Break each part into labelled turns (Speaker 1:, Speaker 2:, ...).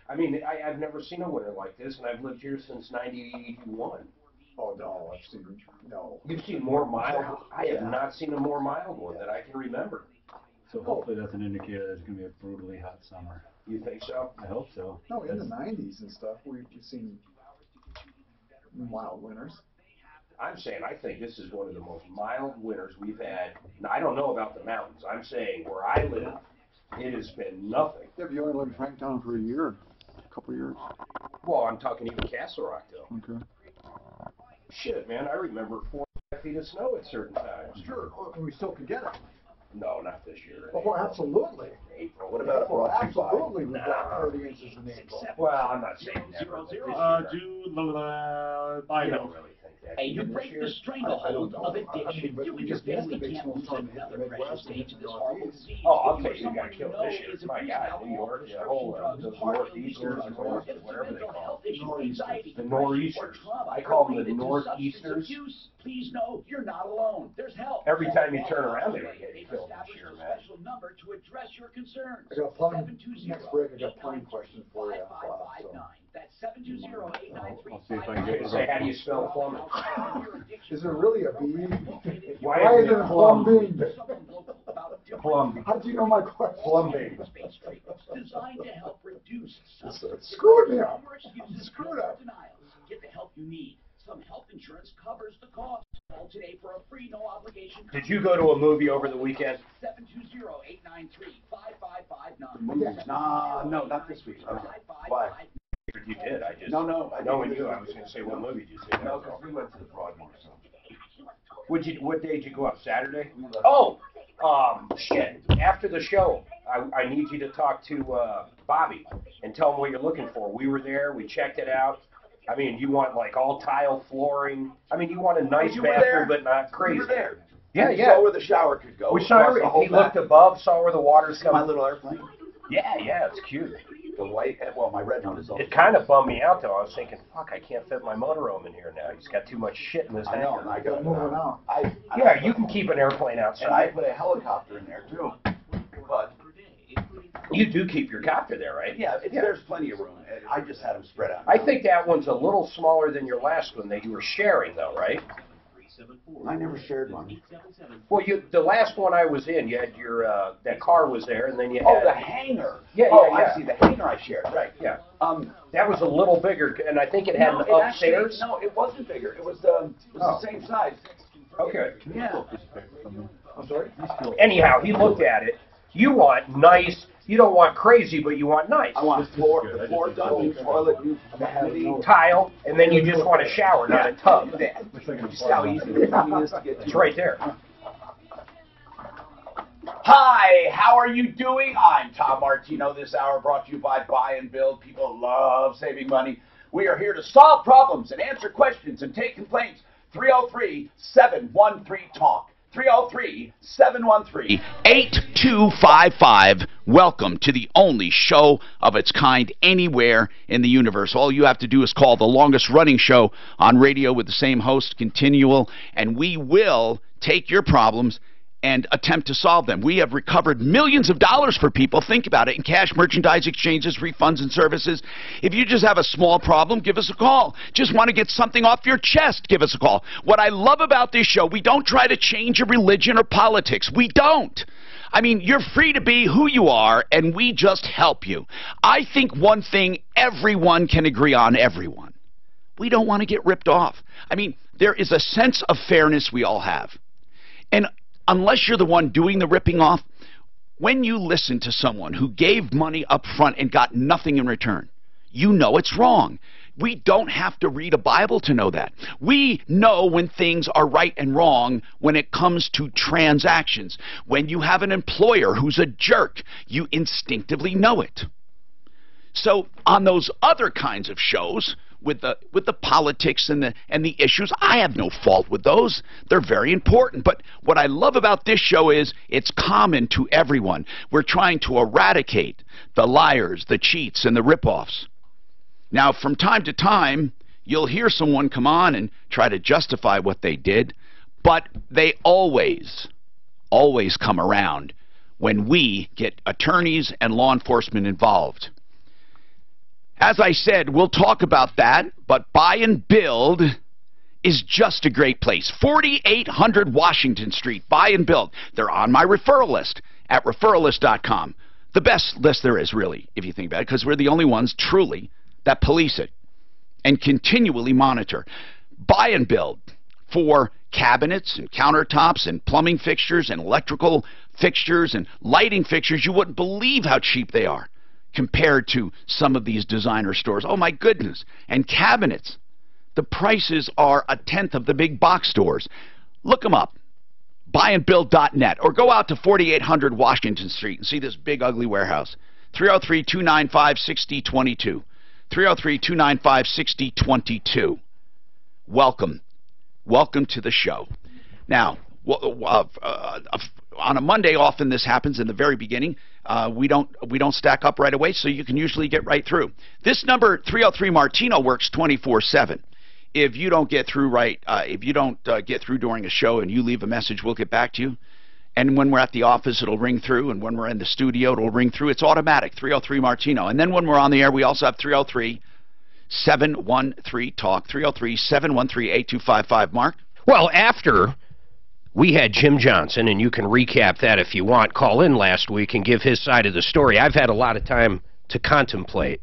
Speaker 1: I mean, I've never seen a winter like this, and I've lived here since '91.
Speaker 2: Oh, no, I've seen, no.
Speaker 1: You've seen more mild? I have not seen a more mild one that I can remember.
Speaker 3: So hopefully that's an indicator that it's going to be a brutally hot summer.
Speaker 1: You think so?
Speaker 3: I hope so.
Speaker 2: No, in the 90s and stuff, we've seen mild winters.
Speaker 1: I'm saying I think this is one of the most mild winters we've had. Now, I don't know about the mountains. I'm saying where I live, it has been nothing.
Speaker 4: Yeah, but you only lived in Franktown for a year, a couple of years.
Speaker 1: Well, I'm talking even Castle Rock, though.
Speaker 4: Okay.
Speaker 1: Shit, man, I remember 4 or 5 feet of snow at certain times.
Speaker 2: Sure, and we still could get it.
Speaker 1: No, not this year.
Speaker 2: Oh, absolutely.
Speaker 1: April. What about
Speaker 2: Well,
Speaker 1: a
Speaker 2: absolutely, we got 30 inches in April.
Speaker 1: Well, I'm not saying never.
Speaker 3: June,
Speaker 1: I don't really think that.
Speaker 5: Hey, you break the stranglehold of addiction. You and your family can't lose another precious day to this horrible disease.
Speaker 1: Oh, I'll tell you, you got killed this year. My God, New York, the whole, the northeasters, whatever they call it. The nor'easters. I call them the northeasters.
Speaker 5: Please know you're not alone. There's help.
Speaker 1: Every time you turn around, they were getting killed this year, man.
Speaker 5: Special number to address your concerns.
Speaker 2: I got plumbing, next break, I got plumbing questions for you.
Speaker 5: That's 720-893.
Speaker 3: I'll see if I can get
Speaker 1: Say, how do you spell plumbing?
Speaker 2: Is there really a B?
Speaker 1: Why is it
Speaker 2: plumbing?
Speaker 1: Plumbing.
Speaker 2: How do you know my question?
Speaker 1: Plumbing.
Speaker 5: Designed to help reduce
Speaker 2: Screw it now. Screw it up.
Speaker 5: Get the help you need. Some health insurance covers the cost. Call today for a free, no obligation.
Speaker 1: Did you go to a movie over the weekend?
Speaker 5: 720-893-5559.
Speaker 6: No, not this week. Okay.
Speaker 1: Why? You did. I just knowing you, I was going to say, what movie did you see?
Speaker 6: No, because we went to the Broadmoor. So.
Speaker 1: What day did you go up? Saturday? Oh, shit. After the show, I need you to talk to Bobby and tell him what you're looking for. We were there. We checked it out. I mean, you want like all tile flooring. I mean, you want a nice bathroom, but not crazy.
Speaker 6: You were there.
Speaker 1: Yeah,
Speaker 6: you saw where the shower could go.
Speaker 1: We saw where he looked above, saw where the water's coming.
Speaker 6: My little airplane.
Speaker 1: Yeah, it's cute.
Speaker 6: The white, well, my red one is also.
Speaker 1: It kind of bummed me out though. I was thinking, fuck, I can't fit my motorhome in here now. He's got too much shit in his hangar.
Speaker 6: I know, and I got
Speaker 2: moving out.
Speaker 1: Yeah, you can keep an airplane outside.
Speaker 6: And I put a helicopter in there too. But
Speaker 1: you do keep your copter there, right?
Speaker 6: Yeah, there's plenty of room. I just had them spread out.
Speaker 1: I think that one's a little smaller than your last one that you were sharing, though, right?
Speaker 6: I never shared one.
Speaker 1: Well, the last one I was in, you had your that car was there, and then you had.
Speaker 6: Oh, the hangar.
Speaker 1: Yeah.
Speaker 6: I see. The hangar I shared. Right.
Speaker 1: Yeah. That was a little bigger, and I think it had upstairs.
Speaker 6: Actually, it wasn't bigger. It was the same size.
Speaker 1: Okay.
Speaker 6: Yeah.
Speaker 2: I'm sorry?
Speaker 1: Anyhow, he looked at it. You want nice. You don't want crazy, but you want nice.
Speaker 6: I want the floor done, new toilet, new vanity,
Speaker 1: tile, and then you just want a shower, not a tub.
Speaker 6: Just how easy the plumbing is to get to.
Speaker 1: It's right there.
Speaker 6: Hi, how are you doing? I'm Tom Martino. This hour brought to you by Buy and Build. People love saving money. We are here to solve problems and answer questions and take complaints. 303-713-TALK. 303-713-8255. Welcome to the only show of its kind anywhere in the universe. All you have to do is call the longest running show on radio with the same host, continual, and we will take your problems and attempt to solve them. We have recovered millions of dollars for people, think about it, in cash, merchandise exchanges, refunds, and services. If you just have a small problem, give us a call. Just want to get something off your chest, give us a call. What I love about this show, we don't try to change your religion or politics. We don't. I mean, you're free to be who you are, and we just help you. I think one thing everyone can agree on, everyone. We don't want to get ripped off. I mean, there is a sense of fairness we all have. And unless you're the one doing the ripping off, when you listen to someone who gave money up front and got nothing in return, you know it's wrong. We don't have to read a Bible to know that. We know when things are right and wrong when it comes to transactions. When you have an employer who's a jerk, you instinctively know it. So on those other kinds of shows, with the politics and the issues, I have no fault with those. They're very important. But what I love about this show is it's common to everyone. We're trying to eradicate the liars, the cheats, and the ripoffs. Now, from time to time, you'll hear someone come on and try to justify what they did, but they always come around when we get attorneys and law enforcement involved. As I said, we'll talk about that, but Buy and Build is just a great place. 4800 Washington Street, Buy and Build. They're on my referral list at referrallist.com. The best list there is, really, if you think about it, because we're the only ones, truly, that police it and continually monitor. Buy and Build for cabinets and countertops and plumbing fixtures and electrical fixtures and lighting fixtures. You wouldn't believe how cheap they are compared to some of these designer stores. Oh, my goodness. And cabinets. The prices are a tenth of the big box stores. Look them up. Buyandbuild.net, or go out to 4800 Washington Street and see this big ugly warehouse. 303-295-6022. 303-295-6022. Welcome. Welcome to the show. Now, on a Monday, often this happens in the very beginning. We don't stack up right away, so you can usually get right through. This number, 303 Martino, works 24/7. If you don't get through get through during a show and you leave a message, we'll get back to you. And when we're at the office, it'll ring through. And when we're in the studio, it'll ring through. It's automatic, 303 Martino. And then when we're on the air, we also have 303-713-TALK, 303-713-8255. Mark?
Speaker 7: Well, after we had Jim Johnson, and you can recap that if you want, call in last week and give his side of the story. I've had a lot of time to contemplate.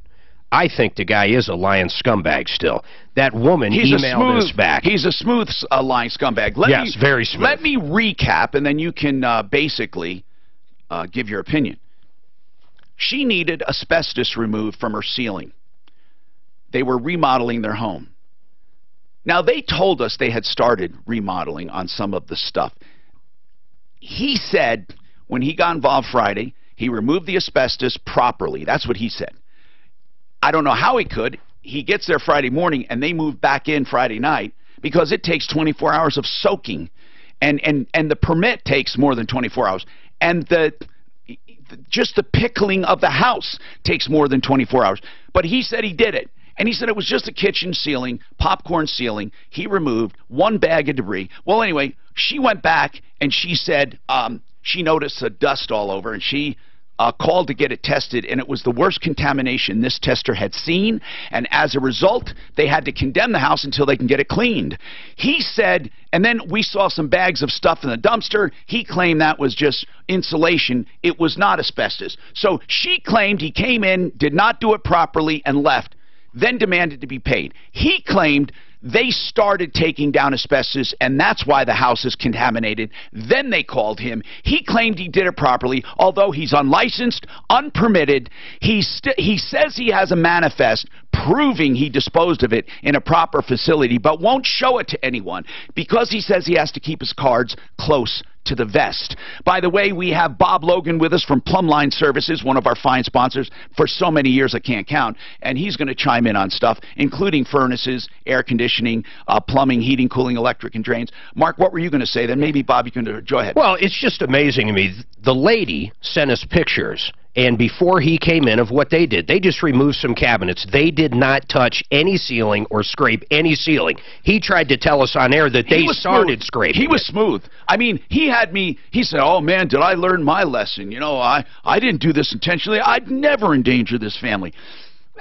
Speaker 7: I think the guy is a lying scumbag still. That woman emailed us back.
Speaker 6: He's a smooth lying scumbag.
Speaker 7: Yes, very smooth.
Speaker 6: Let me recap, and then you can basically give your opinion. She needed asbestos removed from her ceiling. They were remodeling their home. Now, they told us they had started remodeling on some of the stuff. He said when he got involved Friday, he removed the asbestos properly. That's what he said. I don't know how he could. He gets there Friday morning, and they move back in Friday night because it takes 24 hours of soaking, and the permit takes more than 24 hours, and just the pickling of the house takes more than 24 hours. But he said he did it, and he said it was just a kitchen ceiling, popcorn ceiling. He removed one bag of debris. Well, anyway, she went back, and she said she noticed the dust all over, and she called to get it tested, and it was the worst contamination this tester had seen, and as a result, they had to condemn the house until they can get it cleaned. He said, and then we saw some bags of stuff in the dumpster. He claimed that was just insulation. It was not asbestos. So she claimed he came in, did not do it properly, and left, then demanded to be paid. He claimed they started taking down asbestos, and that's why the house is contaminated. Then they called him. He claimed he did it properly, although he's unlicensed, unpermitted. He says he has a manifest proving he disposed of it in a proper facility, but won't show it to anyone because he says he has to keep his cards close to the vest. By the way, we have Bob Logan with us from Plumline Services, one of our fine sponsors for so many years I can't count, and he's going to chime in on stuff, including furnaces, air conditioning, plumbing, heating, cooling, electric, and drains. Mark, what were you going to say? Then maybe, Bob, you can go ahead.
Speaker 7: Well, it's just amazing to me. The lady sent us pictures, and before he came in, of what they did. They just removed some cabinets. They did not touch any ceiling or scrape any ceiling. He tried to tell us on air that they started scraping.
Speaker 6: He was smooth. I mean, he said, oh, man, did I learn my lesson? You know, I didn't do this intentionally. I'd never endanger this family.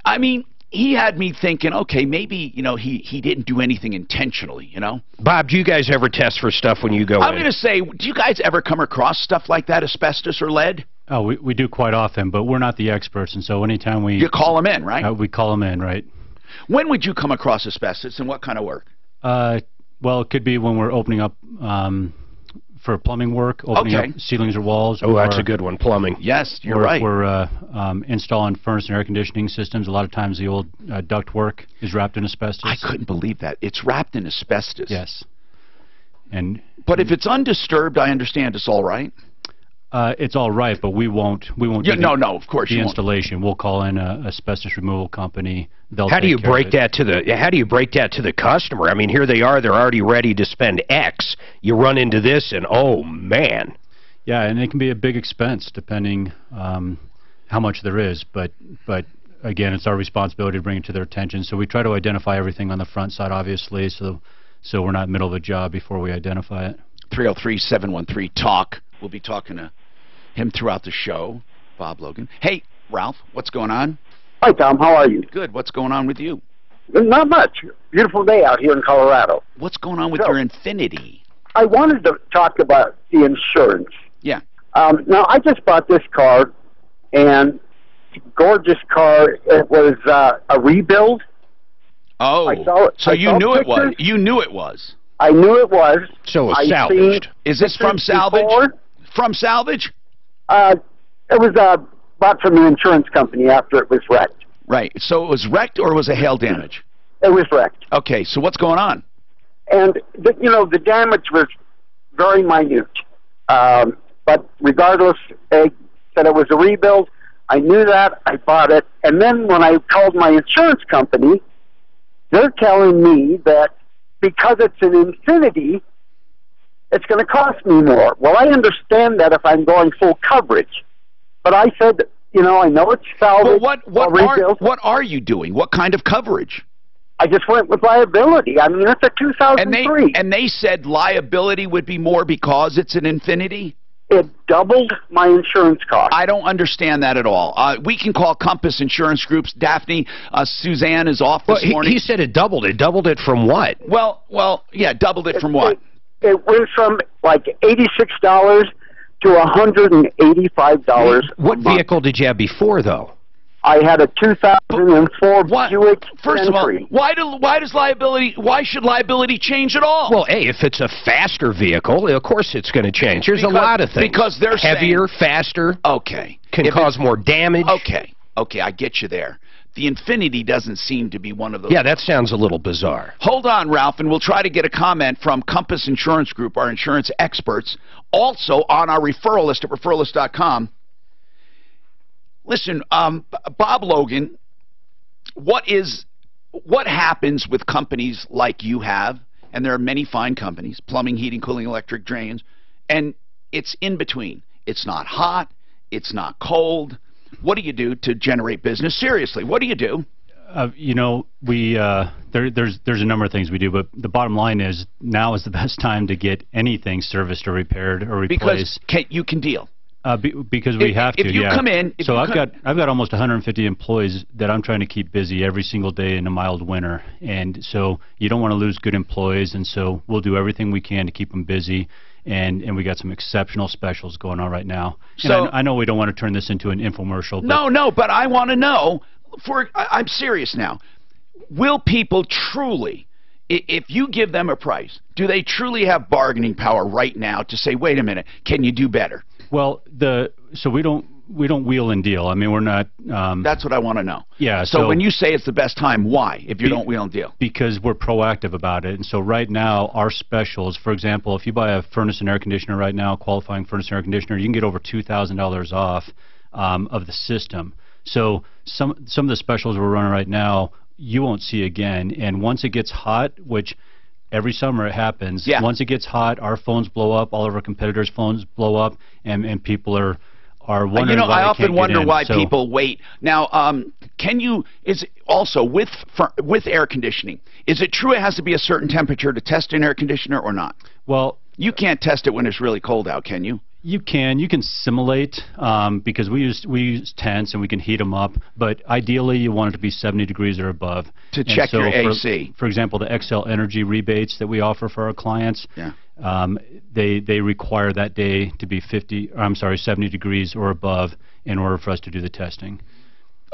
Speaker 6: I mean, he had me thinking, okay, maybe, you know, he didn't do anything intentionally, you know?
Speaker 7: Bob, do you guys ever test for stuff when you go in?
Speaker 6: I'm going to say, do you guys ever come across stuff like that, asbestos or lead?
Speaker 3: Oh, we do quite often, but we're not the experts, and so anytime we...
Speaker 6: You call them in, right?
Speaker 3: We call them in, right.
Speaker 6: When would you come across asbestos, and what kind of work?
Speaker 3: Well, it could be when we're opening up for plumbing work, opening up ceilings or walls.
Speaker 7: Oh, that's a good one, plumbing.
Speaker 6: Yes, you're right.
Speaker 3: We're installing furnace and air conditioning systems. A lot of times the old duct work is wrapped in asbestos.
Speaker 6: I couldn't believe that. It's wrapped in asbestos.
Speaker 3: Yes.
Speaker 6: But if it's undisturbed, I understand it's all right.
Speaker 3: It's all right, but we won't do
Speaker 6: no, of course
Speaker 3: the
Speaker 6: you
Speaker 3: installation. We'll call in a asbestos removal company.
Speaker 7: How do you break that to the customer? I mean, here they are, they're already ready to spend X. You run into this and oh man.
Speaker 3: Yeah, and it can be a big expense depending how much there is, but again, it's our responsibility to bring it to their attention. So we try to identify everything on the front side, obviously, so we're not in the middle of a job before we identify it.
Speaker 6: 303-713-TALK. We'll be talking to him throughout the show, Bob Logan. Hey, Ralph, what's going on?
Speaker 8: Hi, Tom. How are you?
Speaker 6: Good. What's going on with you?
Speaker 8: Not much. Beautiful day out here in Colorado.
Speaker 6: What's going on with your Infinity?
Speaker 8: I wanted to talk about the insurance.
Speaker 6: Yeah.
Speaker 8: Now, I just bought this car, and gorgeous car. It was a rebuild.
Speaker 6: Oh,
Speaker 8: I saw it.
Speaker 6: So you knew it was. You knew it was.
Speaker 8: I knew it was.
Speaker 7: So it was
Speaker 8: I've
Speaker 7: salvaged.
Speaker 8: seen
Speaker 6: Is this from
Speaker 8: pictures
Speaker 6: salvage?
Speaker 8: before.
Speaker 6: From salvage?
Speaker 8: It was bought from the insurance company after it was wrecked.
Speaker 6: Right. So it was wrecked or was it hail damage?
Speaker 8: It was wrecked.
Speaker 6: Okay. So what's going on?
Speaker 8: And, the damage was very minute. But regardless, they said it was a rebuild. I knew that. I bought it. And then when I called my insurance company, they're telling me that because it's an Infinity, it's going to cost me more. Well, I understand that if I'm going full coverage. But I said, I know it's salvage.
Speaker 6: Well, what are you doing? What kind of coverage?
Speaker 8: I just went with liability. I mean, it's a 2003.
Speaker 6: And they said liability would be more because it's an Infinity?
Speaker 8: It doubled my insurance cost.
Speaker 6: I don't understand that at all. We can call Compass Insurance Groups. Daphne, Suzanne is off this morning.
Speaker 7: He said it doubled. It doubled it from what?
Speaker 6: Well, yeah, doubled it from what?
Speaker 8: It went from like $86 to $185.
Speaker 7: What vehicle did you have before, though?
Speaker 8: I had a 2004 Buick
Speaker 6: First of all,
Speaker 8: Century.
Speaker 6: why should liability change at all?
Speaker 7: Well, A, if it's a faster vehicle, of course it's going to change. There's a lot of things.
Speaker 6: Because they're
Speaker 7: heavier, faster.
Speaker 6: Okay.
Speaker 7: Can cause more damage.
Speaker 6: Okay, I get you there. The Infinity doesn't seem to be one of those.
Speaker 7: Yeah, that sounds a little bizarre.
Speaker 6: Hold on, Ralph, and we'll try to get a comment from Compass Insurance Group, our insurance experts, also on our referral list at referrallist.com. Listen, Bob Logan, what happens with companies like you have, and there are many fine companies, plumbing, heating, cooling, electric, drains, and it's in between. It's not hot, it's not cold. What do you do to generate business? Seriously, what do you do?
Speaker 3: There's a number of things we do, but the bottom line is now is the best time to get anything serviced or repaired or replaced.
Speaker 6: Because you can deal.
Speaker 3: Because we have to.
Speaker 6: If you come in,
Speaker 3: so I've got almost 150 employees that I'm trying to keep busy every single day in a mild winter, and so you don't want to lose good employees, and so we'll do everything we can to keep them busy. And we got some exceptional specials going on right now.
Speaker 6: So
Speaker 3: and I know we don't want to turn this into an infomercial. But
Speaker 6: no, but I want to know. I'm serious now. Will people truly, if you give them a price, do they truly have bargaining power right now to say, wait a minute, can you do better?
Speaker 3: Well, so we don't wheel and deal. I mean, we're not.
Speaker 6: That's what I want to know.
Speaker 3: Yeah.
Speaker 6: So when you say it's the best time, why? If you don't wheel and deal?
Speaker 3: Because we're proactive about it. And so right now, our specials, for example, if you buy a furnace and air conditioner right now, qualifying furnace and air conditioner, you can get over $2,000 off of the system. So some of the specials we're running right now, you won't see again. And once it gets hot, which every summer it happens.
Speaker 6: Yeah.
Speaker 3: Once it gets hot, our phones blow up, all of our competitors' phones blow up, and people are wondering why
Speaker 6: I often wonder why
Speaker 3: so,
Speaker 6: people wait. Now, is it also with air conditioning, is it true it has to be a certain temperature to test an air conditioner or not?
Speaker 3: Well,
Speaker 6: you can't test it when it's really cold out, can you?
Speaker 3: You can simulate because we use tents and we can heat them up, but ideally you want it to be 70 degrees or above.
Speaker 6: To check your AC.
Speaker 3: For example, the XL Energy rebates that we offer for our clients, they require that day to be 70 degrees or above in order for us to do the testing.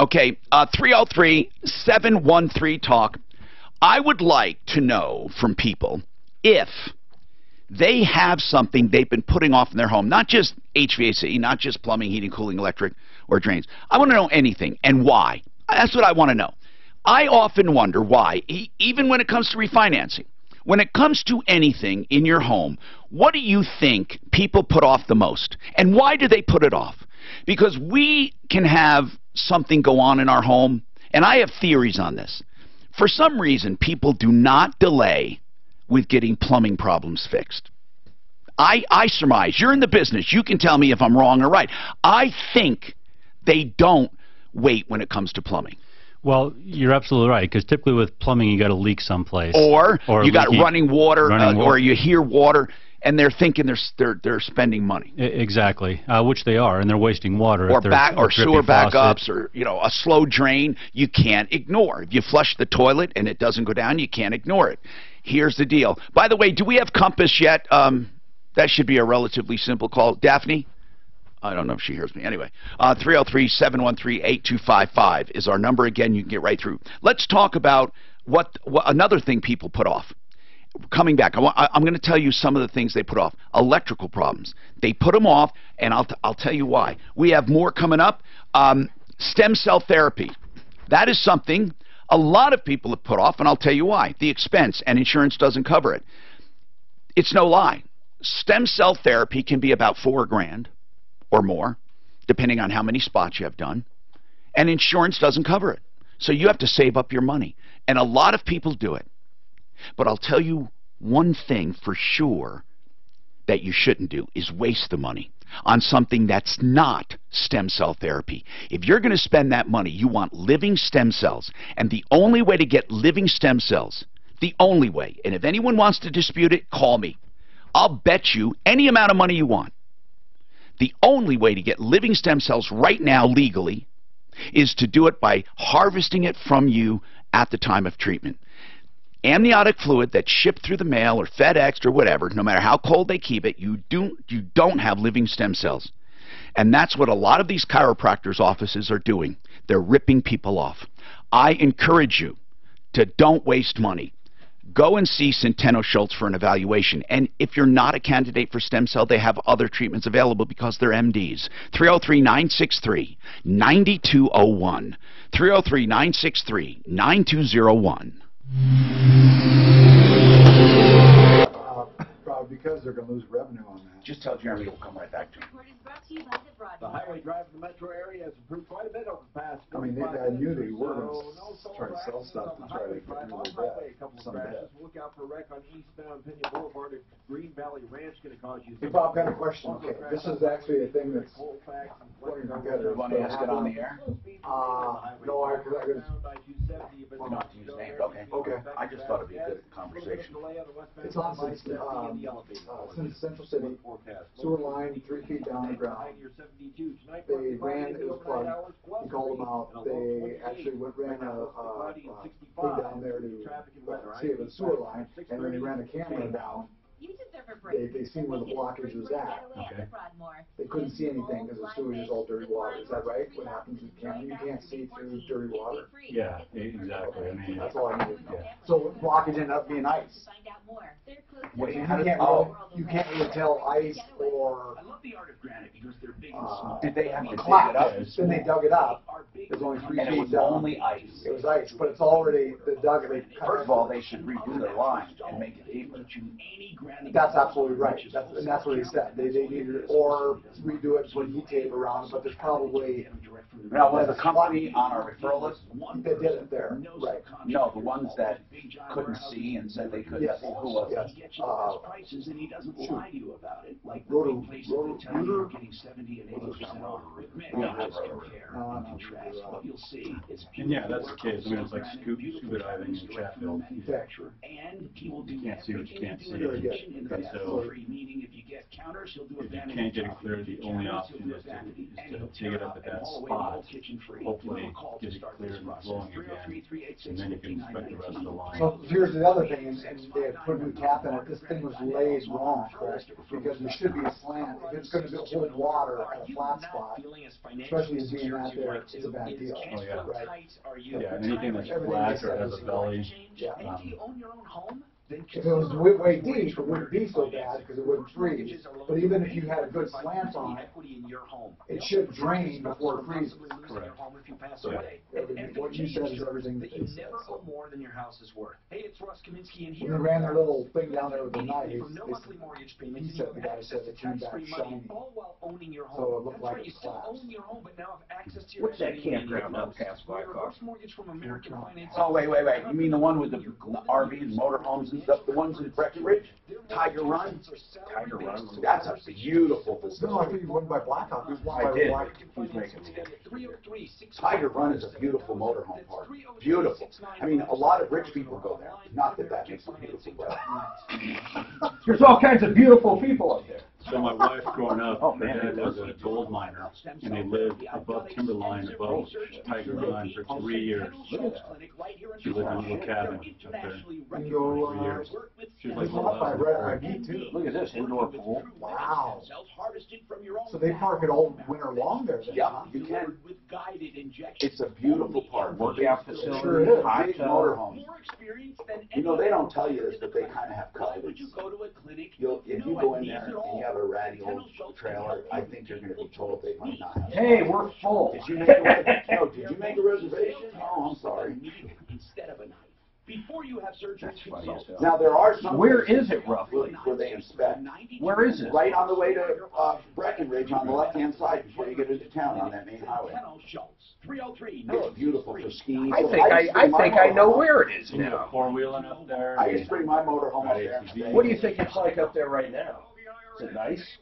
Speaker 6: Okay, 303-713-TALK. I would like to know from people if they have something they've been putting off in their home, not just HVAC, not just plumbing, heating, cooling, electric, or drains. I want to know anything and why. That's what I want to know. I often wonder why, even when it comes to refinancing, when it comes to anything in your home, what do you think people put off the most? And why do they put it off? Because we can have something go on in our home, and I have theories on this. For some reason, people do not delay with getting plumbing problems fixed. I surmise, you're in the business, you can tell me if I'm wrong or right. I think they don't wait when it comes to plumbing.
Speaker 3: Well, you're absolutely right, because typically with plumbing you got a leak someplace.
Speaker 6: Or you got running water, or you hear water. and they're thinking they're spending money.
Speaker 3: Exactly, which they are, and they're wasting water.
Speaker 6: Or
Speaker 3: if they're a
Speaker 6: sewer
Speaker 3: drippy faucet.
Speaker 6: backups, or a slow drain. You can't ignore. If you flush the toilet and it doesn't go down, you can't ignore it. Here's the deal. By the way, do we have Compass yet? That should be a relatively simple call. Daphne? I don't know if she hears me. Anyway, 303-713-8255 is our number. Again, you can get right through. Let's talk about what another thing people put off. Coming back, I'm going to tell you some of the things they put off. Electrical problems. They put them off, and I'll tell you why. We have more coming up. Stem cell therapy. That is something a lot of people have put off, and I'll tell you why. The expense, and insurance doesn't cover it. It's no lie. Stem cell therapy can be about $4 grand or more, depending on how many spots you have done, and insurance doesn't cover it. So you have to save up your money, and a lot of people do it. But I'll tell you one thing for sure that you shouldn't do is waste the money on something that's not stem cell therapy. If you're going to spend that money, you want living stem cells, and the only way to get living stem cells, the only way, and if anyone wants to dispute it, call me. I'll bet you any amount of money you want. The only way to get living stem cells right now legally is to do it by harvesting it from you at the time of treatment. Amniotic fluid that's shipped through the mail or FedEx or whatever, no matter how cold they keep it, you don't have living stem cells. And that's what a lot of these chiropractors' offices are doing. They're ripping people off. I encourage you to don't waste money. Go and see Centeno Schultz for an evaluation. And if you're not a candidate for stem cell, they have other treatments available because they're MDs. 303-963-9201. 303-963-9201.
Speaker 2: Probably because they're going to lose revenue on that.
Speaker 1: Just tell Jeremy we'll come right back to him.
Speaker 9: The highway drive in the metro area has improved quite a bit over the past.
Speaker 2: I mean, I knew they were going to try to sell stuff to try to get rid of that. Some debt.
Speaker 9: Look out for a wreck on eastbound Pena Boulevard at Green Valley Ranch. Going to cause you.
Speaker 2: Hey, Bob, got a question. Okay, this is actually a thing that's one of your competitors.
Speaker 1: Want to ask it on the air?
Speaker 2: No, I could.
Speaker 1: We don't have to use names. Okay. I just thought it'd be a good conversation.
Speaker 2: It's on since Central City. Sewer line 3 feet down the ground. They ran, it was plugged. We called them out. They actually ran a thing down there to see if it was sewer line, and then they ran a camera down. They seen where the blockage was at.
Speaker 3: Okay.
Speaker 2: They couldn't see anything because the sewage is all dirty water. Is that right? What happens with camera? You can't see through dirty water.
Speaker 3: Yeah, exactly. I mean,
Speaker 2: That's all I needed to know. So blockage ended up being ice.
Speaker 1: Wait,
Speaker 2: You can't really tell ice or.
Speaker 5: I love the art of granite because they're big and small.
Speaker 1: Did they have to dig
Speaker 2: clock.
Speaker 1: it up?
Speaker 2: Then they dug it up. It was only 3
Speaker 1: And it
Speaker 2: feet
Speaker 1: was
Speaker 2: down.
Speaker 1: only ice.
Speaker 2: It was ice, but it's already they dug it.
Speaker 1: First of all, they should redo the line and make it deeper.
Speaker 2: That's absolutely right. That's what he said. They needed or redo it, put heat tape around it, but there's probably.
Speaker 1: Now, was the company on our referral list?
Speaker 2: They did it there, right?
Speaker 1: No, the ones that couldn't see and said they couldn't.
Speaker 2: Yes.
Speaker 1: Who was it?
Speaker 2: Yes.
Speaker 5: Prices and he doesn't lie to you about it. Like
Speaker 2: Rotor.
Speaker 5: getting 70 and 80% off. Contrast. What you'll see is
Speaker 3: and yeah, that's the case. I mean, it's like scuba diving in Chatfield.
Speaker 5: and he will do
Speaker 3: You can't see what you can't see.
Speaker 5: And
Speaker 3: So
Speaker 5: meaning if you get counters, he'll do a
Speaker 3: if you
Speaker 5: vanity
Speaker 3: can't get it
Speaker 5: top.
Speaker 3: clear, the only option is to dig it up at that spot. Hopefully, get it cleared and flowing again, and then you can inspect the rest of the line.
Speaker 2: So here's the other thing, and they had put a new tap in it. This thing was laid wrong, correct? Because there should be a slant. If it's going to hold water at a flat spot, especially as being out there, it's a bad deal.
Speaker 3: Oh, yeah.
Speaker 2: Right?
Speaker 3: Yeah, anything that's flat or has a belly.
Speaker 5: And if you own your own home, then
Speaker 2: If it was way deep, it wouldn't be so bad because it wouldn't freeze. But even if you had a good slant on it,
Speaker 5: equity in your home.
Speaker 2: it should drain before it freezes.
Speaker 3: Correct.
Speaker 5: If you pass
Speaker 3: Yeah.
Speaker 5: away.
Speaker 2: What you said is everything
Speaker 5: that
Speaker 2: that
Speaker 5: you
Speaker 2: they said.
Speaker 5: never owe more than your house is worth. Hey, it's Russ Kaminsky, and
Speaker 2: When
Speaker 5: here
Speaker 2: they ran their little thing down there with the knife,
Speaker 5: from no monthly mortgage payments,
Speaker 2: he said the guy said it came back shiny.
Speaker 5: all while owning your home.
Speaker 2: So it looked
Speaker 5: That's
Speaker 2: like
Speaker 5: right,
Speaker 2: it
Speaker 5: you still
Speaker 2: collapsed.
Speaker 5: own your home, but now have access to your
Speaker 1: What's that
Speaker 5: equity.
Speaker 1: campground up past Blackhawk?
Speaker 5: Reverse mortgage from American Finance.
Speaker 1: Oh, wait. You mean the one with the RVs, motorhomes and stuff? The ones in Breckenridge?
Speaker 10: Tiger Run?
Speaker 1: Tiger Run.
Speaker 10: That's a beautiful
Speaker 2: No, I
Speaker 10: facility.
Speaker 2: think he won by Blackhawk. He was won
Speaker 1: I
Speaker 2: by
Speaker 1: did.
Speaker 2: Black.
Speaker 1: Who's making me?
Speaker 10: Tiger Run is a beautiful motorhome park. Beautiful. I mean, a lot of rich people go there. Not that that makes it beautiful, but
Speaker 1: There's all kinds of beautiful people up there.
Speaker 3: So my wife, growing up,
Speaker 1: Oh,
Speaker 3: her
Speaker 1: man.
Speaker 3: dad was a gold miner, and they lived above timberline, above Tiger Line for 3 years. She lived in a little cabin up there
Speaker 2: You can go,
Speaker 3: for years. She was like,
Speaker 2: there's one up by Red ID too.
Speaker 1: Look at this indoor pool.
Speaker 2: Wow. So they park it all winter long there then,
Speaker 10: yeah,
Speaker 2: huh?
Speaker 10: you can. It's a beautiful park.
Speaker 1: Workout facility.
Speaker 2: Sure it is.
Speaker 1: Hot
Speaker 10: Big
Speaker 1: tub.
Speaker 10: motorhomes. You know, they don't tell you this, but they kind of have coyotes. If you go in there and you have a ratty old trailer, I think you're going to be told they might not have.
Speaker 1: Hey, we're full.
Speaker 10: Did you make a reservation? Oh, I'm sorry.
Speaker 5: Before you have surgery,
Speaker 10: Now there are some.
Speaker 1: Where is it roughly?
Speaker 10: Where they inspect.
Speaker 1: Where is it?
Speaker 10: Right on the way to Breckenridge on the left-hand side before you get into town on that main highway. It's beautiful for skiing.
Speaker 1: I think I know where it is now.
Speaker 3: four-wheeling up there.
Speaker 10: I used to bring my motor home up there.
Speaker 1: What do you think it's like up there right now? Is it nice?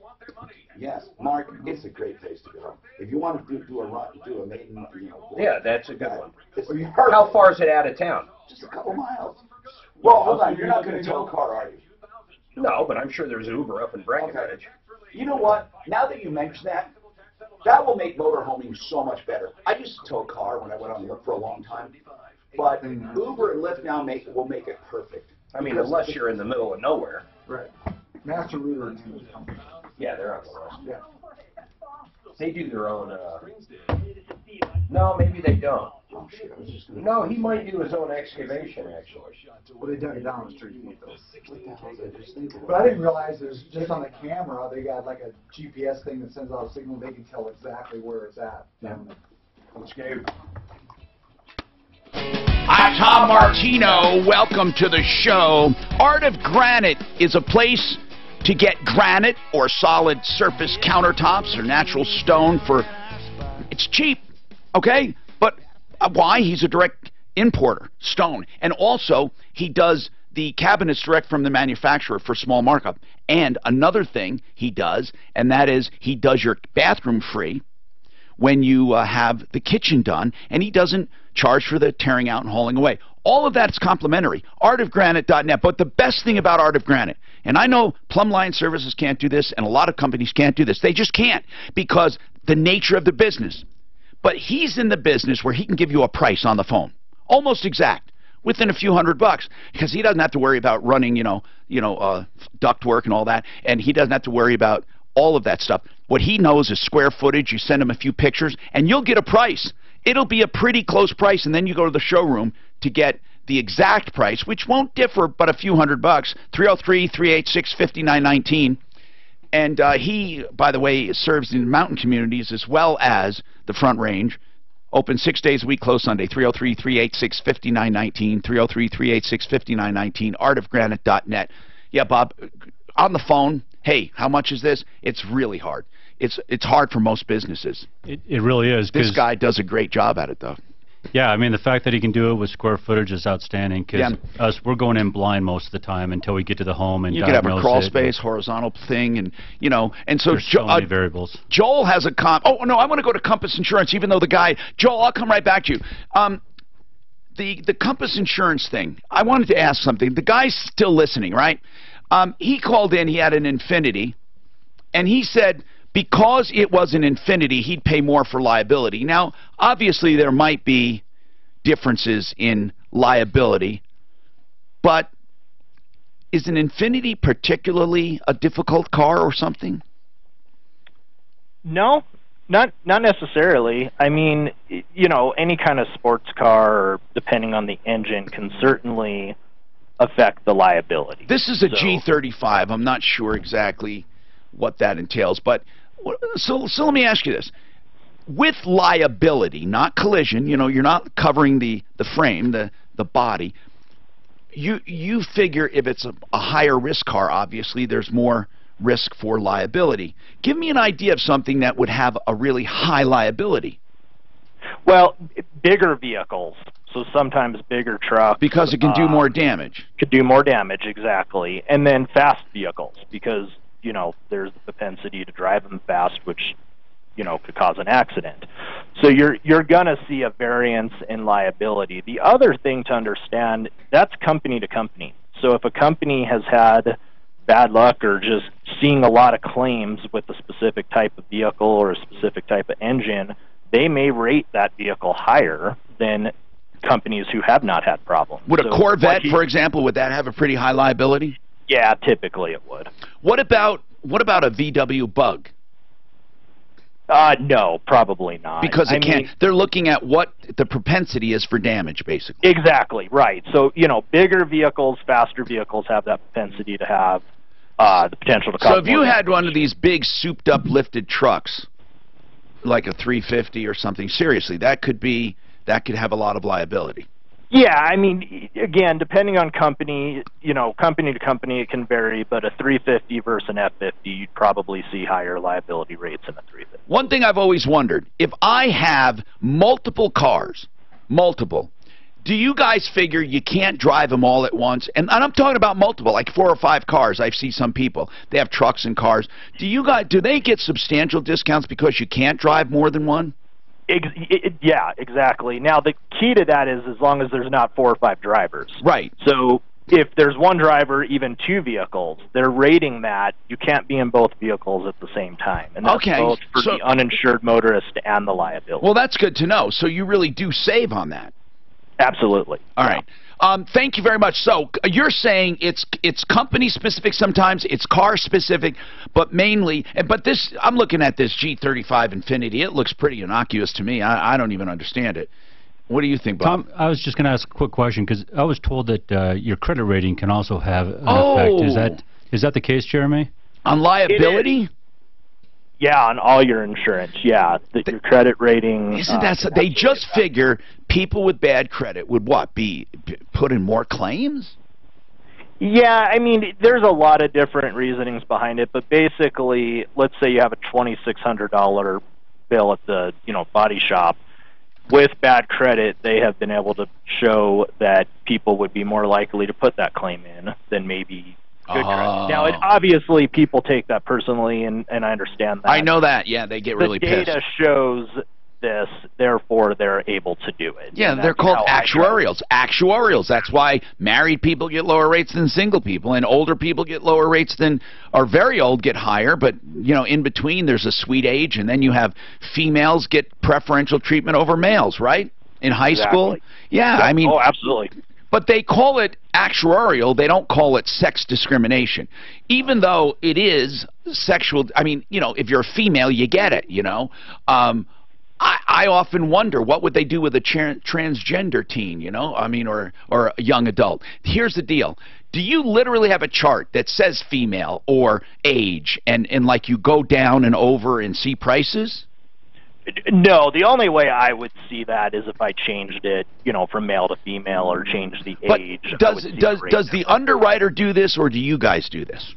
Speaker 10: Yes, Mark, it's a great place to go. If you want to do a run, do a maiden, you know.
Speaker 1: Yeah, that's a good one.
Speaker 10: It's
Speaker 1: How far is it out of town?
Speaker 10: just a couple miles. Well, hold on, you're not going to tow a car, are you?
Speaker 1: No, but I'm sure there's Uber up in Breckenridge.
Speaker 10: You know what? Now that you mention that, that will make motorhoming so much better. I used to tow a car when I went on work for a long time, but Uber and Lyft now will make it perfect.
Speaker 1: I mean, unless you're in the middle of nowhere.
Speaker 2: Right. Master Router and his company.
Speaker 1: Yeah, they're on the road.
Speaker 2: Yeah.
Speaker 1: They do their own, no, maybe they don't.
Speaker 10: Oh, shit, I was just gonna...
Speaker 1: No, he might do his own excavation, actually.
Speaker 2: Well, they dug it down the street feet though.
Speaker 10: What the hell did I just think of?
Speaker 2: But I didn't realize there's just on the camera, they got like a GPS thing that sends out a signal. They can tell exactly where it's at.
Speaker 1: Yeah. Let's go.
Speaker 6: I'm Tom Martino. Welcome to the show. Art of Granite is a place to get granite or solid surface countertops or natural stone for, it's cheap, okay? But why? He's a direct importer, stone. And also, he does the cabinets direct from the manufacturer for small markup. And another thing he does, and that is he does your bathroom free when you have the kitchen done, and he doesn't charge for the tearing out and hauling away. All of that's complimentary. Artofgranite.net. But the best thing about Art of Granite, and I know Plumb Line Services can't do this, and a lot of companies can't do this. They just can't because the nature of the business. But he's in the business where he can give you a price on the phone, almost exact, within a few $100, because he doesn't have to worry about running, duct work and all that, and he doesn't have to worry about all of that stuff. What he knows is square footage. You send him a few pictures, and you'll get a price. It'll be a pretty close price, and then you go to the showroom to get the exact price, which won't differ but a few $100. 303-386-5919. And he, by the way, serves in mountain communities as well as the Front Range. Open 6 days a week, closed Sunday. 303-386-5919. 303-386-5919. Artofgranite.net. Yeah, Bob, on the phone, hey, how much is this? It's really hard. It's hard for most businesses.
Speaker 3: It really is.
Speaker 6: This guy does a great job at it, though.
Speaker 3: Yeah, I mean, the fact that he can do it with square footage is outstanding, because we're going in blind most of the time until we get to the home and
Speaker 6: you could have a crawl
Speaker 3: it.
Speaker 6: space, horizontal thing, and and so
Speaker 3: there's so many variables.
Speaker 6: Joel has a oh no, I want to go to Compass Insurance, even though the guy, Joel, I'll come right back to you. The Compass Insurance thing, I wanted to ask something. The guy's still listening, right? He called in, he had an Infinity, and he said because it was an Infinity, he'd pay more for liability. Now, obviously, there might be differences in liability, but is an Infinity particularly a difficult car or something?
Speaker 11: No, not necessarily. I mean, any kind of sports car, depending on the engine, can certainly affect the liability.
Speaker 6: This is a G35. I'm not sure exactly what that entails, but so let me ask you this. With liability, not collision, you're not covering the frame, the body, you figure if it's a higher risk car, obviously there's more risk for liability. Give me an idea of something that would have a really high liability.
Speaker 11: Well, bigger vehicles So sometimes bigger trucks.
Speaker 6: Because it can do more damage.
Speaker 11: Could do more damage, exactly. And then fast vehicles, because, you know, there's the propensity to drive them fast, which, you know, could cause an accident. So you're going to see a variance in liability. The other thing to understand, that's company to company. So if a company has had bad luck or just seeing a lot of claims with a specific type of vehicle or a specific type of engine, they may rate that vehicle higher than companies who have not had problems.
Speaker 6: Would a Corvette, for example, would that have a pretty high liability?
Speaker 11: Yeah, typically it would.
Speaker 6: What about a VW Bug?
Speaker 11: No, probably not.
Speaker 6: Because it can't. They're looking at what the propensity is for damage, basically.
Speaker 11: Exactly, right. So, you know, bigger vehicles, faster vehicles have that propensity to have the potential to cause.
Speaker 6: So if you had one of these big souped-up lifted trucks, like a 350 or something, seriously, that could have a lot of liability.
Speaker 11: Yeah, I mean, again, depending on company, you know, company to company, it can vary, but a 350 versus an F50, you'd probably see higher liability rates in a 350.
Speaker 6: One thing I've always wondered, if I have multiple cars, do you guys figure you can't drive them all at once? And I'm talking about multiple, like 4 or 5 cars. I see some people, they have trucks and cars. Do they get substantial discounts because you can't drive more than one?
Speaker 11: Yeah, exactly. Now, the key to that is as long as there's not 4 or 5 drivers.
Speaker 6: Right.
Speaker 11: So if there's one driver, even 2 vehicles, they're rating that you can't be in both vehicles at the same time. And that's both for the uninsured motorist and the liability.
Speaker 6: Well, that's good to know. So you really do save on that.
Speaker 11: Absolutely.
Speaker 6: All right. Thank you very much. So you're saying it's company specific sometimes, it's car specific, but mainly. But this, I'm looking at this G35 Infiniti. It looks pretty innocuous to me. I don't even understand it. What do you think, Bob?
Speaker 3: Tom, I was just going to ask a quick question because I was told that your credit rating can also have an effect. Is that the case, Jeremy?
Speaker 6: On liability?
Speaker 11: Yeah, on all your insurance, yeah. Your credit rating...
Speaker 6: Isn't that... they just figure people with bad credit would, what, be put in more claims?
Speaker 11: Yeah, I mean, there's a lot of different reasonings behind it, but basically, let's say you have a $2,600 bill at the, body shop. With bad credit, they have been able to show that people would be more likely to put that claim in than maybe... good credit. Now, obviously, people take that personally, and I understand that.
Speaker 6: I know that. Yeah, they get really pissed.
Speaker 11: The data shows this, therefore they're able to do it.
Speaker 6: Yeah, they're called actuarials. Actuarials. That's why married people get lower rates than single people, and older people get lower rates than, or very old get higher, but, in between there's a sweet age, and then you have females get preferential treatment over males, right? In high school? Yeah, I mean...
Speaker 11: Oh, absolutely.
Speaker 6: But they call it actuarial. They don't call it sex discrimination. Even though it is sexual, I mean, if you're a female, you get it, I often wonder, what would they do with a transgender teen, or a young adult? Here's the deal. Do you literally have a chart that says female or age, and like you go down and over and see prices?
Speaker 11: No, the only way I would see that is if I changed it, from male to female or changed the age.
Speaker 6: Does the underwriter do this, or do you guys do this?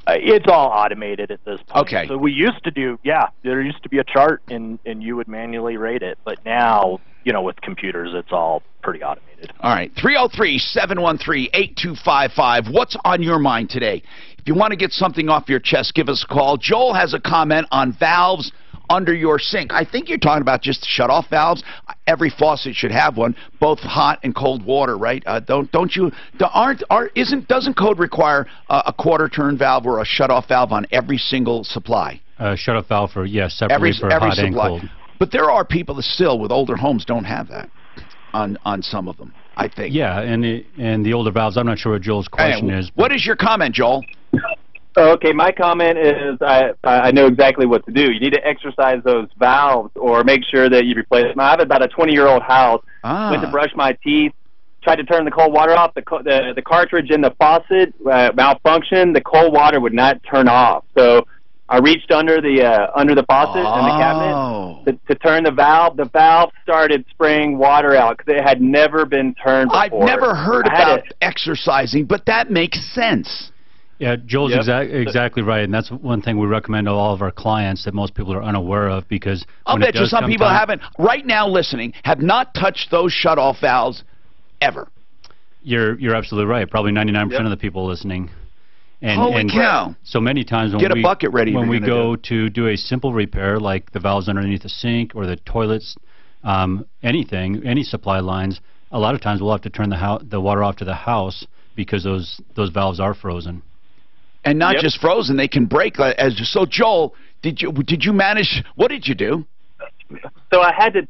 Speaker 11: It's all automated at this point.
Speaker 6: Okay.
Speaker 11: So we used to do, there used to be a chart, and you would manually rate it. But now, with computers, it's all pretty automated.
Speaker 6: All right. 303-713-8255. What's on your mind today? If you want to get something off your chest, give us a call. Joel has a comment on valves under your sink. I think you're talking about just shut-off valves. Every faucet should have one, both hot and cold water, right? Doesn't code require a quarter-turn valve or a shut-off valve on every single supply?
Speaker 3: Shut-off valve for separately for hot and cold.
Speaker 6: But there are people that still with older homes don't have that on some of them, I think.
Speaker 3: Yeah, and the older valves. I'm not sure what Joel's question is.
Speaker 6: What is your comment, Joel?
Speaker 12: Okay, my comment is I know exactly what to do. You need to exercise those valves or make sure that you replace them. I have about a 20-year-old house. Went to brush my teeth, tried to turn the cold water off. The cartridge in the faucet malfunctioned. The cold water would not turn off. So I reached under the faucet in the cabinet to turn the valve. The valve started spraying water out because it had never been turned before.
Speaker 6: I've never heard about exercising, but that makes sense.
Speaker 3: Yeah, Joel's exactly right, and that's one thing we recommend to all of our clients that most people are unaware of, because
Speaker 6: I'll bet you some people haven't, right now listening, have not touched those shutoff valves ever.
Speaker 3: You're absolutely right. Probably 99% of the people listening. And,
Speaker 6: Holy cow.
Speaker 3: So many times when
Speaker 6: Get a bucket ready
Speaker 3: when we go to do a simple repair, like the valves underneath the sink or the toilets, anything, any supply lines, a lot of times we'll have to turn the water off to the house because those valves are frozen.
Speaker 6: And not just frozen, they can break. So Joel, did you manage? What did you do?
Speaker 12: So I had to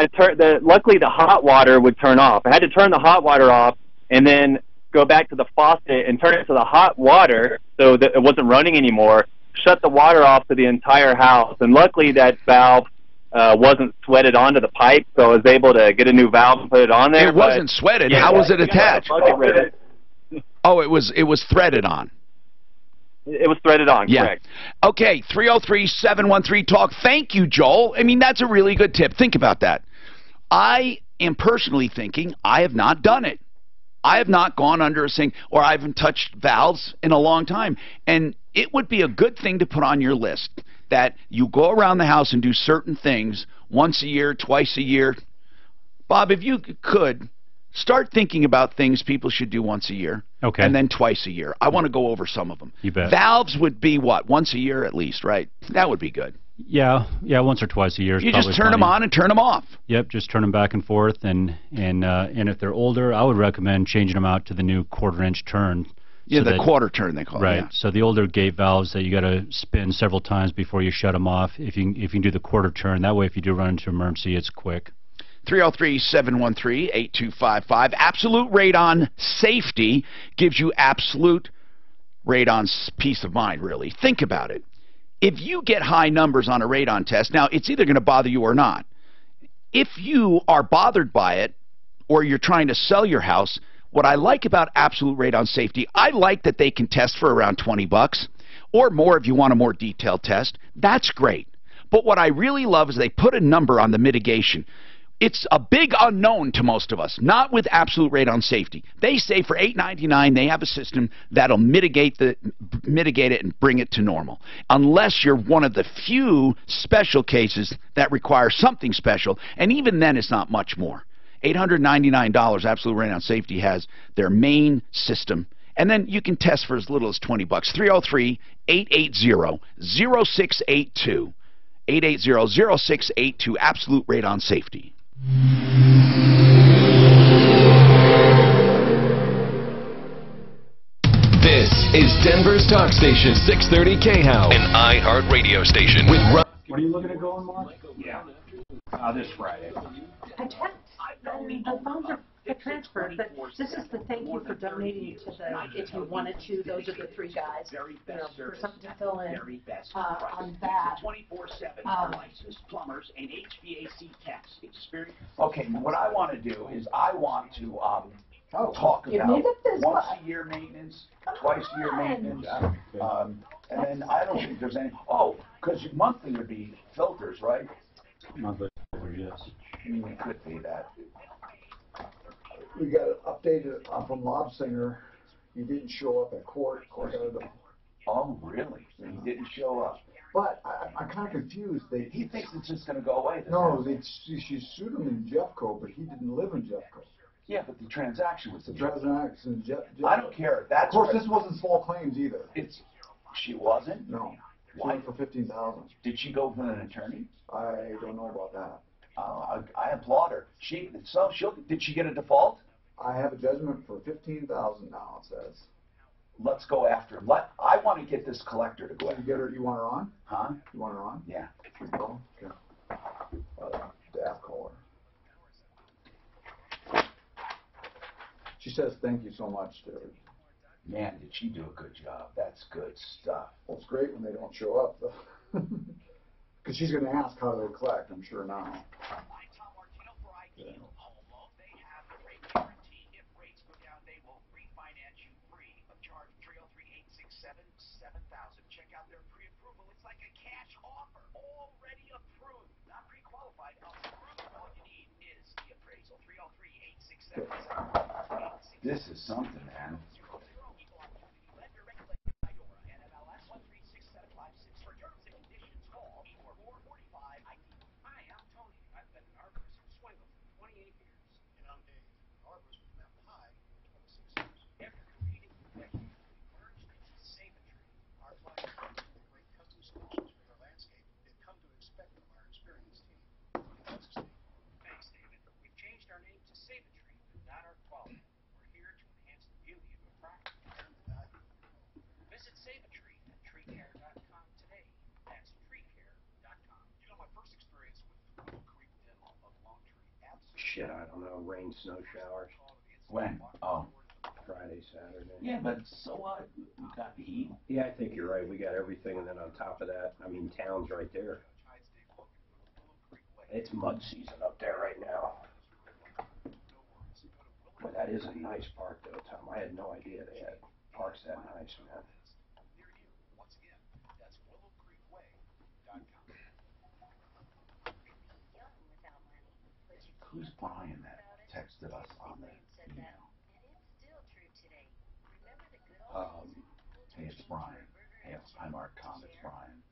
Speaker 12: turn luckily the hot water would turn off. I had to turn the hot water off and then go back to the faucet and turn it to the hot water so that it wasn't running anymore. Shut the water off to the entire house, and luckily that valve wasn't sweated onto the pipe, so I was able to get a new valve and put it on there.
Speaker 6: It wasn't sweated.
Speaker 12: Yeah,
Speaker 6: how was it attached? Oh, it was threaded on.
Speaker 12: It was threaded on, correct.
Speaker 6: Okay, 303-713-TALK. Thank you, Joel. I mean, that's a really good tip. Think about that. I am personally thinking I have not done it. I have not gone under a sink, or I haven't touched valves in a long time. And it would be a good thing to put on your list, that you go around the house and do certain things once a year, twice a year. Bob, if you could, start thinking about things people should do once a year.
Speaker 3: Okay.
Speaker 6: And then twice a year. I want to go over some of them.
Speaker 3: You bet.
Speaker 6: Valves would be what? Once a year at least, right? That would be good.
Speaker 3: Yeah, once or twice a year.
Speaker 6: You just turn them on and turn them off.
Speaker 3: Yep, just turn them back and forth, and if they're older, I would recommend changing them out to the new quarter-inch turn.
Speaker 6: Yeah, the quarter turn they call it.
Speaker 3: Right.
Speaker 6: Yeah.
Speaker 3: So the older gate valves that you got to spin several times before you shut them off. If you can do the quarter turn, that way if you do run into emergency, it's quick.
Speaker 6: 303-713-8255. Absolute Radon safety gives you absolute radon peace of mind, really. Think about it. If you get high numbers on a radon test, now it's either going to bother you or not. If you are bothered by it, or you're trying to sell your house, what I like about Absolute Radon Safety, I like that they can test for around $20 or more if you want a more detailed test. That's great. But what I really love is they put a number on the mitigation. It's a big unknown to most of us, not with Absolute Radon Safety. They say for $8.99 they have a system that'll mitigate it and bring it to normal. Unless you're one of the few special cases that require something special, and even then it's not much more. $899 Absolute Radon Safety has their main system, and then you can test for as little as $20. 303-880-0682. 880-0682, Absolute Radon Safety.
Speaker 13: This is Denver's Talk Station, 630 KHOW, an iHeart radio station. With
Speaker 2: What are you looking at going, Mark?
Speaker 1: Yeah. This Friday.
Speaker 14: I checked. The phones are transferred, but this is the thank you for donating to the, if you wanted to, those are the three guys, for something to fill in on that.
Speaker 10: 24/7 licensed plumbers and HVAC techs. Okay, what I want to do is I want to talk about once a year maintenance, twice a year maintenance, and then I don't think there's any. Oh, because monthly would be filters, right?
Speaker 3: Monthly, yes.
Speaker 10: It could be that.
Speaker 2: We got it updated from Lobsinger. He didn't show up at court.
Speaker 10: Oh, really? So he didn't show up.
Speaker 2: But I'm kind of confused.
Speaker 10: He thinks it's just going to go away.
Speaker 2: No, she sued him in Jeffco, but he didn't live in Jeffco.
Speaker 10: Yeah, but the transaction was
Speaker 2: the transaction.
Speaker 10: I don't care.
Speaker 2: Of course, this wasn't small claims either.
Speaker 10: She wasn't.
Speaker 2: No.
Speaker 10: Why?
Speaker 2: For $15,000.
Speaker 10: Did she go with an attorney?
Speaker 2: I don't know about that.
Speaker 10: I applaud her. Did she get a default?
Speaker 2: I have a judgment for $15,000 now. It says.
Speaker 10: Let's go after her. I want to get this collector to go after her.
Speaker 2: You want her on?
Speaker 10: Huh?
Speaker 2: You want her on?
Speaker 10: Yeah.
Speaker 2: Okay. Daff caller. She says thank you so much, dude.
Speaker 10: Man, did she do a good job. That's good stuff.
Speaker 2: Well, it's great when they don't show up, though. Because she's going to ask how they collect, I'm sure now. Yeah.
Speaker 10: Check out their pre-approval. It's like a cash offer. Already approved. Not pre-qualified. Approved. All you need is the appraisal. 303-867-7. This is something, man.
Speaker 1: shit, I don't know, rain, snow showers.
Speaker 10: When? Oh.
Speaker 1: Friday, Saturday.
Speaker 10: Yeah, but so what? We got the heat.
Speaker 1: Yeah, I think you're right. We got everything, and then on top of that, I mean, town's right there. It's mud season up there right now. Boy, that is a nice park, though, Tom. I had no idea they had parks that nice, man.
Speaker 10: Who's Brian that texted us on the email? Hey, it's Brian. Hey, it's Mark.com. It's Brian.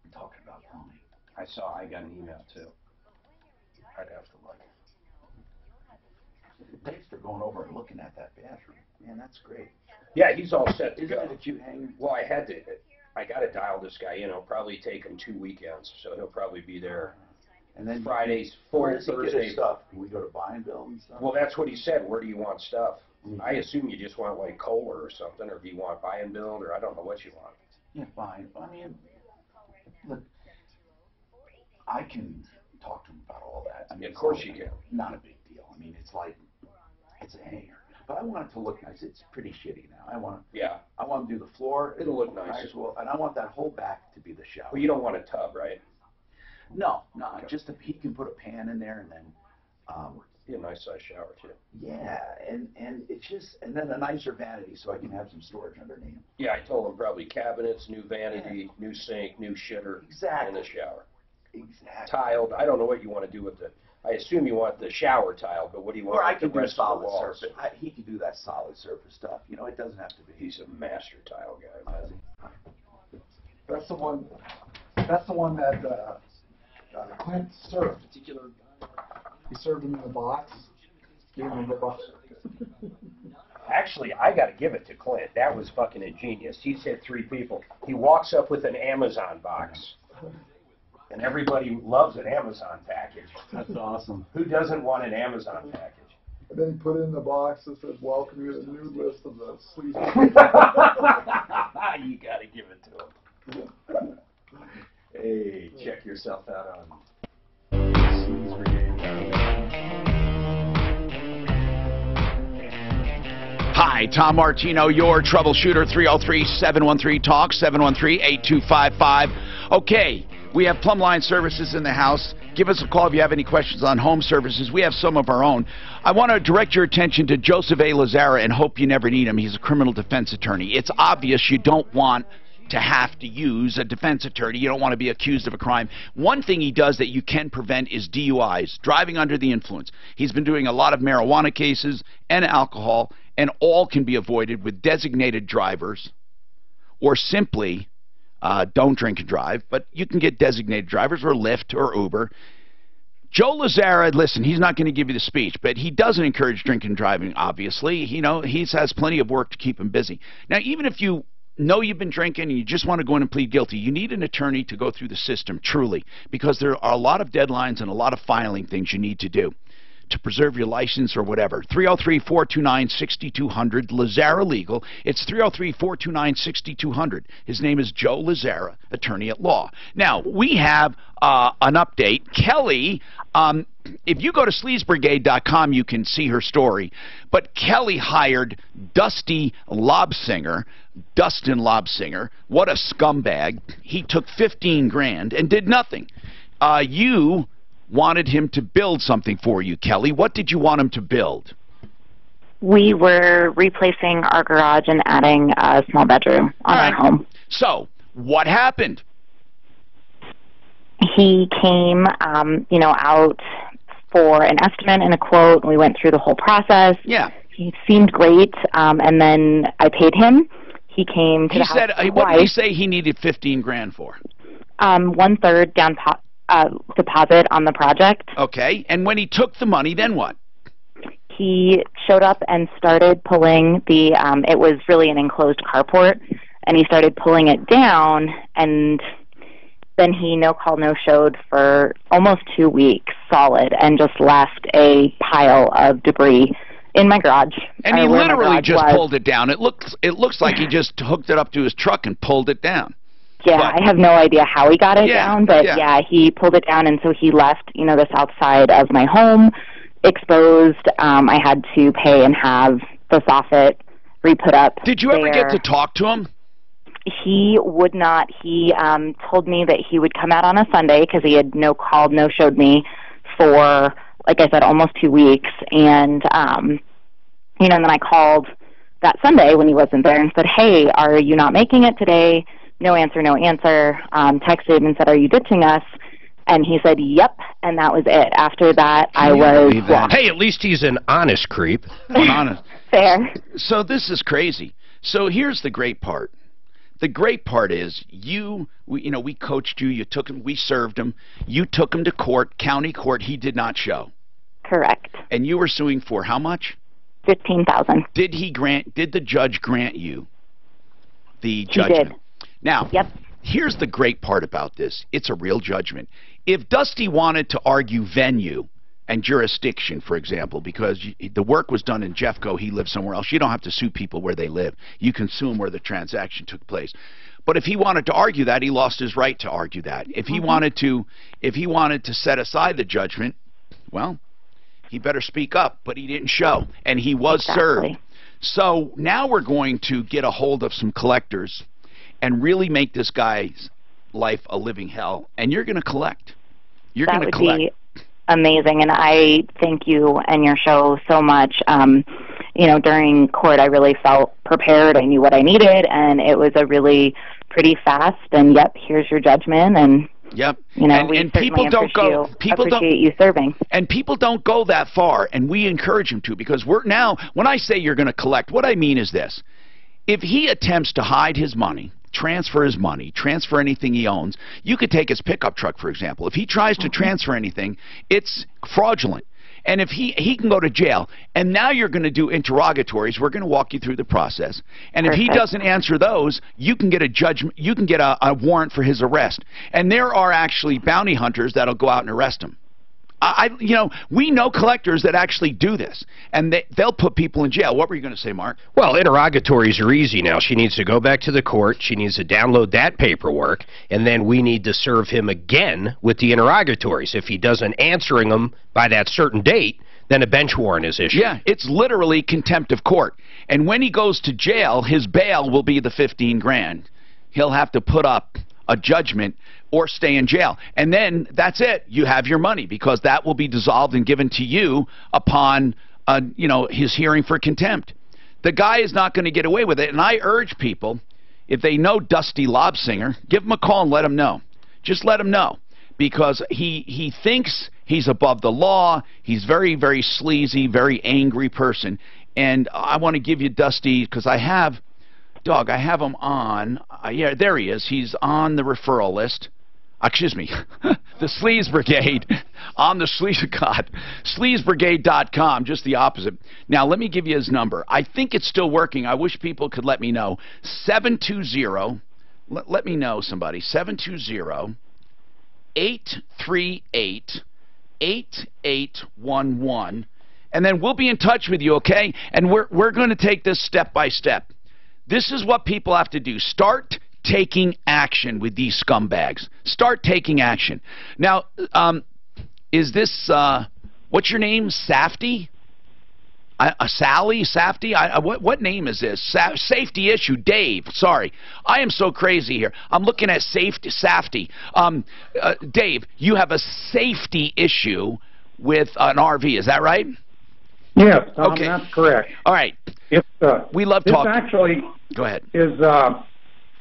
Speaker 10: We're talking about plumbing.
Speaker 1: I got an email, too. I'd have to look.
Speaker 10: Thanks for going over and looking at that bathroom. Man, that's great.
Speaker 1: Yeah, he's all set to go.
Speaker 10: Isn't it a cute hanger?
Speaker 1: Well, I got to dial this guy in. It'll probably take him 2 weekends, so he'll probably be there.
Speaker 10: And then
Speaker 1: Fridays, full
Speaker 10: where does he get
Speaker 1: Thursday.
Speaker 10: his stuff? Can we go to buy and build and stuff?
Speaker 1: Well, that's what he said. Where do you want stuff? I assume you just want like Kohler or something, or do you want buy and build, or I don't know what you want.
Speaker 10: Yeah, fine. I mean, look, I can talk to him about all that. I mean,
Speaker 1: Of course you can.
Speaker 10: Not a big deal. I mean, it's like, it's a hanger. But I want it to look nice. It's pretty shitty now. I want to do the floor.
Speaker 1: It'll look nice.
Speaker 10: As well, and I want that whole back to be the shower.
Speaker 1: Well, you don't want a tub, right?
Speaker 10: No, just he can put a pan in there and then.
Speaker 1: Be a nice size shower too.
Speaker 10: Yeah, and it's just, and then a nicer vanity so I can have some storage underneath.
Speaker 1: Yeah, I told him probably cabinets, new vanity, new sink, new shitter,
Speaker 10: Exactly.
Speaker 1: and the shower.
Speaker 10: Exactly.
Speaker 1: Tiled. I don't know what you want to do with the. I assume you want the shower tile, but what do you want?
Speaker 10: Or I
Speaker 1: with
Speaker 10: can
Speaker 1: the
Speaker 10: do
Speaker 1: rest
Speaker 10: solid
Speaker 1: of the walls?
Speaker 10: surface. He can do that solid surface stuff. You know, it doesn't have to be.
Speaker 1: He's a master tile guy, man.
Speaker 2: That's the one. That's the one that Clint served. He served him in the box. Gave him the box.
Speaker 1: Actually, I got to give it to Clint. That was fucking ingenious. He's hit 3 people. He walks up with an Amazon box. And everybody loves an Amazon package.
Speaker 4: That's awesome.
Speaker 1: Who doesn't want an Amazon package?
Speaker 2: And then he put in the box that said, "Welcome you to the nude list of the sleaze."
Speaker 1: You got to give it to him. Hey, check yourself out on
Speaker 6: Hi, Tom Martino, your troubleshooter, 303-713-TALK, 713-8255. Okay, we have Plumb Line Services in the house. Give us a call if you have any questions on home services. We have some of our own. I want to direct your attention to Joseph A. Lazara and hope you never need him. He's a criminal defense attorney. It's obvious you don't want to have to use a defense attorney. You don't want to be accused of a crime. One thing he does that you can prevent is DUIs, driving under the influence. He's been doing a lot of marijuana cases and alcohol, and all can be avoided with designated drivers, or simply don't drink and drive, but you can get designated drivers or Lyft or Uber. Joe Lazara, listen, he's not going to give you the speech, but he doesn't encourage drinking and driving, obviously. You know, he has plenty of work to keep him busy. Now, even if you know you've been drinking and you just want to go in and plead guilty, you need an attorney to go through the system, truly, because there are a lot of deadlines and a lot of filing things you need to do to preserve your license or whatever. 303-429-6200, Lazara Legal. It's 303-429-6200. His name is Joe Lazara, attorney at law. Now, we have an update. Kelly, if you go to sleazbrigade.com, you can see her story. But Kelly hired Dustin Lobsinger. What a scumbag. He took 15 grand and did nothing. You wanted him to build something for you, Kelly. What did you want him to build?
Speaker 15: We were replacing our garage and adding a small bedroom on our home.
Speaker 6: So, what happened?
Speaker 15: He came, out for an estimate and a quote, and we went through the whole process.
Speaker 6: Yeah.
Speaker 15: He seemed great, and then I paid him. He came to the house.
Speaker 6: What did he say he needed 15 grand for?
Speaker 15: 1/3 down deposit on the project.
Speaker 6: Okay, and when he took the money, then what?
Speaker 15: He showed up and started pulling the, it was really an enclosed carport, and he started pulling it down, and then he no-showed for almost 2 weeks solid and just left a pile of debris in my garage.
Speaker 6: And he literally just pulled it down. It looks like he just hooked it up to his truck and pulled it down.
Speaker 15: Yeah,
Speaker 6: But,
Speaker 15: I have no idea how he got it
Speaker 6: Yeah,
Speaker 15: down, but
Speaker 6: yeah.
Speaker 15: yeah, he pulled it down, and so he left, you know, the south side of my home exposed. I had to pay and have the soffit re-put up.
Speaker 6: Did you ever get to talk to him?
Speaker 15: He would not. He told me that he would come out on a Sunday because he had no-showed me for, like I said, almost 2 weeks. And, you know, and then I called that Sunday when he wasn't there and said, hey, are you not making it today? No answer, no answer. Texted and said, are you ditching us? And he said, yep, and that was it. After that, I was blocked.
Speaker 7: Hey, at least he's an honest creep.
Speaker 6: Honest.
Speaker 15: Fair.
Speaker 6: So this is crazy. So here's the great part. The great part is we coached you. You took him. We served him. You took him to court, county court. He did not show.
Speaker 15: Correct.
Speaker 6: And you were suing for how much?
Speaker 15: $15,000.
Speaker 6: Did the judge grant you the judgment?
Speaker 15: He did.
Speaker 6: Now,
Speaker 15: yep.
Speaker 6: Here's the great part about this. It's a real judgment. If Dusty wanted to argue venue and jurisdiction, for example, because the work was done in Jeffco, he lived somewhere else, you don't have to sue people where they live. You can sue them where the transaction took place. But if he wanted to argue that, he lost his right to argue that. If he wanted to set aside the judgment, well, he better speak up, but he didn't show, and he was served. So now we're going to get a hold of some collectors and really make this guy's life a living hell, and you're going to collect. You're going to collect.
Speaker 15: That would be amazing, and I thank you and your show so much. You know, during court, I really felt prepared. I knew what I needed, and it was a really pretty fast, and yep, here's your judgment, and
Speaker 6: yep.
Speaker 15: You know,
Speaker 6: and people don't go.
Speaker 15: Appreciate you serving.
Speaker 6: And people don't go that far, and we encourage them to, because we're now. When I say you're going to collect, what I mean is this: if he attempts to hide his money, transfer his money, transfer anything he owns, you could take his pickup truck, for example. If he tries to transfer anything, it's fraudulent. And if he can go to jail. And now you're going to do interrogatories. We're going to walk you through the process. And if he doesn't answer those, you can get a judgment. You can get a warrant for his arrest. And there are actually bounty hunters that'll go out and arrest him. We know collectors that actually do this, and they'll put people in jail. What were you going to say, Mark?
Speaker 7: Well, interrogatories are easy now. She needs to go back to the court. She needs to download that paperwork, and then we need to serve him again with the interrogatories. If he doesn't answering them by that certain date, then a bench warrant is issued.
Speaker 6: Yeah, it's literally contempt of court. And when he goes to jail, his bail will be the $15,000. He'll have to put up a judgment or stay in jail. And then that's it. You have your money, because that will be dissolved and given to you upon his hearing for contempt. The guy is not going to get away with it. And I urge people, if they know Dusty Lobsinger, give him a call and let him know. Just let him know, because he thinks he's above the law. He's very, very sleazy, very angry person. And I want to give you Dusty, because I have him on. Yeah, there he is. He's on the referral list. Excuse me, the Sleaze Brigade, on the sleazebrigade.com, just the opposite. Now, let me give you his number. I think it's still working. I wish people could let me know. 720, let me know, somebody, 720-838-8811, and then we'll be in touch with you, okay? And we're going to take this step by step. This is what people have to do. Start taking action with these scumbags. Start taking action. Now, is this, what's your name? Safety? Sally? Safety? What name is this? Safety issue. Dave. Sorry. I am so crazy here. I'm looking at Safety. Dave, you have a safety issue with an RV. Is that right?
Speaker 16: Yes, Tom,
Speaker 6: okay.
Speaker 16: That's correct.
Speaker 6: All right. We love talking.
Speaker 16: This actually
Speaker 6: Go ahead.
Speaker 16: Is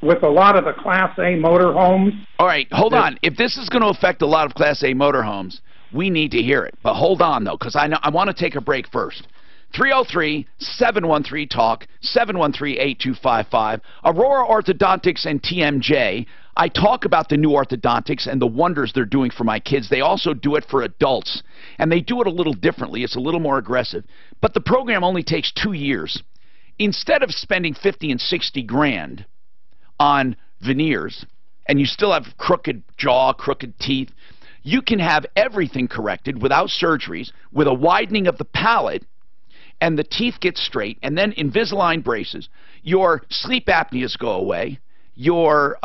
Speaker 16: with a lot of the Class A motorhomes.
Speaker 6: All right, hold on. If this is going to affect a lot of Class A motorhomes, we need to hear it. But hold on, though, because I want to take a break first. 303-713-TALK, 713-8255. Aurora Orthodontics and TMJ. I talk about the new orthodontics and the wonders they're doing for my kids. They also do it for adults, and they do it a little differently. It's a little more aggressive. But the program only takes 2 years. Instead of spending $50 and $60,000 on veneers, and you still have crooked jaw, crooked teeth, you can have everything corrected without surgeries, with a widening of the palate, and the teeth get straight, and then Invisalign braces. Your sleep apneas go away. Your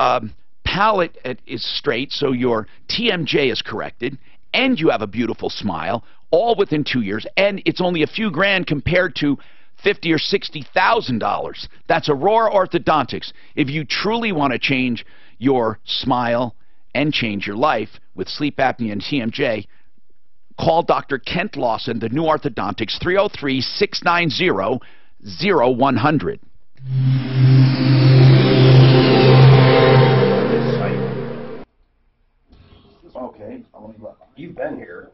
Speaker 6: palate is straight, so your TMJ is corrected, and you have a beautiful smile, all within 2 years, and it's only a few grand compared to $50,000 or $60,000. That's Aurora Orthodontics. If you truly want to change your smile and change your life with sleep apnea and TMJ, call Dr. Kent Lawson, the new Orthodontics, 303-690-0100.
Speaker 1: Okay, you've been here.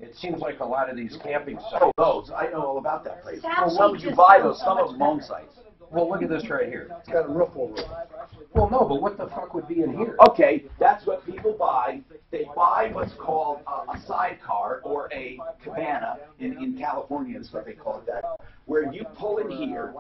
Speaker 1: It seems like a lot of these camping sites.
Speaker 10: Oh, those. I know all about that place. Well, when would you buy those? Some of them own sites.
Speaker 1: Well, look at this right here.
Speaker 2: It's got a roof over it.
Speaker 1: Well, no, but what the fuck would be in here?
Speaker 10: Okay, that's what people buy. They buy what's called a sidecar or a cabana. In California, is what they call it that. Where you pull in here,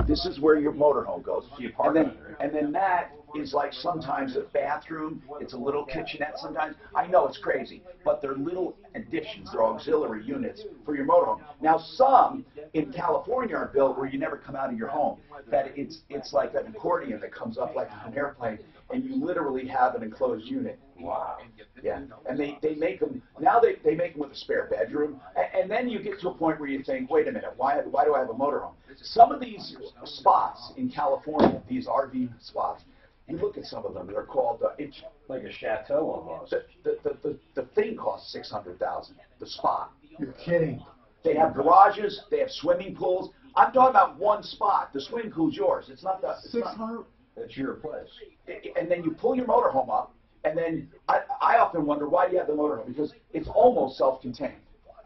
Speaker 10: this is where your motorhome goes. And then that is like sometimes a bathroom. It's a little kitchenette sometimes. I know it's crazy, but they're little additions. They're auxiliary units for your motorhome. Now, some in California are built where you never come out of your home. That it's like an accordion that comes up like an airplane, and you literally have an enclosed unit. Wow. Yeah. And they make them, now they make them with a spare bedroom. And then you get to a point where you think, wait a minute, why do I have a motorhome? Some of these spots in California, these RV spots, you look at some of them, they're called, it's
Speaker 1: like a chateau almost.
Speaker 10: The thing costs $600,000, the spot.
Speaker 2: You're kidding.
Speaker 10: They have garages, they have swimming pools. I'm talking about one spot. The swimming pool's yours. It's not the...
Speaker 2: 600?
Speaker 1: That's your place.
Speaker 10: And then you pull your motorhome up, and then I often wonder, why do you have the motorhome? Because it's almost self-contained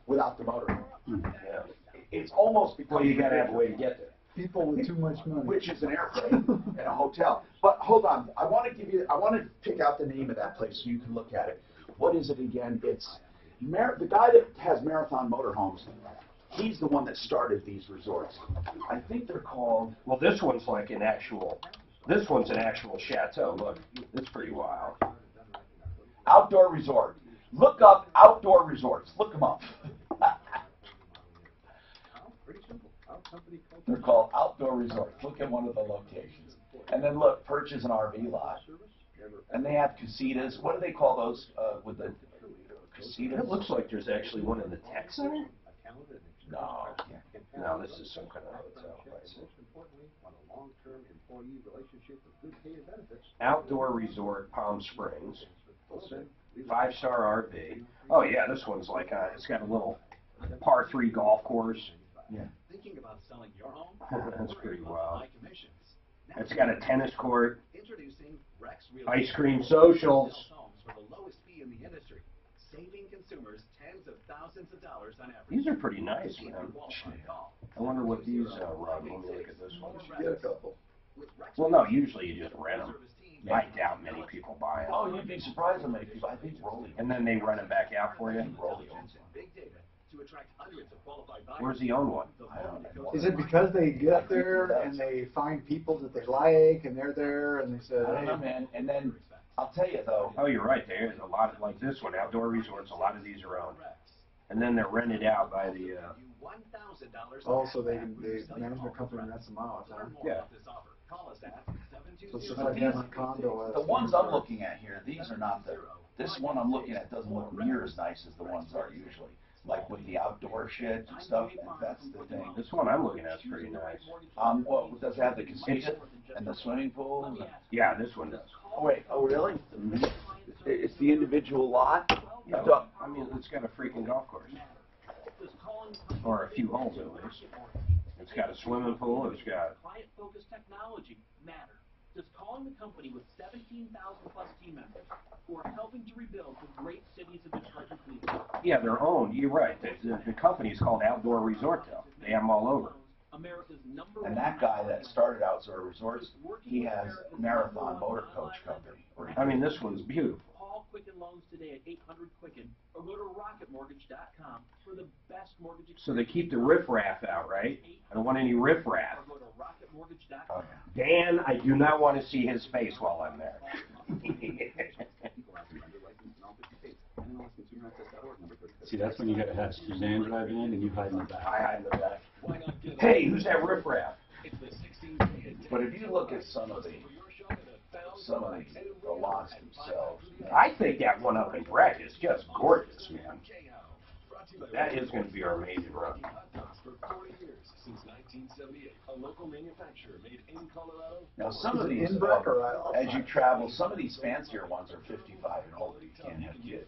Speaker 10: without the motorhome.
Speaker 1: Yeah.
Speaker 10: It's almost because...
Speaker 1: Well, you got to have a way to get there.
Speaker 2: People with too much money.
Speaker 10: Which is an airplane and a hotel. But hold on, I want to pick out the name of that place so you can look at it. What is it again? It's the guy that has Marathon Motorhomes. He's the one that started these resorts. I think they're called...
Speaker 1: Well, this one's like an actual... This one's an actual chateau. Look, it's pretty wild.
Speaker 10: Outdoor Resort. Look up Outdoor Resorts. Look them up. They're called Outdoor Resorts. Look at one of the locations. And then look, Perch is an RV lot. And they have casitas. What do they call those with the casitas?
Speaker 1: It looks like there's actually one in the tech center.
Speaker 10: No.
Speaker 1: No, this is some kind of hotel place. Outdoor Resort, Palm Springs. 5-star RV. Oh yeah, this one's like it's got a little par 3 golf course.
Speaker 10: Yeah.
Speaker 5: Thinking about selling your home?
Speaker 1: That's pretty wild. It's got a tennis court.
Speaker 5: Introducing Rex
Speaker 1: Ice cream socials.
Speaker 5: Homes for the lowest fee in the industry, saving consumers tens of thousands of dollars on average.
Speaker 1: These are pretty nice, man. I wonder what these run. Let me look at this one.
Speaker 10: Get a couple.
Speaker 1: Well, no, usually you just rent them. I doubt many people buy them.
Speaker 10: Oh, you'd be surprised how many people. I think Rolly.
Speaker 1: And then they rent them back out for you?
Speaker 10: Rolly owns them.
Speaker 1: Where's the own one?
Speaker 2: Is it because they get there and they find people that they like and they're there and they say,
Speaker 10: I don't know, man. And then I'll tell you though.
Speaker 1: Oh, you're right. There's a lot of, like this one, Outdoor Resorts. A lot of these are owned, and then they're rented out by the.
Speaker 2: Also, the management company rents them out. Huh?
Speaker 1: Yeah.
Speaker 2: So it's just like having a condo.
Speaker 10: The ones I'm looking at here, these are not the. This one I'm looking at doesn't look near as nice as the ones are usually. Like with the outdoor shit and stuff, and that's the thing.
Speaker 1: This one I'm looking at is pretty nice.
Speaker 10: What does it have? The casita and the swimming pool?
Speaker 1: Yeah, this one does.
Speaker 10: Oh wait, oh really? It's the individual lot?
Speaker 1: Yeah, I mean, it's got a freaking golf course. Or a few holes at least. It's got a swimming pool, it's got...
Speaker 5: Client-focused technology matter. Does calling the company with 17,000 plus team members who are helping to rebuild the great cities of Detroit and Cleveland?
Speaker 1: Yeah, they're owned. You're right. The company is called Outdoor Resort, though. They have them all over.
Speaker 5: America's #1.
Speaker 10: And that guy that started Outdoor Resorts, he has Marathon Motor Coach Company.
Speaker 1: I mean, this one's beautiful.
Speaker 5: Call Quicken Loans today at 800-QUICKEN or go to rocketmortgage.com for the best mortgage experience.
Speaker 1: So they keep the riffraff out, right? I don't want any riffraff.
Speaker 5: Or go to rocketmortgage.com.
Speaker 1: Dan, I do not want to see his face while I'm there.
Speaker 3: See, that's when you got to have Suzanne drive in and you hide in the back.
Speaker 1: I hide in the back. Hey, who's that riffraff?
Speaker 10: But if you look at some of some of the lots themselves.
Speaker 1: I think that one up in Breck is just gorgeous, man. That is going to be our maiden run.
Speaker 10: Now, some of these, as you travel, some of these fancier ones are 55 and older. You can't have kids.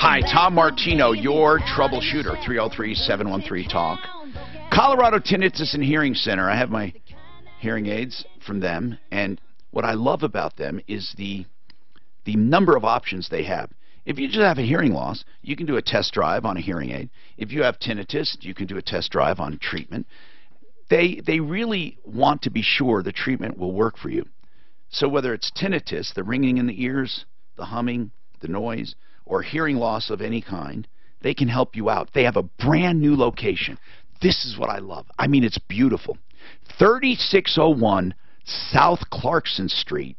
Speaker 6: Hi, Tom Martino, your troubleshooter, 303-713-TALK. Colorado Tinnitus and Hearing Center. I have my hearing aids from them, and what I love about them is the number of options they have. If you just have a hearing loss, you can do a test drive on a hearing aid. If you have tinnitus, you can do a test drive on treatment. They really want to be sure the treatment will work for you. So whether it's tinnitus, the ringing in the ears, the humming, the noise, or hearing loss of any kind, they can help you out. They have a brand new location. This is what I love. I mean, it's beautiful. 3601 South Clarkson Street,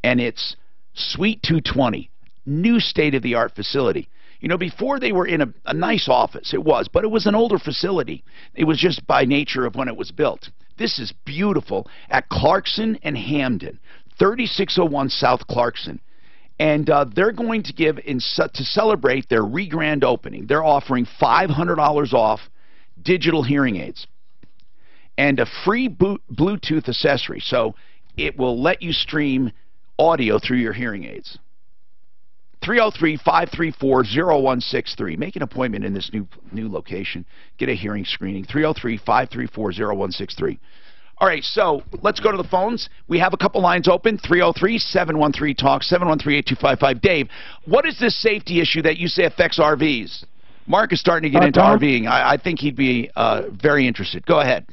Speaker 6: and it's Suite 220, new state-of-the-art facility. You know, before they were in a nice office, but it was an older facility. It was just by nature of when it was built. This is beautiful at Clarkson and Hamden, 3601 South Clarkson. And they're going to give, to celebrate their re-grand opening, they're offering $500 off digital hearing aids and a free Bluetooth accessory. So it will let you stream audio through your hearing aids. 303-534-0163. Make an appointment in this new location. Get a hearing screening. 303-534-0163. All right, so let's go to the phones. We have a couple lines open, 303-713-TALK, 713-8255. Dave, what is this safety issue that you say affects RVs? Mark is starting to get into RVing. I think he'd be very interested. Go ahead.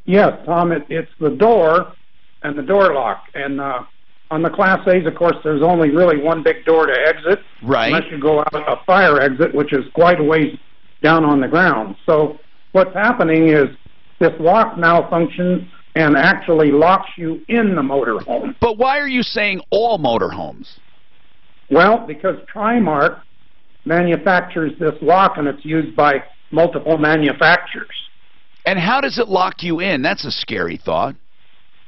Speaker 16: Yes, Tom, it's the door and the door lock. And on the Class A's, of course, there's only really one big door to exit.
Speaker 6: Right.
Speaker 16: Unless you go out a fire exit, which is quite a ways down on the ground. So what's happening is this lock malfunctions and actually locks you in the motorhome.
Speaker 6: But why are you saying all motorhomes?
Speaker 16: Well, because Trimark manufactures this lock, and it's used by multiple manufacturers.
Speaker 6: And how does it lock you in? That's a scary thought.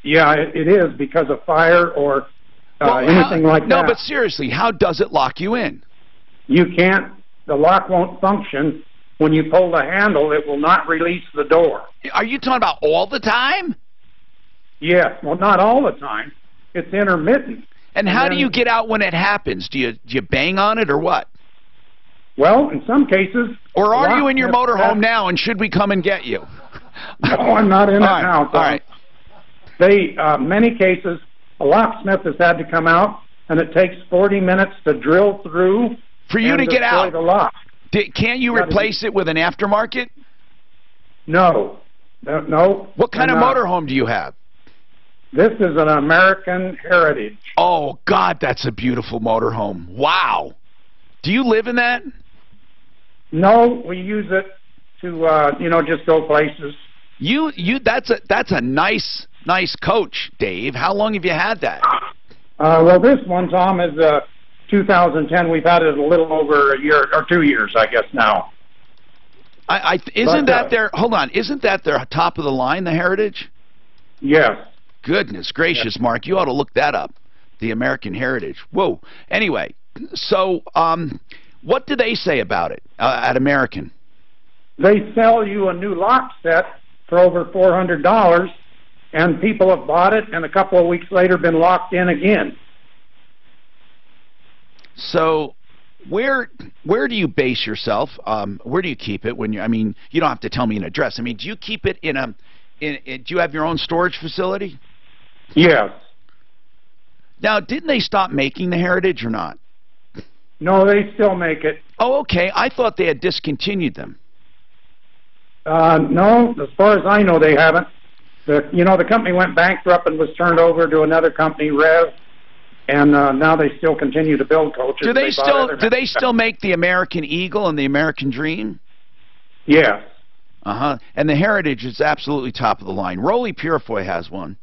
Speaker 16: Yeah, it is because of fire or anything like that.
Speaker 6: No, but seriously, how does it lock you in?
Speaker 16: You can't, the lock won't function. When you pull the handle, it will not release the door.
Speaker 6: Are you talking about all the time?
Speaker 16: Yes, well, not all the time. It's intermittent.
Speaker 6: And how do you get out when it happens? Do you bang on it or what?
Speaker 16: Well, in some cases...
Speaker 6: Or are you in your motorhome now, and should we come and get you?
Speaker 16: No, I'm not in it now.
Speaker 6: All right.
Speaker 16: They, many cases, a locksmith has had to come out, and it takes 40 minutes to drill through
Speaker 6: for you to get out.
Speaker 16: The lock.
Speaker 6: Can't you replace it with an aftermarket?
Speaker 16: No. No.
Speaker 6: What kind of motorhome do you have?
Speaker 16: This is an American Heritage.
Speaker 6: Oh, God, that's a beautiful motorhome. Wow. Do you live in that?
Speaker 16: No, we use it to, just go places.
Speaker 6: That's a nice coach, Dave. How long have you had that?
Speaker 16: Well, this one, Tom, is 2010. We've had it a little over a year or 2 years, I guess now.
Speaker 6: Isn't that their top of the line, the Heritage?
Speaker 16: Yes.
Speaker 6: Goodness gracious, yes. Mark, you ought to look that up. The American Heritage. Whoa. Anyway, so what do they say about it at American?
Speaker 16: They sell you a new lock set for over $400, and people have bought it, and a couple of weeks later been locked in again.
Speaker 6: So, where do you base yourself? Where do you keep it when you? I mean, you don't have to tell me an address. I mean, do you keep it do you have your own storage facility?
Speaker 16: Yes.
Speaker 6: Now, didn't they stop making the Heritage or not?
Speaker 16: No, they still make it.
Speaker 6: Oh, okay. I thought they had discontinued them.
Speaker 16: No, as far as I know, they haven't. The company went bankrupt and was turned over to another company, Rev, and now they still continue to build coaches.
Speaker 6: Do they still make the American Eagle and the American Dream?
Speaker 16: Yeah.
Speaker 6: And the Heritage is absolutely top of the line. Rolly Purifoy has one.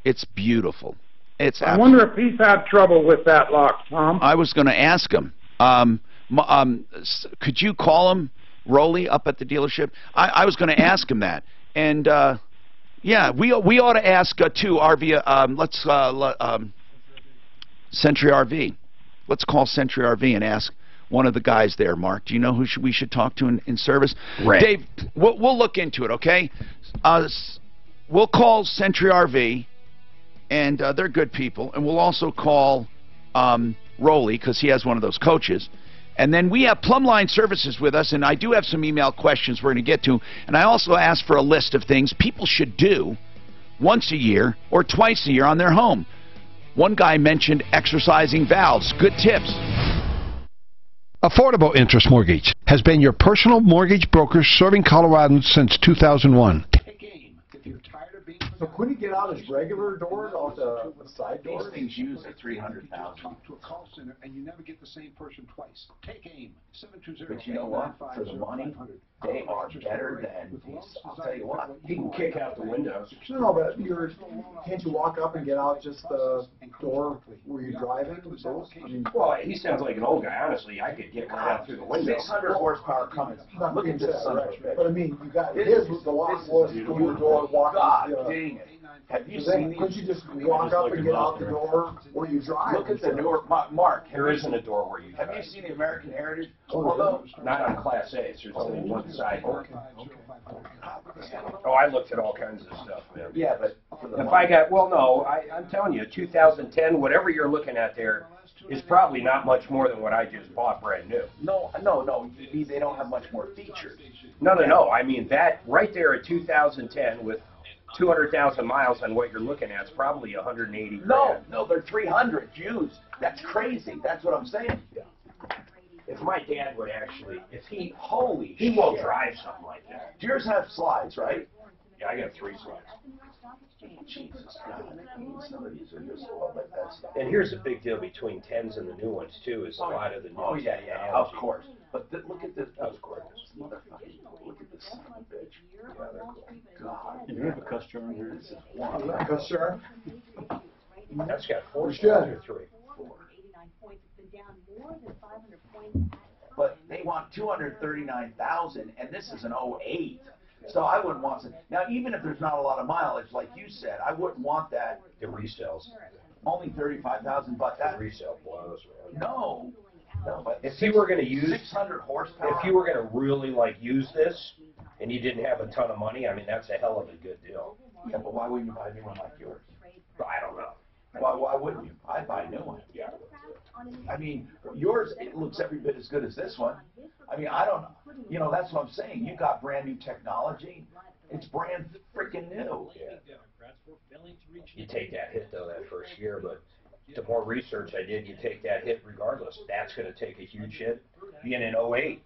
Speaker 6: It's beautiful. It's.
Speaker 16: I wonder if he's had trouble with that lock, Tom.
Speaker 6: I was going to ask him. Could you call him, Rolly, up at the dealership? I was going to ask him that, and yeah, we ought to ask too. RV. Century RV. Let's call Century RV and ask one of the guys there. Mark, do you know who we should talk to in service?
Speaker 7: Right.
Speaker 6: Dave, we'll look into it. Okay. We'll call Century RV, and they're good people, and we'll also call Rolly, because he has one of those coaches. And then we have Plumline Services with us, and I do have some email questions we're going to get to. And I also asked for a list of things people should do once a year or twice a year on their home. One guy mentioned exercising valves. Good tips.
Speaker 17: Affordable Interest Mortgage has been your personal mortgage broker serving Coloradans since 2001.
Speaker 2: So couldn't he get out his regular door, out the side door?
Speaker 10: These things use a 300,000.
Speaker 9: To a call center, and you never get the same person twice. Take aim. 720.
Speaker 10: But you know what? For the money, they are better than these. I'll tell you what.
Speaker 1: He can kick out the windows.
Speaker 2: No, but can't you walk up and get out just the door where you're driving?
Speaker 1: Well, he sounds like an old guy. Honestly, I could get right out through the window.
Speaker 10: 600 horsepower Cummins. Look at this son of a bitch.
Speaker 2: But I mean, you got his. The lock was through your door, walk.
Speaker 10: God dang it. Have you seen these?
Speaker 2: Couldn't you just walk up and get out the door where you drive?
Speaker 10: Look at the newer, Mark.
Speaker 1: There isn't a door where you drive.
Speaker 10: Have you seen the American Heritage?
Speaker 2: Oh,
Speaker 1: not on Class A. There's only one side door. Oh, I looked at all kinds of stuff, man.
Speaker 10: Yeah, but
Speaker 1: if I got, well, no, I'm telling you, 2010, whatever you're looking at there is probably not much more than what I just bought brand new.
Speaker 10: No. They don't have much more features.
Speaker 1: No. I mean, that right there at 2010 with 200,000 miles on what you're looking at is probably 180 grand.
Speaker 10: No, they're 300 used. That's crazy. That's what I'm saying.
Speaker 1: Yeah. If my dad would actually, he
Speaker 10: he
Speaker 1: won't drive something like that.
Speaker 10: Yours have slides, right?
Speaker 1: Yeah, I got 3 slides.
Speaker 10: Jesus God, I mean, some of these are useful, but that's.
Speaker 1: And here's the big deal between 10s and the new ones too, is a lot of the new.
Speaker 10: Oh yeah, of course. But look at this.
Speaker 1: That was gorgeous.
Speaker 10: Motherfucking, look at this son of a bitch. Yeah, they're cool. God.
Speaker 3: Do you have a cuss jar in here?
Speaker 10: This is one.
Speaker 2: Cuss jar?
Speaker 1: That's got 4
Speaker 2: Good.
Speaker 1: slides or 3.
Speaker 10: 4. But they want 239,000, and this is an 08. So I wouldn't want to. Now, even if there's not a lot of mileage, like you said, I wouldn't want that.
Speaker 1: The resells.
Speaker 10: Only 35,000, but that.
Speaker 1: The resale blows, man.
Speaker 10: No, but
Speaker 1: if you were going to use
Speaker 10: 600 horsepower.
Speaker 1: If you were going to really use this, and you didn't have a ton of money, I mean, that's a hell of a good deal.
Speaker 10: Yeah, but why wouldn't you buy a new one like yours?
Speaker 1: I don't know.
Speaker 10: Why wouldn't you? I'd buy a new one.
Speaker 1: Yeah.
Speaker 10: I mean, yours, it looks every bit as good as this one. I mean, I don't know. You know, that's what I'm saying. You got brand new technology. It's brand freaking new.
Speaker 1: Yeah. You take that hit, though, that first year, but the more research I did, you take that hit regardless. That's going to take a huge hit. Being in 08.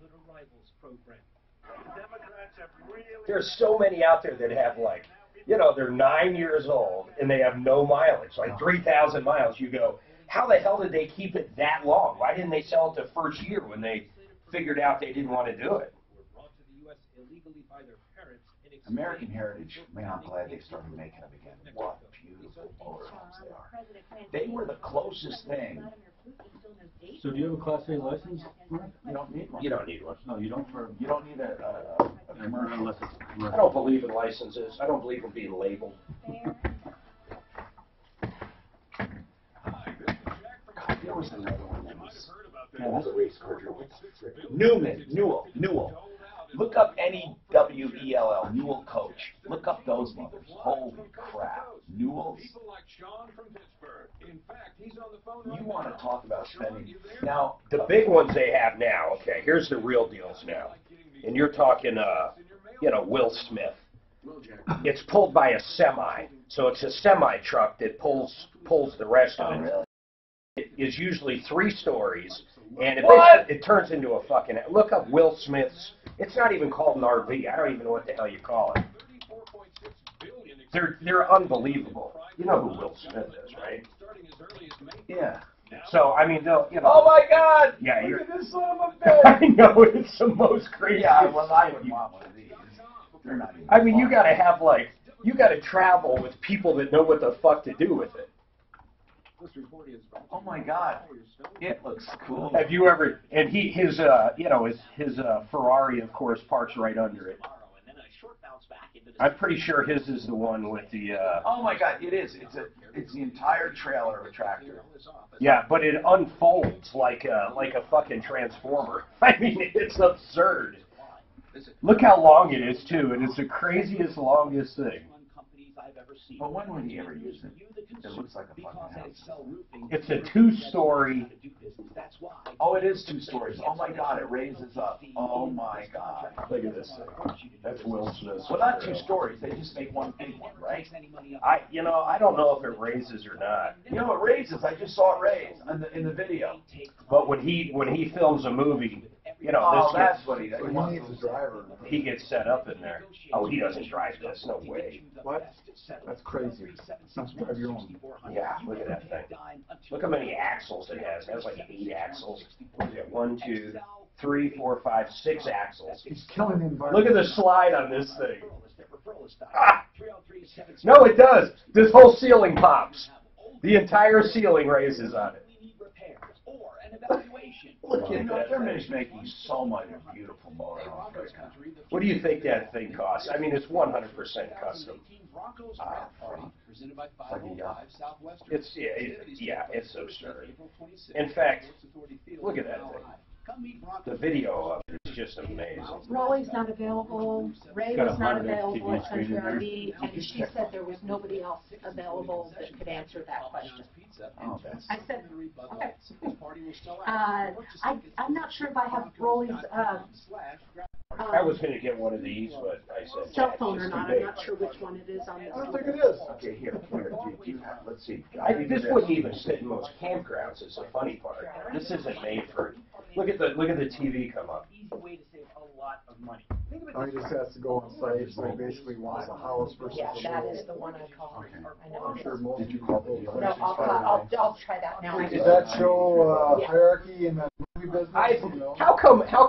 Speaker 1: There's so many out there that have, they're 9 years old, and they have no mileage, 3,000 miles. You go, how the hell did they keep it that long? Why didn't they sell it the first year when they figured out they didn't want to do it?
Speaker 10: American Heritage, man, I'm glad they started making them again. What beautiful motorhomes they are. They were the closest thing.
Speaker 3: So do you have a Class A license?
Speaker 10: You don't need one.
Speaker 1: You don't need one.
Speaker 3: No, you don't.
Speaker 10: You don't need a commercial.
Speaker 3: Unless it's commercial.
Speaker 1: I don't believe in licenses. I don't believe in being labeled.
Speaker 10: God, there was another one that was.
Speaker 1: That's a race car.
Speaker 10: Newell. Look up Newell, Newell Coach. Look up those mothers. Holy crap. Newell's. You want to talk about spending. Now,
Speaker 1: the big ones they have now, okay, here's the real deals now. And you're talking, Will Smith. It's pulled by a semi. So it's a semi truck that pulls the rest of it.
Speaker 10: Really?
Speaker 1: It is usually 3 stories. And it turns into a fucking... Look up Will Smith's... It's not even called an RV. I don't even know what the hell you call it. They're unbelievable. You know who Will Smith is, right?
Speaker 10: Yeah.
Speaker 1: So, I mean, they'll...
Speaker 10: Oh, my God!
Speaker 1: Yeah,
Speaker 10: Look at this son of a bitch!
Speaker 1: I know, it's the most crazy...
Speaker 10: Yeah, well, I would want one of these. They're not even
Speaker 1: I mean, you gotta have, you gotta travel with people that know what the fuck to do with it.
Speaker 10: Oh my God, it looks cool.
Speaker 1: Have you ever? And his Ferrari, of course, parks right under it. I'm pretty sure his is the one with the.
Speaker 10: Oh my God, it is. It's the entire trailer of a tractor.
Speaker 1: Yeah, but it unfolds like a fucking transformer. I mean, it's absurd. Look how long it is too, and it's the craziest, longest thing.
Speaker 10: But when would he ever use it? It looks like a fucking house.
Speaker 1: It's a 2-story.
Speaker 10: Oh, it is 2 stories. Oh my God, it raises up. Oh my God.
Speaker 1: Look at this thing. That's Will Smith.
Speaker 10: Well, not 2 stories. They just make one big one, right?
Speaker 1: I don't know if it raises or not.
Speaker 10: You know, it raises. I just saw it raise in the video.
Speaker 1: But when he films a movie,
Speaker 10: that's what he does.
Speaker 2: He needs a driver.
Speaker 1: He gets set up in there. Oh, he doesn't drive this. No way.
Speaker 2: What? That's crazy. Not drive your own.
Speaker 1: Yeah, look at that thing. Look how many axles it has. It has like 8 axles. What is it? 1, 2, 3, 4, 5, 6 axles.
Speaker 2: He's killing the environment.
Speaker 1: Look at the slide on this thing. Ah! No, it does. This whole ceiling pops. The entire ceiling raises on it.
Speaker 10: Look at that. They're making so much beautiful motorhomes right now.
Speaker 1: What do you think that thing costs? I mean, it's 100% custom. It's absurd. In fact, look at that thing. The video of it is just amazing.
Speaker 14: Raleigh's not available. Ray was not available at Country RV, and she said there was nobody else available that could answer that question. I said, okay. I'm not sure if I have Raleigh's
Speaker 1: I was going to get one of these, but I said
Speaker 14: cell phone or not. I'm not sure which one it is on this.
Speaker 2: I don't think it is.
Speaker 1: Okay, here. Let's see. This wouldn't even fit in most campgrounds. Is the funny part. This isn't made for. Look at the TV come up.
Speaker 2: Oh, he just has to go on site, so he basically wants a house versus
Speaker 14: Yeah, that is the one I called. I know.
Speaker 2: I'm sure most people
Speaker 14: No, I'll try that now.
Speaker 2: Does that show hierarchy in the movie business?
Speaker 1: How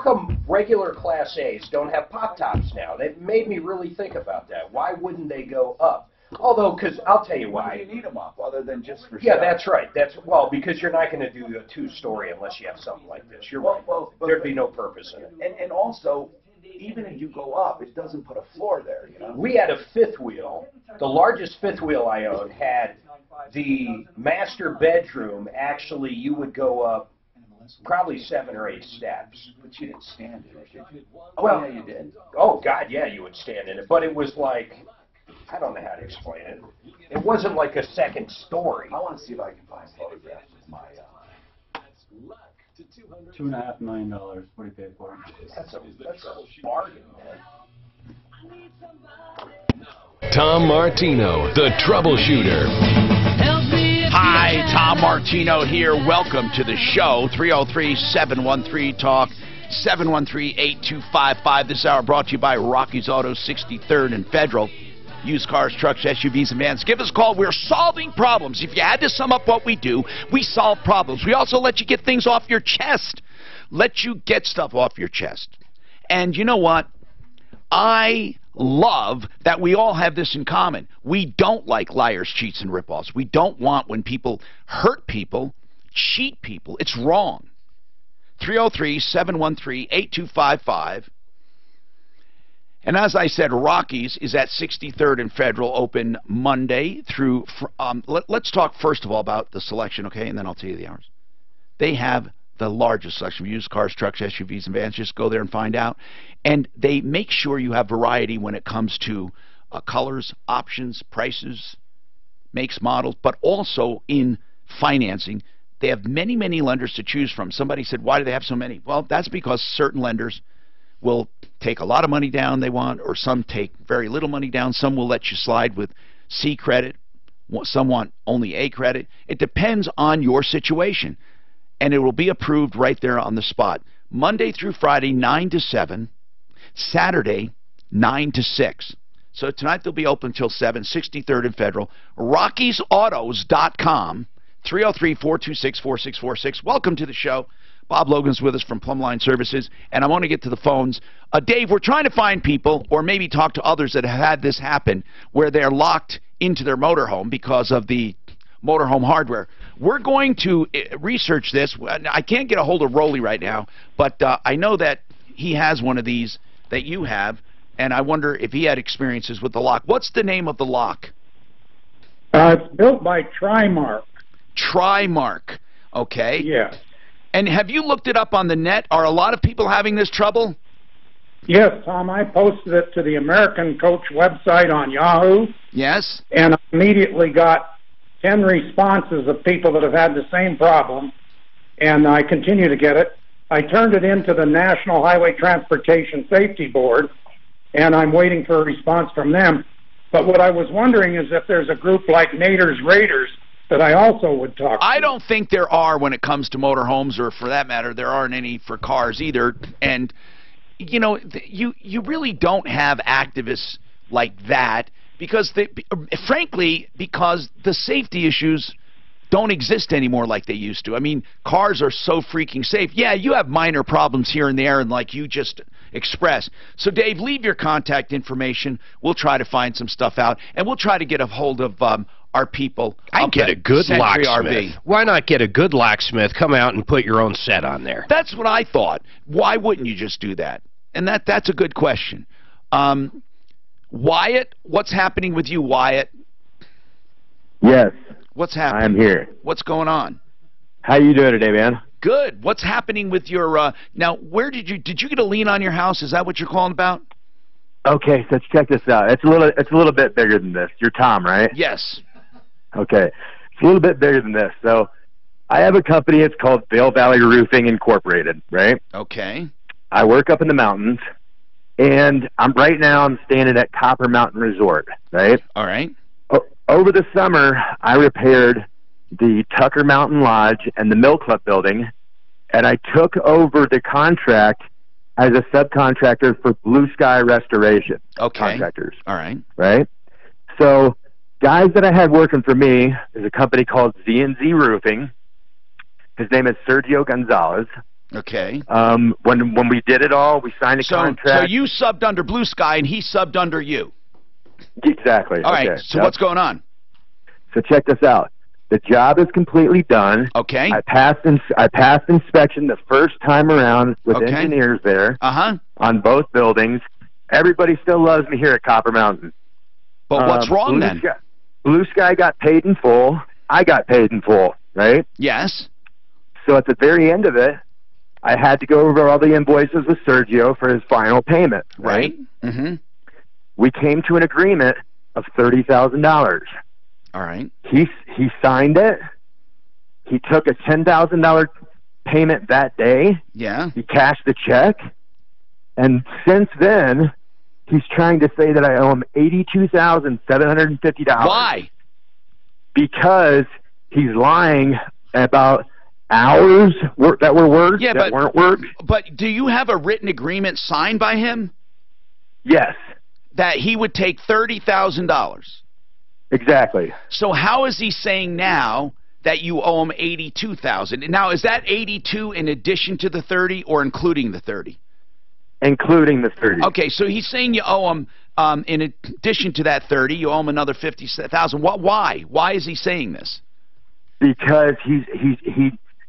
Speaker 1: come regular Class A's don't have pop tops now? That made me really think about that. Why wouldn't they go up? Although, because I'll tell you why.
Speaker 10: You need them up, other than just for
Speaker 1: Yeah,
Speaker 10: show.
Speaker 1: that's right. Because you're not going to do a 2-story unless you have something like this. You're right.
Speaker 10: Well,
Speaker 1: There'd be no purpose in it.
Speaker 10: And also, even if you go up, it doesn't put a floor there, you know?
Speaker 1: We had a 5th wheel. The largest 5th wheel I owned had the master bedroom. Actually, you would go up probably 7 or 8 steps.
Speaker 10: But you didn't stand in it, did you?
Speaker 1: Well,
Speaker 10: yeah, you did.
Speaker 1: Oh, God, yeah, you would stand in it. But it was like, I don't know how to explain it. It wasn't like a 2nd story.
Speaker 10: I want to see if I can find photographs of my...
Speaker 3: $2.5 million. What do you pay for it?
Speaker 1: That's a bargain, man.
Speaker 13: Tom Martino, the Troubleshooter.
Speaker 6: Hi, Tom Martino here. Welcome to the show. 303-713-TALK, 713-8255. This hour brought to you by Rocky's Auto, 63rd and Federal. Used cars, trucks, SUVs, and vans. Give us a call. We're solving problems. If you had to sum up what we do, we solve problems. We also let you get things off your chest. Let you get stuff off your chest. And you know what? I love that we all have this in common. We don't like liars, cheats, and ripoffs. We don't want when people hurt people, cheat people. It's wrong. 303-713-8255. And as I said, Rockies is at 63rd and Federal, open Monday through... let's talk first of all about the selection, okay? And then I'll tell you the hours. They have the largest selection of used cars, trucks, SUVs, and vans. Just go there and find out. And they make sure you have variety when it comes to colors, options, prices, makes, models, but also in financing. They have many, many lenders to choose from. Somebody said, why do they have so many? Well, that's because certain lenders will take a lot of money down they want, or some take very little money down. Some will let you slide with C credit. Some want only A credit. It depends on your situation. And it will be approved right there on the spot. Monday through Friday, 9 to 7. Saturday, 9 to 6. So tonight they'll be open until 7, 63rd and Federal. RockiesAutos.com, 303-426-4646. Welcome to the show. Bob Logan's with us from Plumline Services, and I want to get to the phones. Dave, we're trying to find people, or maybe talk to others that have had this happen, where they're locked into their motorhome because of the Motorhome Hardware. We're going to research this. I can't get a hold of Rolly right now, but I know that he has one of these that you have, and I wonder if he had experiences with the lock. What's the name of the lock?
Speaker 16: It's built by Trimark.
Speaker 6: Trimark. Okay.
Speaker 16: Yes.
Speaker 6: And have you looked it up on the net? Are a lot of people having this trouble?
Speaker 16: Yes, Tom, I posted it to the American Coach website on Yahoo.
Speaker 6: Yes.
Speaker 16: And I immediately got 10 responses of people that have had the same problem, and I continue to get it. I turned it into the National Highway Transportation Safety Board, and I'm waiting for a response from them. But what I was wondering is if there's a group like Nader's Raiders that I also would talk to.
Speaker 6: I don't think there are when it comes to motorhomes, or for that matter, there aren't any for cars either. And, you know, you really don't have activists like that because, frankly, because the safety issues don't exist anymore like they used to. I mean, cars are so freaking safe. Yeah, you have minor problems here and there, and like you just expressed. So, Dave, leave your contact information. We'll try to find some stuff out, and we'll try to get a hold of our people.
Speaker 7: I'd get a good locksmith. Why not get a good locksmith, come out and put your own set on there?
Speaker 6: That's what I thought. Why wouldn't you just do that? And that's a good question. Wyatt, what's happening with you, Wyatt?
Speaker 18: Yes.
Speaker 6: What's happening?
Speaker 18: I'm here.
Speaker 6: What's going on?
Speaker 18: How you doing today, man?
Speaker 6: Good. What's happening with your now, where did you get a lien on your house? Is that what you're calling about?
Speaker 18: Okay, so check this out. It's a little bit bigger than this. You're Tom, right?
Speaker 6: Yes.
Speaker 18: Okay. It's a little bit bigger than this. So I have a company, it's called Vail Valley Roofing Incorporated, right?
Speaker 6: Okay.
Speaker 18: I work up in the mountains, and I'm standing at Copper Mountain Resort, right?
Speaker 6: All right.
Speaker 18: Over the summer, I repaired the Tucker Mountain Lodge and the Mill Club building, and I took over the contract as a subcontractor for Blue Sky Restoration contractors.
Speaker 6: All right.
Speaker 18: Right? So guys that I had working for me is a company called Z&Z Roofing. His name is Sergio Gonzalez.
Speaker 6: Okay.
Speaker 18: When we did it all, we signed a contract.
Speaker 6: So you subbed under Blue Sky, and he subbed under you.
Speaker 18: Exactly.
Speaker 6: All right. So what's going on?
Speaker 18: So check this out. The job is completely done.
Speaker 6: Okay.
Speaker 18: I passed inspection the first time around with engineers there. On both buildings. Everybody still loves me here at Copper Mountain.
Speaker 6: But what's wrong then?
Speaker 18: Blue Sky got paid in full. I got paid in full, right?
Speaker 6: Yes.
Speaker 18: So at the very end of it, I had to go over all the invoices with Sergio for his final payment. Right.
Speaker 6: Mm-hmm.
Speaker 18: We came to an agreement of $30,000.
Speaker 6: All right.
Speaker 18: He signed it. He took a $10,000 payment that day.
Speaker 6: Yeah.
Speaker 18: He cashed the check. And since then, he's trying to say that I owe him $82,750.
Speaker 6: Why?
Speaker 18: Because he's lying about hours that were worked that weren't worked.
Speaker 6: But do you have a written agreement signed by him?
Speaker 18: Yes.
Speaker 6: That he would take $30,000.
Speaker 18: Exactly.
Speaker 6: So how is he saying now that you owe him $82,000? Now, is that 82 in addition to the 30 or including the 30?
Speaker 18: Including the 30.
Speaker 6: Okay, so he's saying you owe him, in addition to that 30, you owe him another $50,000. Why? Why is he saying this?
Speaker 18: Because he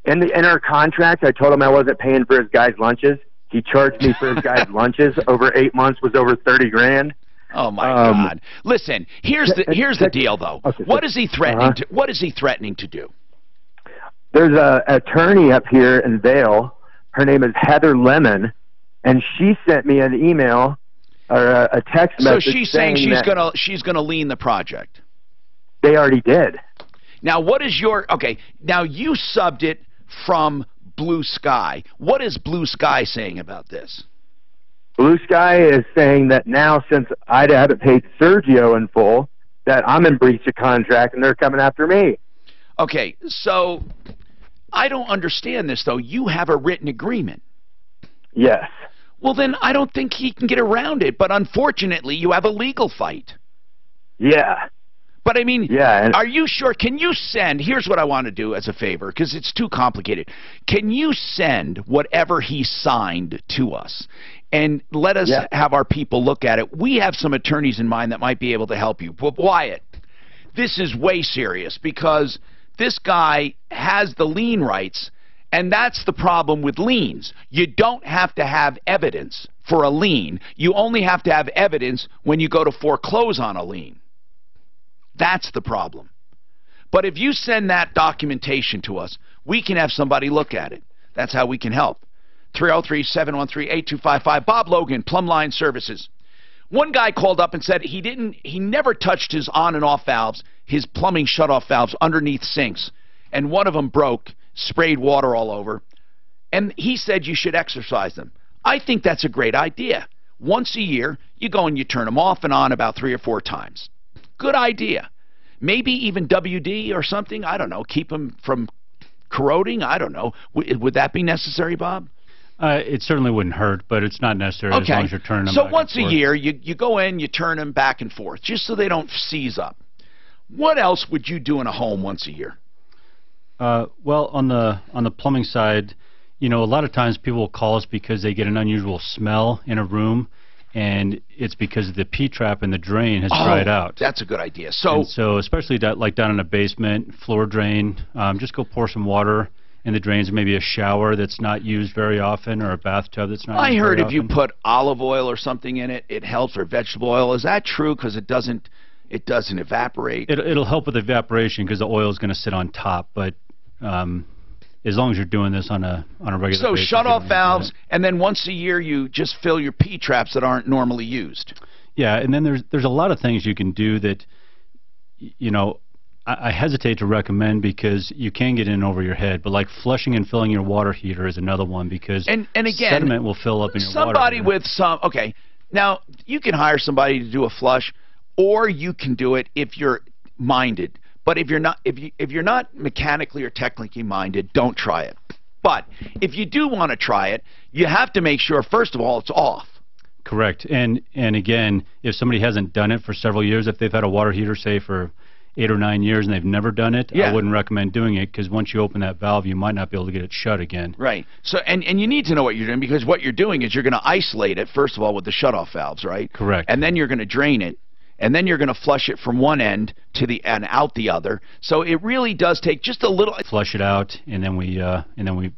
Speaker 18: in our contract, I told him I wasn't paying for his guys' lunches. He charged me for his guys' lunches over 8 months, was over $30,000.
Speaker 6: Oh my God! Listen, here's the deal, though. Okay, what is he threatening to? What is he threatening to do?
Speaker 18: There's a attorney up here in Vail. Her name is Heather Lemon, and she sent me an email or a text message.
Speaker 6: So she's saying she's gonna lien the project.
Speaker 18: They already did.
Speaker 6: Now, what is your Now you subbed it from Blue Sky. What is Blue Sky saying about this?
Speaker 18: Blue Sky is saying that now, since I haven't paid Sergio in full, that I'm in breach of contract and they're coming after me.
Speaker 6: Okay, so I don't understand this, though. You have a written agreement.
Speaker 18: Yes.
Speaker 6: Well, then I don't think he can get around it, but unfortunately, you have a legal fight.
Speaker 18: Yeah.
Speaker 6: But, I mean,
Speaker 18: yeah,
Speaker 6: are you sure? Can you send, here's what I want to do as a favor, because it's too complicated. Can you send whatever he signed to us and let us have our people look at it? We have some attorneys in mind that might be able to help you. But Wyatt, this is way serious because this guy has the lien rights, and that's the problem with liens. You don't have to have evidence for a lien. You only have to have evidence when you go to foreclose on a lien. That's the problem. But if you send that documentation to us, we can have somebody look at it. That's how we can help. 303-713-8255. Bob Logan, Plumline Services. One guy called up and said he never touched his on and off valves, his plumbing shutoff valves underneath sinks, and one of them broke, sprayed water all over, and he said you should exercise them. I think that's a great idea. Once a year, you go and you turn them off and on about 3 or 4 times. Good idea. Maybe even WD or something, I don't know, keep them from corroding, I don't know. Would that be necessary, Bob?
Speaker 3: It certainly wouldn't hurt, but it's not necessary as long as you're turning them back and forth.
Speaker 6: So once a year, you go in, you turn them back and forth, just so they don't seize up. What else would you do in a home once a year?
Speaker 3: Well, on the plumbing side, you know, a lot of times people will call us because they get an unusual smell in a room, and it's because the P-trap in the drain has dried out.
Speaker 6: That's a good idea.
Speaker 3: So especially like down in a basement, floor drain, just go pour some water in the drains, maybe a shower that's not used very often, or a bathtub that's not used very often.
Speaker 6: I heard if you put olive oil or something in it, it helps, or vegetable oil. Is that true? Because it doesn't evaporate.
Speaker 3: It'll help with evaporation because the oil is going to sit on top, but as long as you're doing this on a regular basis.
Speaker 6: So shut off valves, and then once a year you just fill your P-traps that aren't normally used.
Speaker 3: Yeah, and then there's a lot of things you can do that, you know, I hesitate to recommend because you can get in over your head, but like flushing and filling your water heater is another one because
Speaker 6: and again,
Speaker 3: sediment will fill up in your water
Speaker 6: somebody
Speaker 3: heater.
Speaker 6: with some, okay, now you can hire somebody to do a flush, or you can do it if you're minded. But if you're not mechanically or technically minded, don't try it. But if you do want to try it, you have to make sure, first of all, it's off.
Speaker 3: Correct. And again, if somebody hasn't done it for several years, if they've had a water heater, say, for 8 or 9 years and they've never done it, I wouldn't recommend doing it because once you open that valve, you might not be able to get it shut again.
Speaker 6: Right. So and you need to know what you're doing, because what you're doing is you're going to isolate it, first of all, with the shutoff valves, right?
Speaker 3: Correct.
Speaker 6: And then you're going to drain it. And then you're going to flush it from one end to and out the other. So it really does take just a little.
Speaker 3: Flush it out, and then we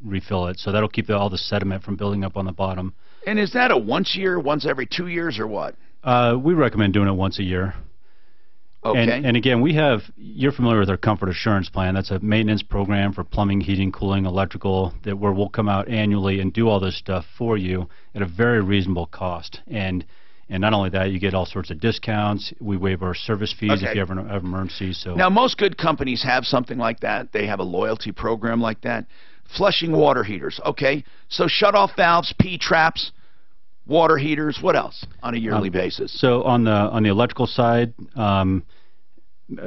Speaker 3: refill it. So that'll keep all the sediment from building up on the bottom.
Speaker 6: And is that a once a year, once every 2 years, or what?
Speaker 3: We recommend doing it once a year.
Speaker 6: Okay.
Speaker 3: And again, you're familiar with our Comfort Assurance Plan. That's a maintenance program for plumbing, heating, cooling, electrical, where we'll come out annually and do all this stuff for you at a very reasonable cost. And not only that, you get all sorts of discounts. We waive our service fees if you ever have emergencies. So
Speaker 6: now, most good companies have something like that. They have a loyalty program like that. Flushing water heaters. Okay, so shut-off valves, P-traps, water heaters. What else on a yearly basis?
Speaker 3: So on the electrical side,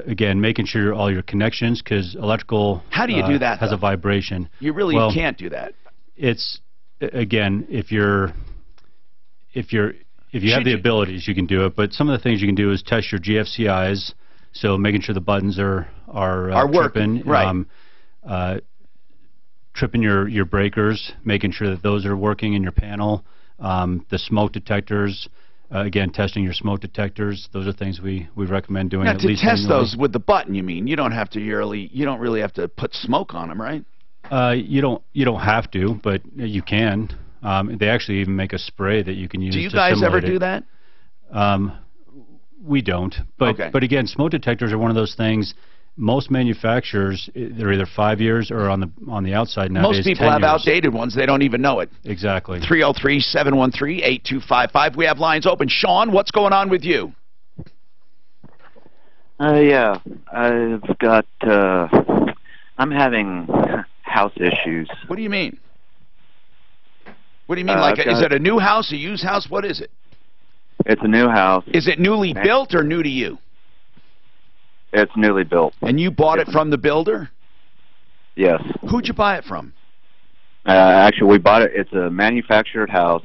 Speaker 3: again, making sure all your connections, because electrical
Speaker 6: how do you do that,
Speaker 3: has a vibration.
Speaker 6: You really can't do that.
Speaker 3: It's again, if you have the abilities, you can do it. But some of the things you can do is test your GFCIs, so making sure the buttons are
Speaker 6: working,
Speaker 3: tripping,
Speaker 6: right?
Speaker 3: Tripping your breakers, making sure that those are working in your panel. The smoke detectors, again, testing your smoke detectors. Those are things we recommend doing.
Speaker 6: Now,
Speaker 3: at
Speaker 6: to
Speaker 3: least
Speaker 6: test
Speaker 3: annually.
Speaker 6: those with the button, you mean you don't have to you don't really have to put smoke on them, right?
Speaker 3: You don't have to, but you can. They actually even make a spray that you can use.
Speaker 6: Do you guys ever do that?
Speaker 3: We don't. But again, smoke detectors are one of those things. Most manufacturers, they're either 5 years or on the outside nowadays.
Speaker 6: Most people have outdated ones. They don't even know it.
Speaker 3: Exactly.
Speaker 6: 303-713-8255. We have lines open. Sean, what's going on with you?
Speaker 19: Yeah, I've got. I'm having house issues.
Speaker 6: What do you mean? What do you mean? Is it a new house, a used house? What is it?
Speaker 19: It's a new house.
Speaker 6: Is it newly built or new to you?
Speaker 19: It's newly built.
Speaker 6: And you bought it from the builder?
Speaker 19: Yes.
Speaker 6: Who'd you buy it from?
Speaker 19: Actually, we bought it. It's a manufactured house.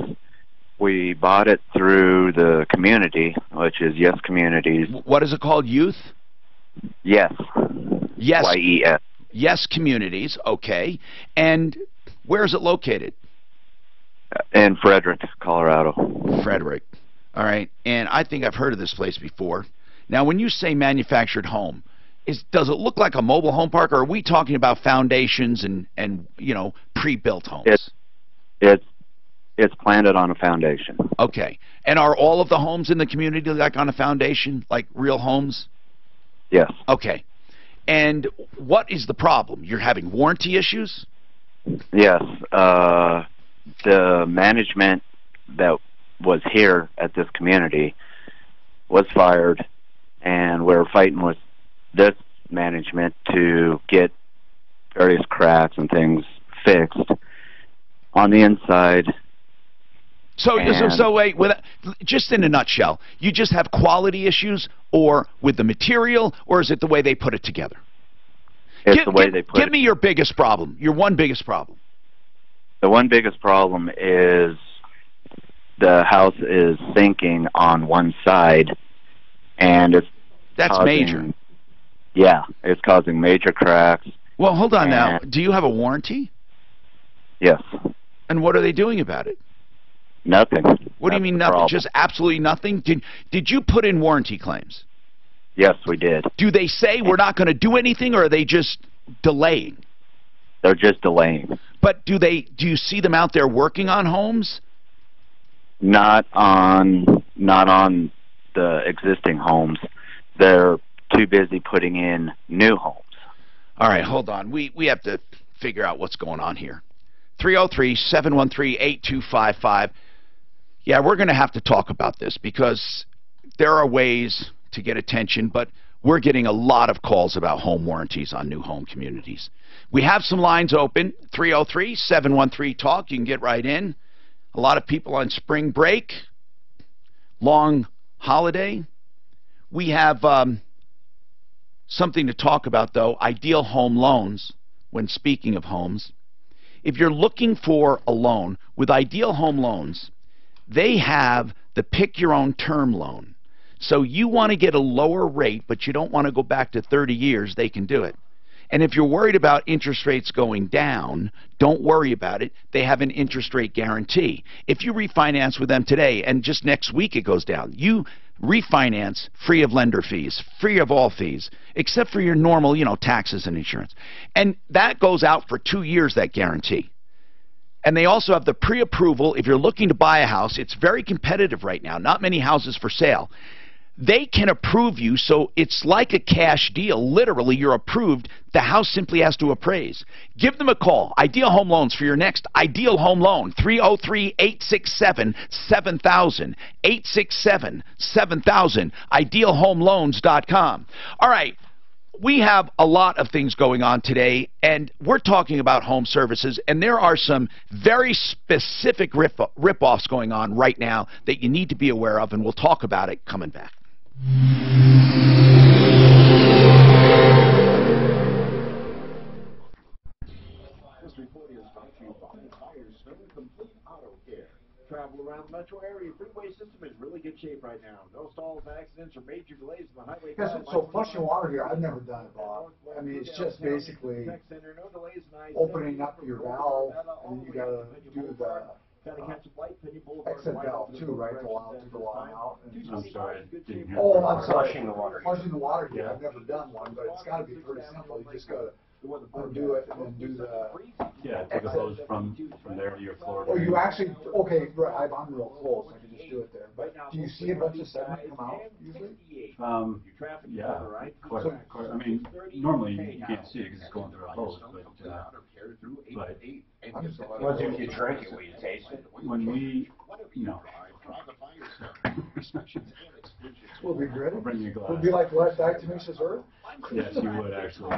Speaker 19: We bought it through the community, which is Yes Communities.
Speaker 6: What is it called? Youth?
Speaker 19: Yes.
Speaker 6: Yes.
Speaker 19: YES.
Speaker 6: Yes Communities. Okay. And where is it located?
Speaker 19: In Frederick, Colorado.
Speaker 6: Frederick. All right. And I think I've heard of this place before. Now, when you say manufactured home, does it look like a mobile home park, or are we talking about foundations and you know, pre-built homes?
Speaker 19: It's planted on a foundation.
Speaker 6: Okay. And are all of the homes in the community like on a foundation, like real homes?
Speaker 19: Yes.
Speaker 6: Okay. And what is the problem? You're having warranty issues?
Speaker 19: Yes. The management that was here at this community was fired, and we're fighting with this management to get various cracks and things fixed on the inside.
Speaker 6: So wait, just in a nutshell, you just have quality issues, or with the material, or is it the way they put it together?
Speaker 19: It's the way they put it.
Speaker 6: Give me your biggest problem, your one biggest problem.
Speaker 19: The one biggest problem is the house is sinking on one side, and
Speaker 6: that's major.
Speaker 19: Yeah, it's causing major cracks.
Speaker 6: Well, hold on now. Do you have a warranty?
Speaker 19: Yes.
Speaker 6: And what are they doing about it?
Speaker 19: Nothing.
Speaker 6: What do you mean nothing? Just absolutely nothing? Did you put in warranty claims?
Speaker 19: Yes, we did.
Speaker 6: Do they say we're not going to do anything, or are they just delaying?
Speaker 19: They're just delaying.
Speaker 6: But do you see them out there working on homes?
Speaker 19: Not on the existing homes. They're too busy putting in new homes.
Speaker 6: All right, hold on. We have to figure out what's going on here. 303-713-8255. Yeah, we're going to have to talk about this because there are ways to get attention, but we're getting a lot of calls about home warranties on new home communities. We have some lines open, 303-713-TALK. You can get right in. A lot of people on spring break, long holiday. We have something to talk about, though, ideal home loans when speaking of homes. If you're looking for a loan with Ideal Home Loans, they have the pick-your-own-term loan. So you want to get a lower rate, but you don't want to go back to 30 years, they can do it. And if you're worried about interest rates going down, don't worry about it. They have an interest rate guarantee. If you refinance with them today and just next week it goes down, you refinance free of lender fees, free of all fees, except for your normal, taxes and insurance. And that goes out for 2 years, that guarantee. And they also have the pre-approval. If you're looking to buy a house, it's very competitive right now. Not many houses for sale. They can approve you, so it's like a cash deal. Literally, you're approved. The house simply has to appraise. Give them a call. Ideal Home Loans for your next Ideal Home Loan. 303-867-7000. 867-7000. IdealHomeLoans.com. All right. We have a lot of things going on today, and we're talking about home services, and there are some very specific rip-offs going on right now that you need to be aware of, and we'll talk about it coming back.
Speaker 9: This report is brought to you by Firestone Complete Auto Care. Travel around the metro area freeway system is in really good shape right now. No stalls, accidents, or major delays in the highway.
Speaker 2: So flushing water here, I've never done it, Bob. I mean, it's just basically opening up your valve, and then you gotta do the exit valve too, right, to allow it to go on out.
Speaker 3: I'm sorry.
Speaker 2: Oh, I'm sorry.
Speaker 1: Flushing the water.
Speaker 2: Flushing the water here, I've never done one, but it's gotta be pretty simple. You just gotta undo it and then do the.
Speaker 3: Yeah, take a hose from there to your floor.
Speaker 2: Oh, you actually, okay, right, I'm real close, I can just do it there. But do you see a bunch of sediment come out usually?
Speaker 3: Yeah, quite, I mean, normally you can't see it because it's going through a hose, but
Speaker 1: Well, if you drink it, will you taste it?
Speaker 3: when we,
Speaker 2: Will be good.
Speaker 3: I'll bring you a glass.
Speaker 2: Will be like what, diatomaceous earth?
Speaker 3: Yes, you would actually.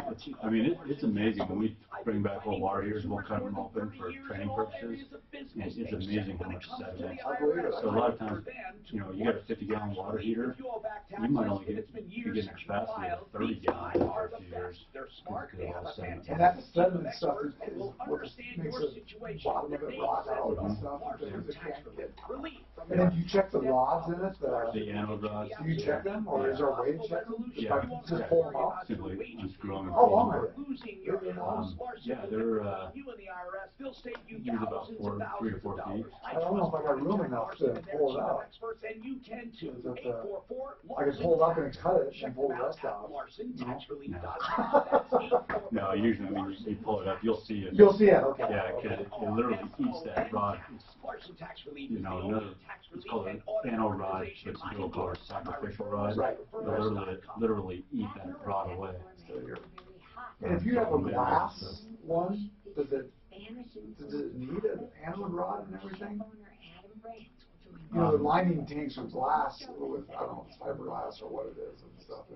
Speaker 3: It's amazing when we bring back old water heaters. We'll cut them open for training purposes. And it's amazing how much sediment. So a lot of times, you got a 50-gallon water heater. You might only be getting a capacity of 30 gallons for a few years.
Speaker 2: And that sediment stuff is what makes the bottom of it rot out and stuff. It can't get. And then do you check the rods in it?
Speaker 3: The anode rods.
Speaker 2: Do you check them, or is there a way to check them?
Speaker 3: Yeah.
Speaker 2: Just pull them out?
Speaker 3: Simply unscrew them and
Speaker 2: How
Speaker 3: pull
Speaker 2: long
Speaker 3: them.
Speaker 2: are they?
Speaker 3: Yeah, they're usually about 3 to 4 feet.
Speaker 2: I don't know if I got room enough to pull it out. I can pull it up and cut it and pull the rest out.
Speaker 3: No, usually when you pull it up, you'll see it.
Speaker 2: You'll see it, okay.
Speaker 3: Yeah, because it literally eats that rod. You know, another, it's called an anode rod, but it's a little sacrificial rod.
Speaker 2: Right.
Speaker 3: They'll literally eat that rod away.
Speaker 2: And if you have a glass one, does it need an anode rod and everything? You know, the lining tanks with glass, with, I don't know, it's fiberglass or what it is and stuff.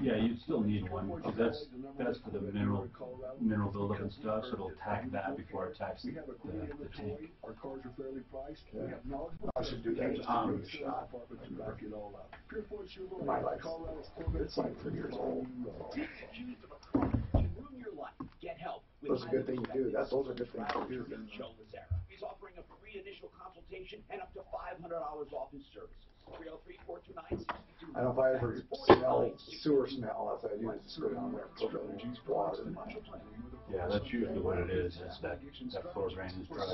Speaker 3: Yeah, you'd still need one, because that's for the mineral buildup and stuff, so it'll attack that before it attacks the tank.
Speaker 9: Our cars are fairly priced.
Speaker 3: Yeah.
Speaker 2: I should do that just for the shot. My life, it's like 3 years old. Those are good things to do. Those are good things to do.
Speaker 5: He's offering a free initial consultation and up to $500 off his services. 303-429-62.
Speaker 2: I know if I ever smell sewer smell, that's what I do, is just go down there and put the water in my.
Speaker 3: Yeah, that's usually what it is that floor drain is dry.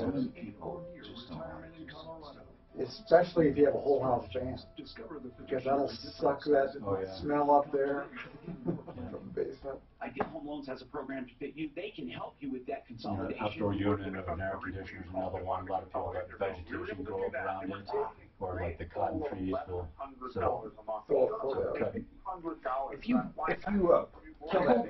Speaker 2: Especially if you have a whole house fan, because that'll suck that smell up there from the basement.
Speaker 5: Ideal Home Loans has a program to fit you. They can help you with that consolidation.
Speaker 3: Outdoor unit of an air conditioner is another one. A lot of people have vegetation grow up around it, or like the cotton trees will cut it.
Speaker 1: If you kill that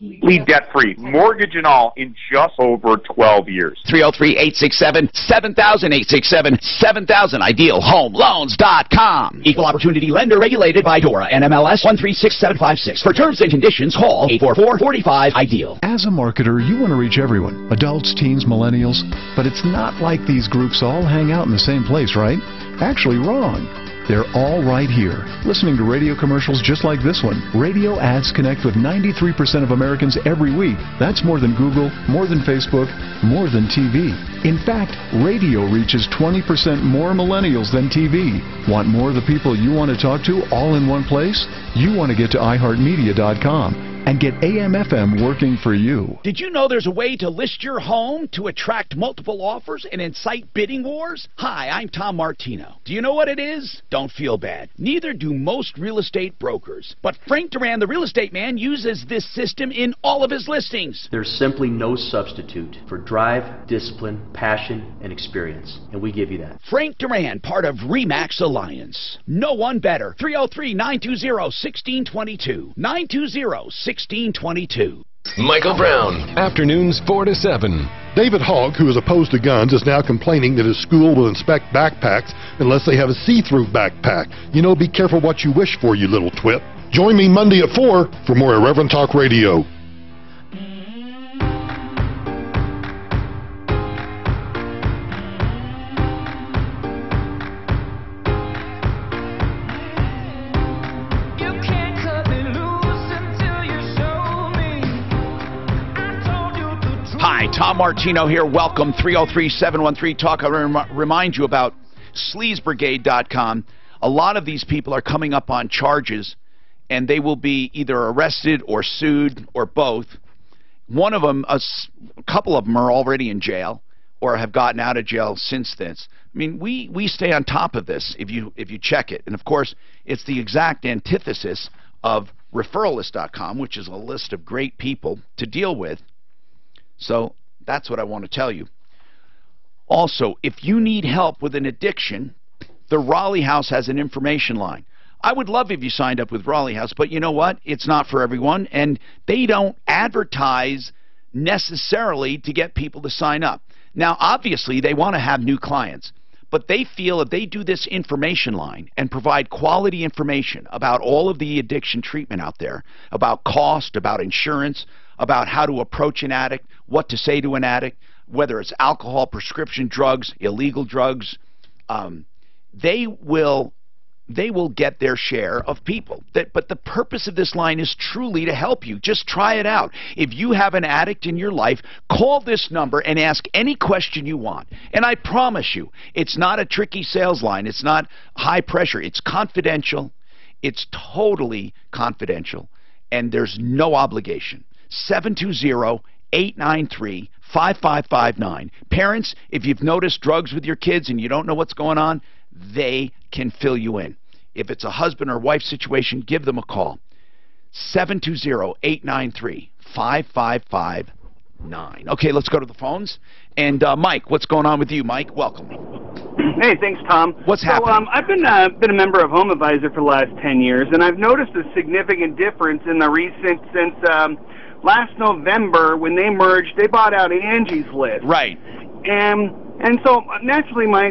Speaker 20: Lead debt-free, mortgage and all, in just over 12 years.
Speaker 6: 303-867-7000, 867-7000, idealhomeloans.com. Equal opportunity lender regulated by DORA, NMLS 136756. For terms and conditions, call 844-45-IDEAL.
Speaker 17: As a marketer, you want to reach everyone, adults, teens, millennials, but it's not like these groups all hang out in the same place, right? Actually, wrong. They're all right here, listening to radio commercials just like this one. Radio ads connect with 93% of Americans every week. That's more than Google, more than Facebook, more than TV. In fact, radio reaches 20% more millennials than TV. Want more of the people you want to talk to all in one place? You want to get to iHeartMedia.com and get AM/FM working for you.
Speaker 6: Did you know there's a way to list your home to attract multiple offers and incite bidding wars? Hi, I'm Tom Martino. Do you know what it is? Don't feel bad. Neither do most real estate brokers. But Frank Duran, the real estate man, uses this system in all of his listings.
Speaker 21: There's simply no substitute for drive, discipline, passion, and experience. And we give you that.
Speaker 6: Frank Duran, part of RE/MAX Alliance. No one better. 303-920-1622. 920-1622.
Speaker 13: Michael Brown, afternoons 4 to 7.
Speaker 22: David Hogg, who is opposed to guns, is now complaining that his school will inspect backpacks unless they have a see-through backpack. You know, be careful what you wish for, you little twit. Join me Monday at 4 for more Irreverent Talk Radio.
Speaker 6: Hi, Tom Martino here. Welcome, 303-713-TALK. I want to remind you about sleazbrigade.com. A lot of these people are coming up on charges, and they will be either arrested or sued or both. One of them, a couple of them are already in jail or have gotten out of jail since this. I mean, we stay on top of this if you check it. And, of course, it's the exact antithesis of referralist.com, which is a list of great people to deal with. So that's what I want to tell you. Also, if you need help with an addiction, the Raleigh House has an information line. I would love if you signed up with Raleigh House, but you know what? It's not for everyone, and they don't advertise necessarily to get people to sign up. Now, obviously, they want to have new clients, but they feel if they do this information line and provide quality information about all of the addiction treatment out there, about cost, about insurance, about how to approach an addict, what to say to an addict, whether it's alcohol, prescription drugs, illegal drugs, they will they will get their share of people. But the purpose of this line is truly to help you. Just try it out. If you have an addict in your life, call this number and ask any question you want. And I promise you, it's not a tricky sales line. It's not high pressure. It's confidential. It's totally confidential. And there's no obligation. 720-893-5559. Parents, if you've noticed drugs with your kids and you don't know what's going on, they can fill you in. If it's a husband or wife situation, give them a call. 720-893-5559. Okay, let's go to the phones. And Mike, what's going on with you, Mike? Welcome.
Speaker 8: Hey, thanks, Tom.
Speaker 6: What's happening?
Speaker 8: I've been a member of Home Advisor for the last 10 years, and I've noticed a significant difference in the recent, since last November when they merged, they bought out Angie's List.
Speaker 6: Right.
Speaker 8: And so naturally my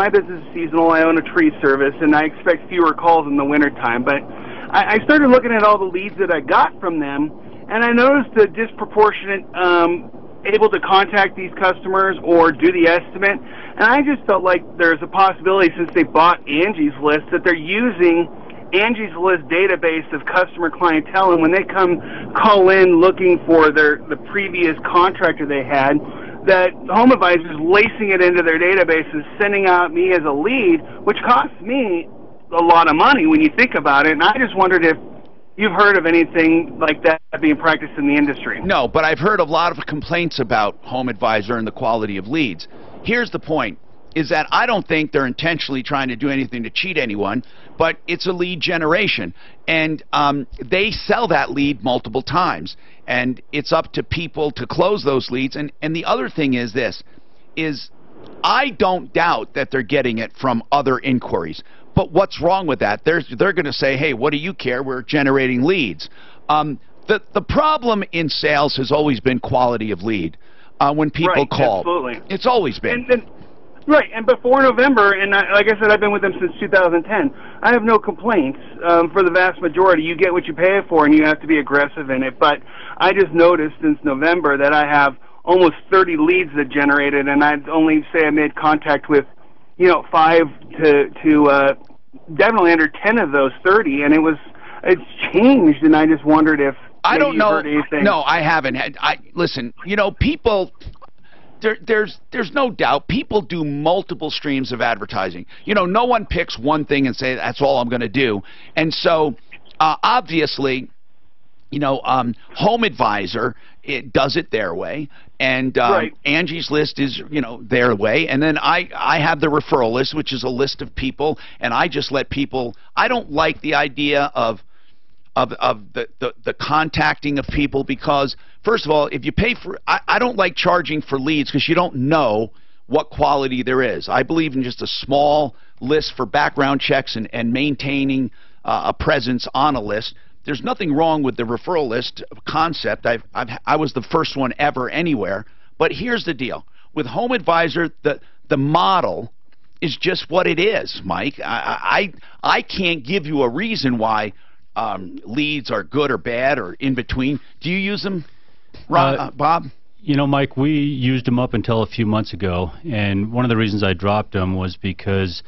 Speaker 8: business is seasonal. I own a tree service, and I expect fewer calls in the wintertime. But I started looking at all the leads that I got from them, and I noticed a disproportionate able to contact these customers or do the estimate. And I just felt like there's a possibility, since they bought Angie's List, that they're using Angie's List database of customer clientele, and when they call in looking for the previous contractor they had, that Home Advisor is lacing it into their database and sending out me as a lead, which costs me a lot of money when you think about it. And I just wondered if you've heard of anything like that being practiced in the industry.
Speaker 6: No, but I've heard a lot of complaints about Home Advisor and the quality of leads. Here's the point, is that I don't think they're intentionally trying to do anything to cheat anyone, but it's a lead generation. And they sell that lead multiple times. And it's up to people to close those leads. And the other thing is this, is I don't doubt that they're getting it from other inquiries. But what's wrong with that? They're going to say, hey, what do you care? We're generating leads. The problem in sales has always been quality of lead. When people call.
Speaker 8: Absolutely.
Speaker 6: It's always been.
Speaker 8: Right, and before November, and like I said, I've been with them since 2010, I have no complaints. For the vast majority, you get what you pay for, and you have to be aggressive in it. But I just noticed since November that I have almost 30 leads that generated, and I'd only say I made contact with, 5 to definitely under 10 of those 30, and it's changed, and I just wondered if
Speaker 6: I don't know.
Speaker 8: Heard anything.
Speaker 6: No, I haven't. Listen, people. There's no doubt people do multiple streams of advertising. No one picks one thing and say that's all I'm going to do. And so obviously, Home Advisor, it does it their way, and Angie's List is their way, and then I have the referral list, which is a list of people, and I just let people. I don't like the idea of the contacting of people, because first of all, if you pay for, I don't like charging for leads, because you don't know what quality there is. I believe in just a small list for background checks and maintaining a presence on a list. There's nothing wrong with the referral list concept. I was the first one ever anywhere. But here's the deal with Home Advisor, the model is just what it is, Mike. I can't give you a reason why leads are good or bad or in between. Do you use them, Bob?
Speaker 3: Mike, we used them up until a few months ago, and one of the reasons I dropped them was because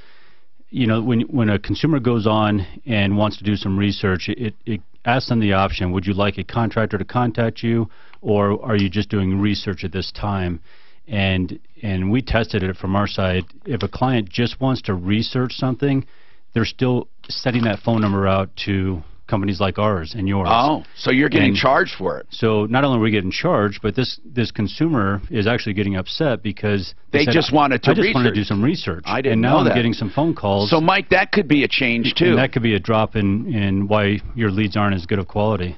Speaker 3: when a consumer goes on and wants to do some research, it asks them the option, would you like a contractor to contact you, or are you just doing research at this time? And we tested it from our side. If a client just wants to research something, they're still setting that phone number out to companies like ours and yours.
Speaker 6: Oh, so you're getting charged for it.
Speaker 3: So not only are we getting charged, but this consumer is actually getting upset because
Speaker 6: they
Speaker 3: said,
Speaker 6: just wanted to
Speaker 3: wanted to do some research.
Speaker 6: I didn't
Speaker 3: and
Speaker 6: know
Speaker 3: now
Speaker 6: that.
Speaker 3: I'm getting some phone calls.
Speaker 6: So Mike, that could be a change too.
Speaker 3: And that could be a drop in why your leads aren't as good of quality.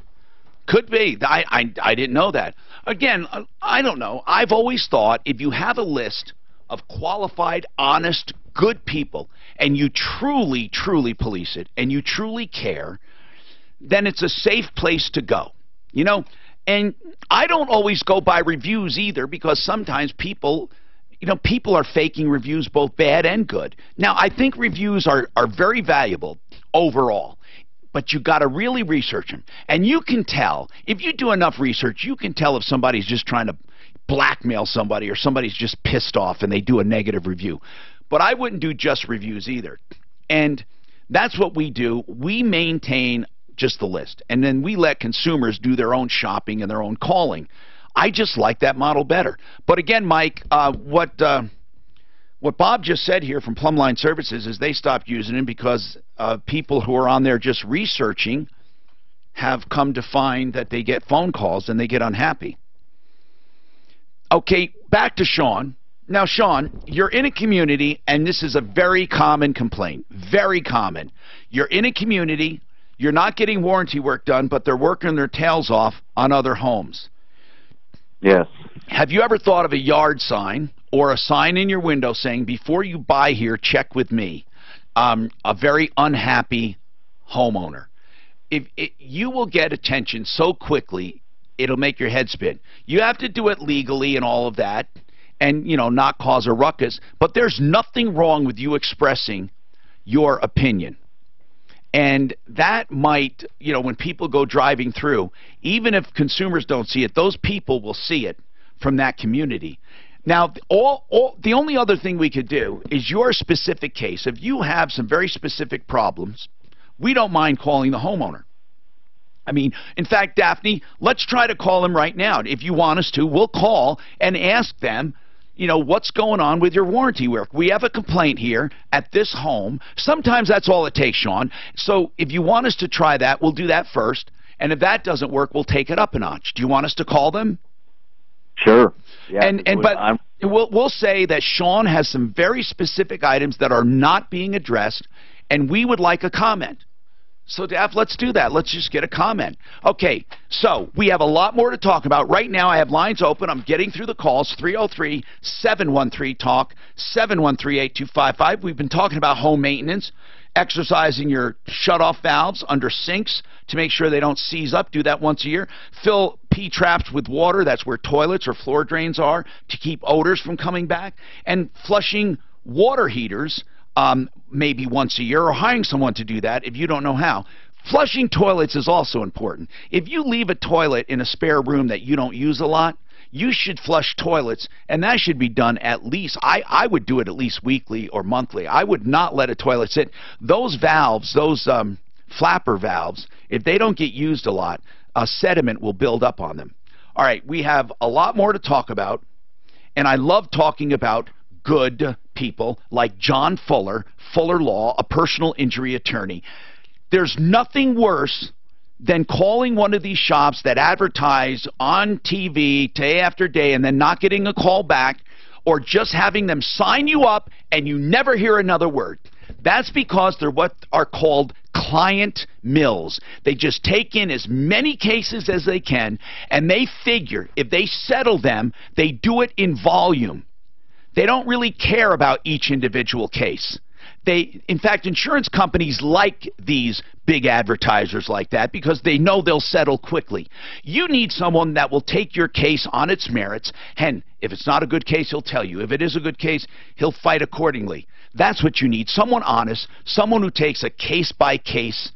Speaker 6: Could be. I didn't know that. Again, I don't know. I've always thought if you have a list of qualified, honest, good people, and you truly, truly police it, and you truly care, then it's a safe place to go. And I don't always go by reviews either, because sometimes people are faking reviews, both bad and good. Now, I think reviews are very valuable overall, but you got to really research them. And you can tell, if you do enough research, you can tell if somebody's just trying to blackmail somebody or somebody's just pissed off and they do a negative review. But I wouldn't do just reviews either. And That's what we do. We maintain just the list, and then we let consumers do their own shopping and their own calling. I just like that model better. But again, Mike, what Bob just said here from Plumline Services is they stopped using it because people who are on there just researching have come to find that they get phone calls and they get unhappy. Okay, back to Sean. Now, Sean, you're in a community, and this is a very common complaint. Very common. You're in a community, you're not getting warranty work done, but they're working their tails off on other homes.
Speaker 19: Yes.
Speaker 6: Have you ever thought of a yard sign or a sign in your window saying, before you buy here, check with me? A very unhappy homeowner. You will get attention so quickly, it'll make your head spin. You have to do it legally and all of that, and, you know, not cause a ruckus, but there's nothing wrong with you expressing your opinion. And that might, you know, when people go driving through, even if consumers don't see it, those people will see it from that community. Now, the only other thing we could do is your specific case. If you have some very specific problems, we don't mind calling the homeowner. I mean, in fact, Daphne, let's try to call them right now. If you want us to, we'll call and ask them, you know, what's going on with your warranty work? We have a complaint here at this home. Sometimes that's all it takes, Sean. So if you want us to try that, we'll do that first. And if that doesn't work, we'll take it up a notch. Do you want us to call them?
Speaker 19: Sure. Yeah.
Speaker 6: But we'll say that Sean has some very specific items that are not being addressed, and we would like a comment. So, Daph, let's do that. Let's just get a comment. Okay, so we have a lot more to talk about. Right now, I have lines open. I'm getting through the calls, 303-713-TALK, 713-8255. We've been talking about home maintenance, exercising your shutoff valves under sinks to make sure they don't seize up. Do that once a year. Fill P-traps with water. That's where toilets or floor drains are to keep odors from coming back. And flushing water heaters maybe once a year, or hiring someone to do that if you don't know how. Flushing toilets is also important. If you leave a toilet in a spare room that you don't use a lot, you should flush toilets, and that should be done at least, I would do it at least weekly or monthly. I would not let a toilet sit. Those valves, those flapper valves, if they don't get used a lot, sediment will build up on them. All right, we have a lot more to talk about, and I love talking about good people like John Fuller, Fuller Law, a personal injury attorney. There's nothing worse than calling one of these shops that advertise on TV day after day and then not getting a call back, or just having them sign you up and you never hear another word. That's because they're what are called client mills. They just take in as many cases as they can, and they figure if they settle them, they do it in volume. They don't really care about each individual case. In fact, insurance companies like these big advertisers like that because they know they'll settle quickly. You need someone that will take your case on its merits, and if it's not a good case, he'll tell you. If it is a good case, he'll fight accordingly. That's what you need, someone honest, someone who takes a case-by-case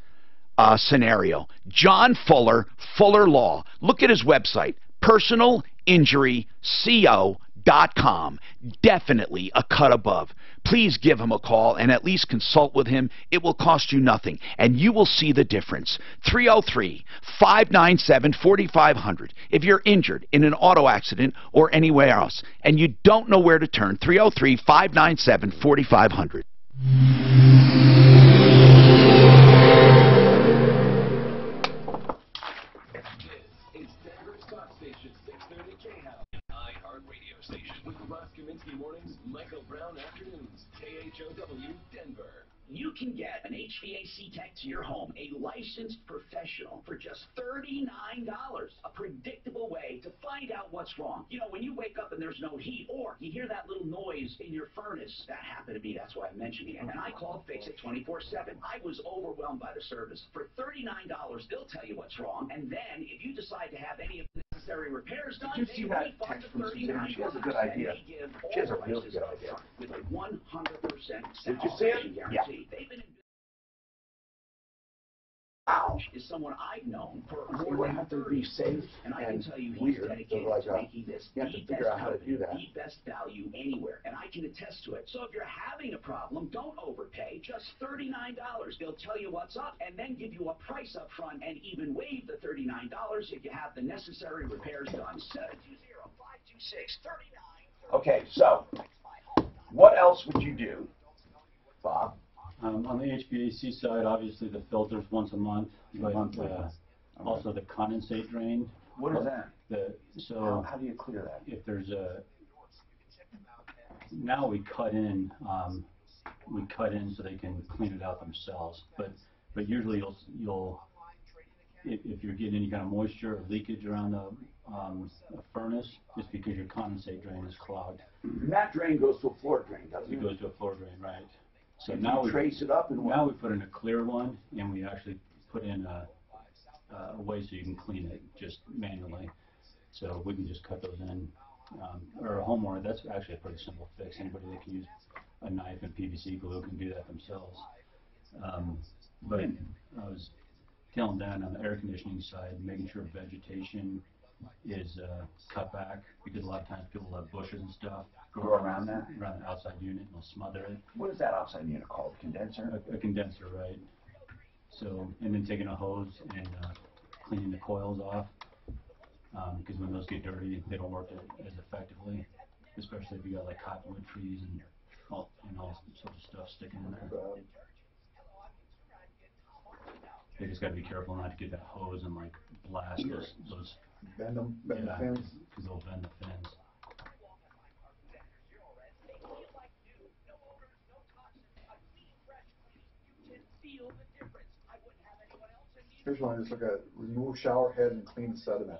Speaker 6: scenario. John Fuller, Fuller Law. Look at his website, personalinjuryco.com. Definitely a cut above. Please give him a call and at least consult with him. It will cost you nothing, and you will see the difference. 303-597-4500. If you're injured in an auto accident or anywhere else and you don't know where to turn, 303-597-4500.
Speaker 5: You can get an HVAC tech to your home, a licensed professional, for just $39. A predictable way to find out what's wrong. You know, when you wake up and there's no heat, or you hear that little noise in your furnace. That happened to me, that's why I'm mentioning it. And I called Fix It 24/7. I was overwhelmed by the service. For $39, they'll tell you what's wrong, and then if you decide to have any of the necessary repairs done,
Speaker 10: Did you see that text from Susan? She has a good idea. She has a really good idea.
Speaker 5: With a 100%
Speaker 10: Did you see it?
Speaker 5: guarantee.
Speaker 10: Yeah.
Speaker 5: They've been in is someone I've known for
Speaker 2: You
Speaker 5: more
Speaker 2: have
Speaker 5: than
Speaker 2: to be
Speaker 5: 30
Speaker 2: safe
Speaker 5: years, and I can tell you he's
Speaker 2: weird,
Speaker 5: dedicated
Speaker 2: so like,
Speaker 5: to making this
Speaker 2: you have
Speaker 5: the
Speaker 2: to figure
Speaker 5: best
Speaker 2: out how to
Speaker 5: company,
Speaker 2: do that.
Speaker 5: the best value anywhere, and I can attest to it. So if you're having a problem, don't overpay. Just $39. They'll tell you what's up and then give you a price up front and even waive the $39 if you have the necessary repairs done. 720-526-39.
Speaker 10: Okay, so what else would you do, Bob?
Speaker 3: On the HVAC side, obviously the filters once a month, but also the condensate drain.
Speaker 10: What is that?
Speaker 3: How
Speaker 10: do you clear that?
Speaker 3: If there's now we cut in so they can clean it out themselves. But usually you'll if you're getting any kind of moisture or leakage around a furnace, it's because your condensate drain is clogged.
Speaker 10: And that drain goes to a floor drain, doesn't it?
Speaker 3: It goes to a floor drain, right? So
Speaker 10: And
Speaker 3: now
Speaker 10: you trace it up and what?
Speaker 3: now we put in a clear one, and we actually put in a way so you can clean it just manually. So we can just cut those in. Or a homeowner, that's actually a pretty simple fix. Anybody that can use a knife and PVC glue can do that themselves. But I was tailing down on the air conditioning side, making sure vegetation is cut back, because a lot of times people have bushes and stuff
Speaker 10: Go around that?
Speaker 3: around the outside unit, and they'll smother it.
Speaker 10: What is that outside unit called? Condenser?
Speaker 3: A condenser, right? So, and then taking a hose and cleaning the coils off, because when those get dirty, they don't work as effectively, especially if you got like cottonwood trees and all sorts of stuff sticking in there. They just got to be careful not to get that hose and like blast those
Speaker 2: bend the fins,
Speaker 3: because they'll bend the fins.
Speaker 2: Here's one. Just look at remove shower head and clean sediment.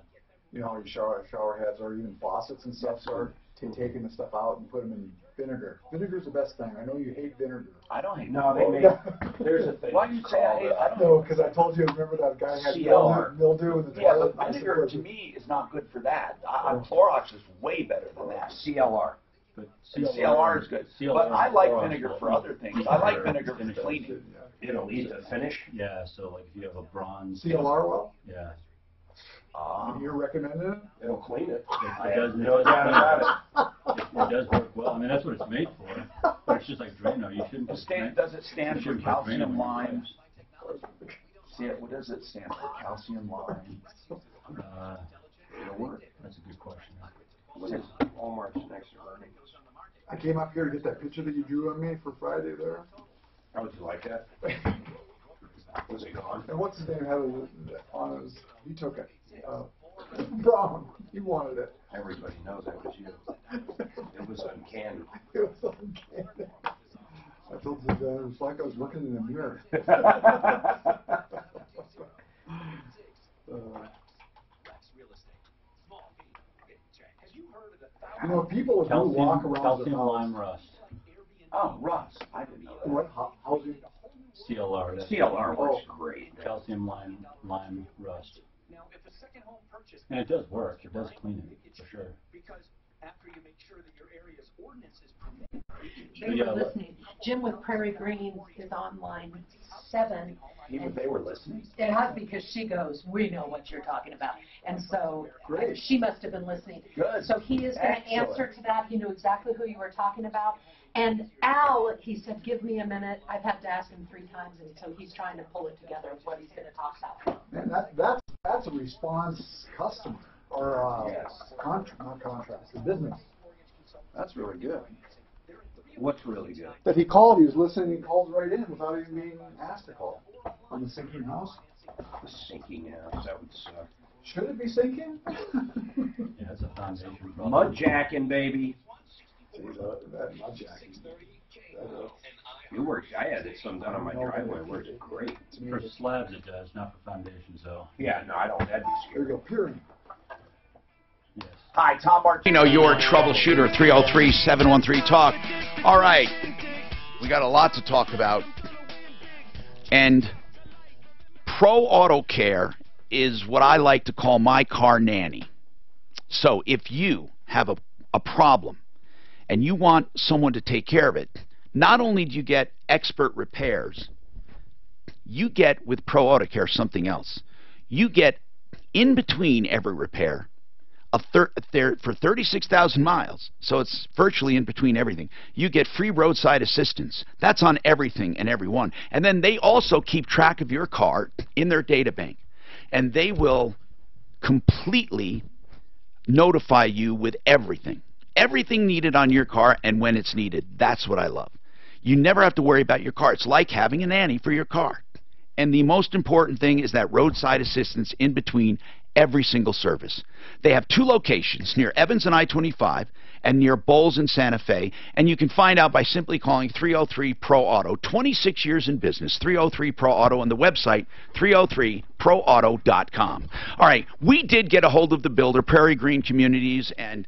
Speaker 2: You know how your shower heads or even faucets and stuff start taking the stuff out and put them in vinegar. Vinegar's the best thing. I know you hate vinegar.
Speaker 10: I don't hate
Speaker 1: No, they make, there's a thing.
Speaker 10: Why do you say I hate? I don't
Speaker 2: know, because I told you, remember that guy had
Speaker 10: CLR.
Speaker 2: mildew in the
Speaker 10: Yeah,
Speaker 2: toilet?
Speaker 10: but vinegar to me is not good for that. Clorox is way better than that.
Speaker 1: CLR.
Speaker 3: But
Speaker 10: CLR is good. But I like vinegar for other things. I like vinegar for cleaning.
Speaker 1: It'll lead to finish?
Speaker 3: Yeah, so like if you have a bronze...
Speaker 2: CLR well?
Speaker 3: Yeah.
Speaker 2: You're recommending it?
Speaker 1: It'll clean it.
Speaker 3: It does,
Speaker 1: no doubt about it.
Speaker 3: It does work well. I mean, that's what it's made for. But it's just like Drano. You shouldn't...
Speaker 10: Does it stand for calcium lime? What does it stand for? Calcium lime? It'll work.
Speaker 3: That's a good question.
Speaker 1: What is Walmart's next earning?
Speaker 2: I came up here to get that picture that you drew on me for Friday there.
Speaker 1: How would you like that? Was it gone?
Speaker 2: And what's his name had it on his, he took it. Brown, he wanted it.
Speaker 1: Everybody knows that was you. It was uncanny.
Speaker 2: It was uncanny. I told you that it was like I was looking in the mirror. You know, people do walk around
Speaker 3: calcium
Speaker 2: the house.
Speaker 3: lime rust.
Speaker 10: Oh, rust. I didn't know that.
Speaker 2: What? Housing?
Speaker 3: CLR.
Speaker 10: CLR works great.
Speaker 3: Calcium lime rust. And it does work. It does clean it, for sure.
Speaker 5: Because after you make sure that your area's ordinance is permitted.
Speaker 14: They were listening. Jim with Prairie Greens is on line 7.
Speaker 10: Even they were listening?
Speaker 14: Yeah, because she goes, we know what you're talking about. And so she must have been listening.
Speaker 10: Good.
Speaker 14: So he is going to answer to that. He knew exactly who you were talking about. And Al, he said, give me a minute. I've had to ask him 3 times, and so he's trying to pull it together of what he's going to talk about.
Speaker 2: Man, that's a response customer or not contract, a business.
Speaker 10: That's really good.
Speaker 1: What's really good?
Speaker 2: That he called, he was listening, he called right in without even being asked to call. On the sinking house?
Speaker 1: The sinking house, that would suck.
Speaker 2: Should it be sinking?
Speaker 3: Yeah, it's a foundation problem.
Speaker 1: Mud jacking, baby.
Speaker 2: See, that mud jacking.
Speaker 1: It works. I had it some done on my driveway. It works great.
Speaker 3: For slabs it does, not for foundations, though.
Speaker 1: Yeah, no, I don't. That'd be scary.
Speaker 2: There you go, peering.
Speaker 10: Hi, Tom Martino, your troubleshooter, 303-713-TALK. All right, we got a lot to talk about. And Pro Auto Care is what I like to call my car nanny. So if you have a problem and you want someone to take care of it, not only do you get expert repairs,
Speaker 6: You get with Pro Auto Care something else. You get in between every repair for 36,000 miles, so it's virtually in between everything. You get free roadside assistance. That's on everything and everyone. And then they also keep track of your car in their data bank, and they will completely notify you with everything. Everything needed on your car and when it's needed. That's what I love. You never have to worry about your car. It's like having a nanny for your car. And the most important thing is that roadside assistance in between every single service. They have 2 locations, near Evans and I-25 and near Bowles and Santa Fe, and you can find out by simply calling 303-PRO-AUTO. 26 years in business, 303-PRO-AUTO, and the website 303proauto.com. All right, we did get a hold of the builder, Prairie Green Communities, and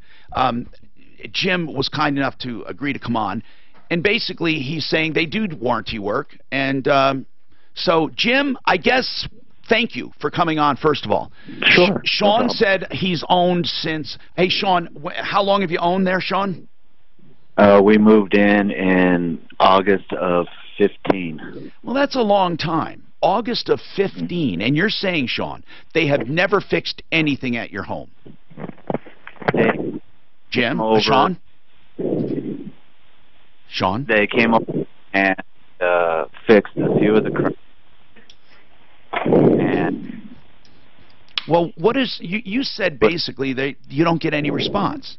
Speaker 6: Jim was kind enough to agree to come on. And basically, he's saying they do warranty work. And so, Jim, I guess, thank you for coming on, first of all.
Speaker 19: Sure.
Speaker 6: Sean said he's owned since... Hey, Sean, how long have you owned there, Sean?
Speaker 19: We moved in August of 15.
Speaker 6: Well, that's a long time. August of 15. And you're saying, Sean, they have never fixed anything at your home. Jim? Sean? Sean?
Speaker 19: They came up and fixed a few of the cracks. And
Speaker 6: well, what is you said basically you don't get any response.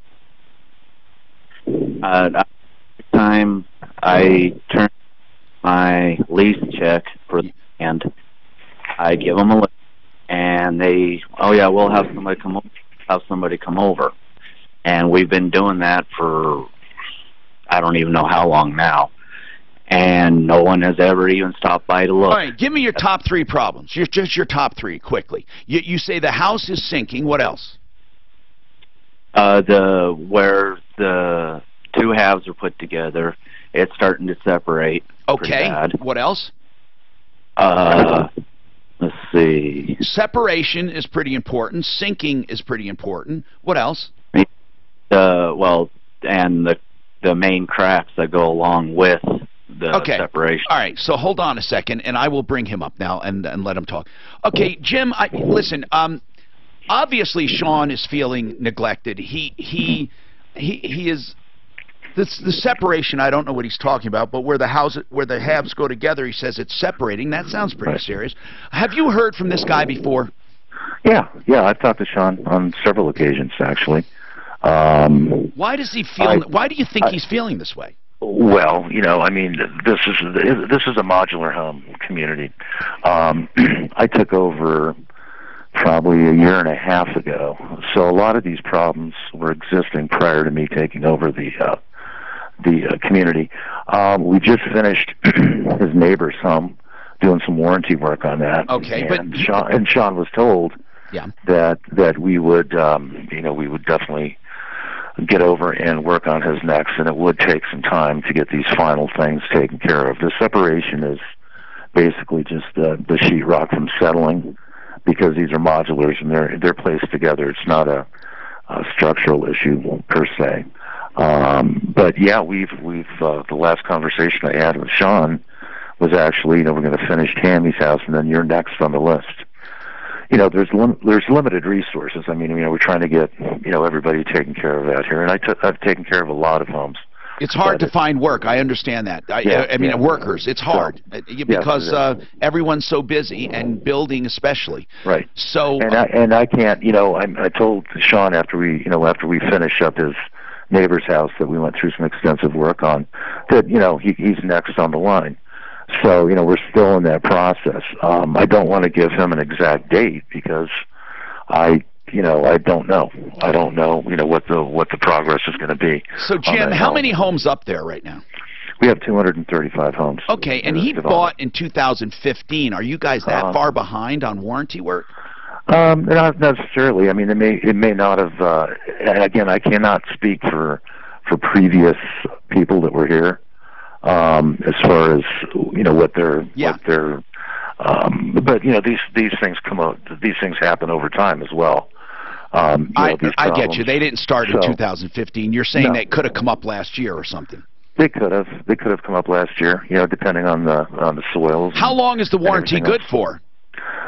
Speaker 19: Time I turn my lease check for the land, I give them a list, and they, oh yeah, we'll have somebody come over, and we've been doing that for I don't even know how long now, and no one has ever even stopped by to look.
Speaker 6: All right, give me your top 3 problems. Just your top 3 quickly. You say the house is sinking. What else?
Speaker 19: Where the 2 halves are put together, it's starting to separate.
Speaker 6: Okay. What else?
Speaker 19: Let's see.
Speaker 6: Separation is pretty important. Sinking is pretty important. What else?
Speaker 19: Well, and the main cracks that go along with the separation.
Speaker 6: All right, so hold on a second, and I will bring him up now and let him talk. Okay, Jim, listen, obviously Sean is feeling neglected. He is... The separation, I don't know what he's talking about, but where the halves go together, he says it's separating. That sounds pretty serious. Have you heard from this guy before?
Speaker 11: Yeah, I've talked to Sean on several occasions, actually.
Speaker 6: Why does he feel? Why do you think he's feeling this way?
Speaker 11: Well, I mean, this is a modular home community. I took over probably a year and a half ago, so a lot of these problems were existing prior to me taking over the community. We just finished his neighbor's home, doing some warranty work on that.
Speaker 6: Okay,
Speaker 11: and Sean was told that we would we would definitely get over and work on his next, and it would take some time to get these final things taken care of. The separation is basically just the sheetrock from settling, because these are modulars and they're placed together. It's not a structural issue per se. But yeah, we've the last conversation I had with Sean was actually, we're going to finish Tammy's house, and then you're next on the list. There's limited resources. I mean, we're trying to get everybody taken care of out here, and I've taken care of a lot of homes.
Speaker 6: It's hard to find work. I understand that. I mean, workers. It's hard because everyone's so busy, and building especially.
Speaker 11: Right.
Speaker 6: So
Speaker 11: and I can't. I told Sean after we finish up his neighbor's house that we went through some extensive work on, that he's next on the line. So we're still in that process. I don't want to give him an exact date because I don't know. I don't know what the progress is going to be.
Speaker 6: So Jim, how many homes up there right now?
Speaker 11: We have 235 homes.
Speaker 6: Okay, and he bought in 2015. Are you guys that far behind on warranty work?
Speaker 11: Not necessarily. I mean, it may not have. Again, I cannot speak for previous people that were here, as far as what they're. But these things come out. These things happen over time as well.
Speaker 6: I get you. They didn't start in 2015. You're saying they could have come up last year or something.
Speaker 11: They could have. They could have come up last year, depending on the soils.
Speaker 6: How long is the warranty good for?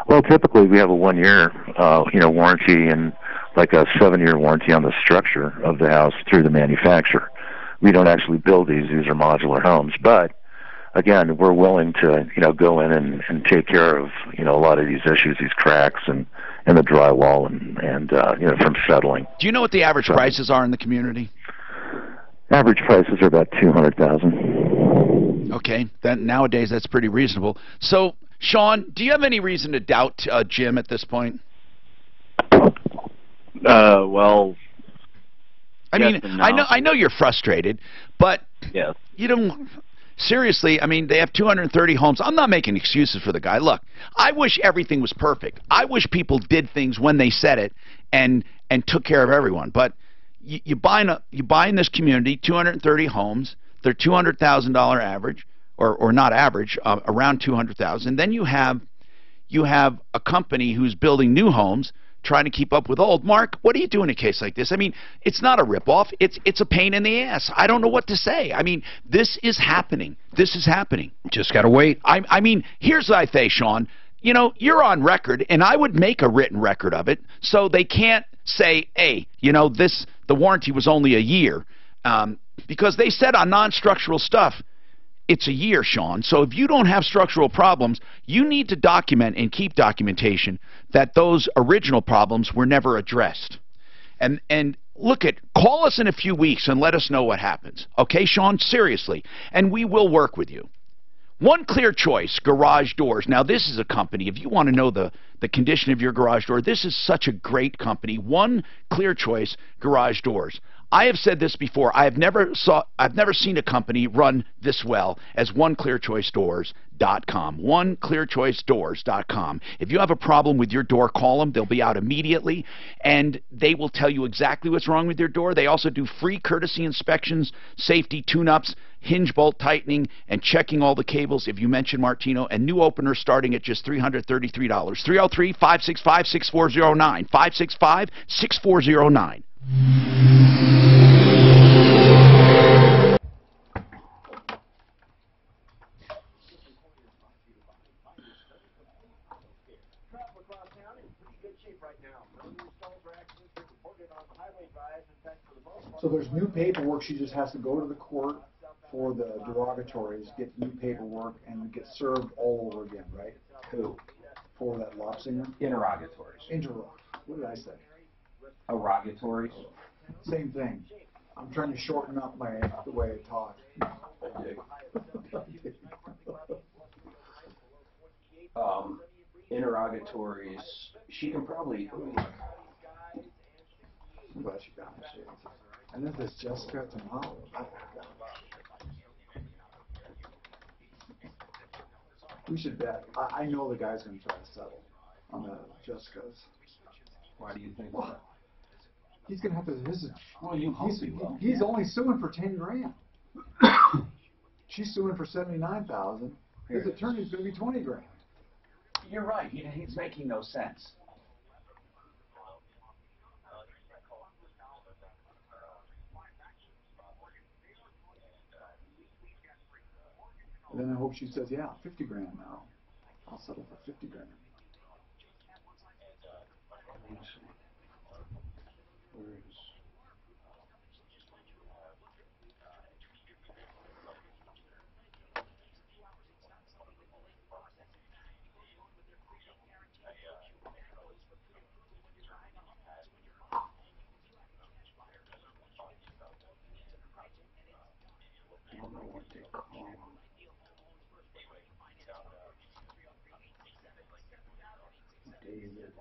Speaker 11: Well, typically we have a 1 year, warranty and like a 7-year warranty on the structure of the house through the manufacturer. We don't actually build these. These are modular homes. But, again, we're willing to, go in and take care of, a lot of these issues, these cracks and the drywall and from settling.
Speaker 6: Do you know what the average prices are in the community?
Speaker 11: Average prices are about $200,000.
Speaker 6: Okay. Nowadays, that's pretty reasonable. So, Sean, do you have any reason to doubt Jim at this point?
Speaker 19: Well,
Speaker 6: I mean,
Speaker 19: no.
Speaker 6: I know you're frustrated, but
Speaker 19: yes.
Speaker 6: You don't. Seriously, I mean, they have 230 homes. I'm not making excuses for the guy. Look, I wish everything was perfect. I wish people did things when they said it and took care of everyone. But you buy in this community 230 homes. They're $200,000 average, or not average, around 200,000. Then you have a company who's building new homes, trying to keep up with old. Mark, what do you do in a case like this? I mean, it's not a ripoff. It's a pain in the ass. I don't know what to say. I mean, this is happening. This is happening.
Speaker 7: Just got to wait.
Speaker 6: I mean, here's what I say, Sean. You're on record, and I would make a written record of it, so they can't say, hey, the warranty was only a year, because they said on non-structural stuff, it's a year, Sean. So if you don't have structural problems, you need to document and keep documentation that those original problems were never addressed. And call us in a few weeks and let us know what happens. Okay, Sean? Seriously. And we will work with you. One Clear Choice Garage Doors. Now, this is a company, if you want to know the condition of your garage door, this is such a great company. One Clear Choice Garage Doors. I have said this before. I've never seen a company run this well as OneClearChoiceDoors.com. OneClearChoiceDoors.com. If you have a problem with your door, call them. They'll be out immediately, and they will tell you exactly what's wrong with your door. They also do free courtesy inspections, safety tune-ups, hinge bolt tightening, and checking all the cables if you mention Martino, and new openers starting at just $333. 303-565-6409. 565-6409.
Speaker 2: So there's new paperwork. She just has to go to the court for the derogatories, get new paperwork, and get served all over again, right?
Speaker 1: Who?
Speaker 2: For that Lopsinger?
Speaker 1: Interrogatories.
Speaker 2: What did I say?
Speaker 1: Interrogatories.
Speaker 2: Same thing. I'm trying to shorten up the way I talk.
Speaker 1: Interrogatories. She can probably.
Speaker 2: I'm glad she got my shades. And then this Jessica tomorrow. We should bet. I know the guy's going to try to settle on the Jessica's.
Speaker 1: Why do you think
Speaker 2: that? He's going to have to visit.
Speaker 1: Well, you hope he will.
Speaker 2: He's only suing for $10,000. She's suing for $79,000. His attorney's going to be $20,000.
Speaker 10: You're right. He's making no sense.
Speaker 2: And then I hope she says, yeah, $50,000 now. I'll settle for $50,000.
Speaker 1: Where is? I don't know what they call them. David.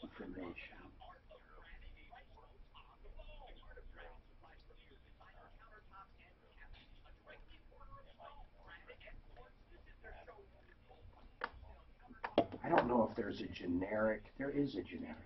Speaker 1: Information. I don't know if there's a generic. There is a generic.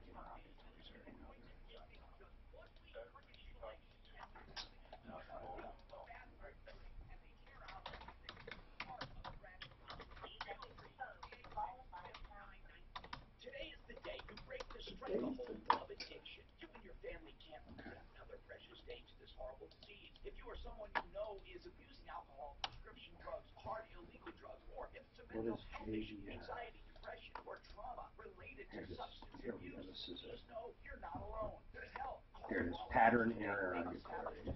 Speaker 5: you or someone you know is abusing alcohol, prescription drugs, hard illegal drugs, or if it's a mental health issue, anxiety, depression, or trauma related to substance abuse, just know you're not alone. There's help.
Speaker 1: Here it is. Pattern error inquiries.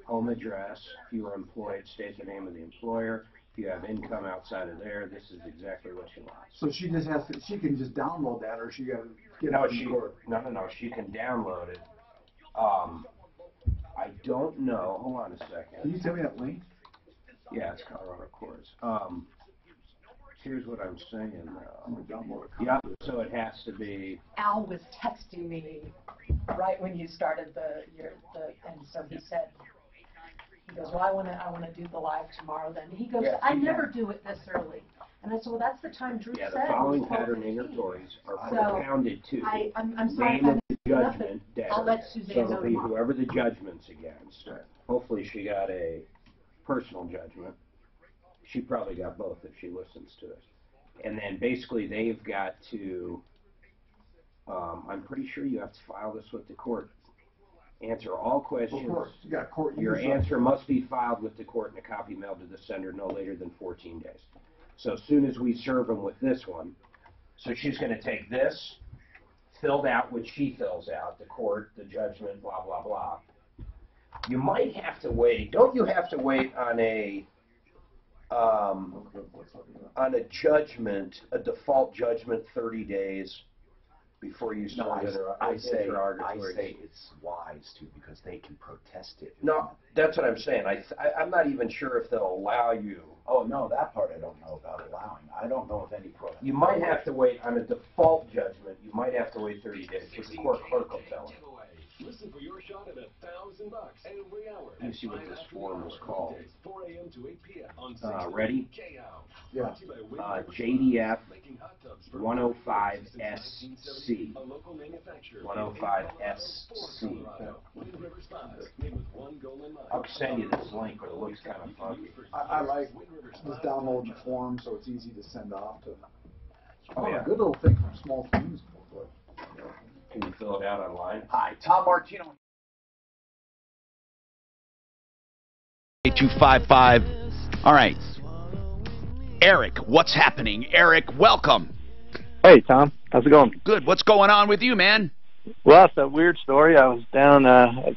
Speaker 1: Home address. If you are employed, state the name of the employer. If you have income outside of there, this is exactly what she wants.
Speaker 2: So she just has to, she can just download that, or she got to get
Speaker 1: No,
Speaker 2: it from the court?
Speaker 1: No. She can download it. I don't know. Hold on a second.
Speaker 2: Can you tell me that link?
Speaker 1: Yeah, it's Colorado Courts. Here's what I'm saying now. Yeah, so it has to be.
Speaker 14: Al was texting me right when you started and so he said, he goes, well, I want to do the live tomorrow then. He goes,
Speaker 1: Yeah,
Speaker 14: I never do it this early. And I said, well, that's the time Drew
Speaker 1: Yeah,
Speaker 14: said.
Speaker 1: the following pattern inventories are propounded to
Speaker 14: I'm sorry
Speaker 1: name of
Speaker 14: if
Speaker 1: the
Speaker 14: I
Speaker 1: judgment debtor.
Speaker 14: I'll let Suzanne
Speaker 1: So
Speaker 14: know
Speaker 1: it'll be
Speaker 14: tomorrow.
Speaker 1: whoever the judgment's against. Hopefully she got a personal judgment. She probably got both if she listens to us. And then basically they've got to, I'm pretty sure you have to file this with the court. Answer all questions.
Speaker 2: Of course, you got court.
Speaker 1: Your answer must be filed with the court and a copy mailed to the sender no later than 14 days. So as soon as we serve them with this one, so she's going to take this, filled out what she fills out, the court, the judgment, blah, blah, blah. You might have to wait. Don't you have to wait on a judgment, a default judgment, 30 days before you start
Speaker 10: I say
Speaker 1: interrogatories?
Speaker 10: it's wise to, because they can protest it.
Speaker 1: No, that's what I'm saying. I'm not even sure if they'll allow you.
Speaker 10: Oh, no, that part I don't know about allowing. I don't know if any protest.
Speaker 1: You might have to wait on a default judgment. You might have to wait 30 days, but the court clerk will tell you.
Speaker 13: Listen for your shot at $1,000 every hour.
Speaker 1: Let me see what this form is called.
Speaker 13: 4 a.m. to 8 p.m. on
Speaker 1: Ready?
Speaker 2: Yeah.
Speaker 1: JDF 105SC. 105SC. I'll send you this link, but it looks kind of funky.
Speaker 2: I like just download the form so it's easy to send off to.
Speaker 1: Oh, yeah.
Speaker 2: Good little thing from small teams.
Speaker 1: Can you fill it out online?
Speaker 10: Hi, Tom Martino.
Speaker 6: 8255. All right. Eric, what's happening? Eric, welcome.
Speaker 4: Hey, Tom. How's it going?
Speaker 6: Good. What's going on with you, man?
Speaker 4: Well, it's a weird story. I was down, I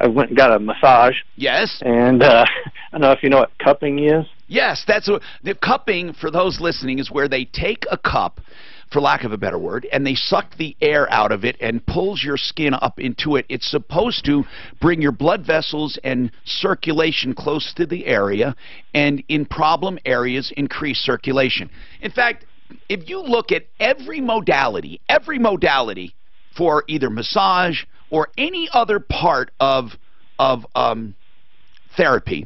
Speaker 4: went and got a massage.
Speaker 6: Yes.
Speaker 4: And I don't know if you know what cupping is.
Speaker 6: Yes, that's what the cupping, for those listening, is where they take a cup, for lack of a better word, and they suck the air out of it and pulls your skin up into it. It's supposed to bring your blood vessels and circulation close to the area, and in problem areas increase circulation. In fact, if you look at every modality for either massage or any other part of therapy,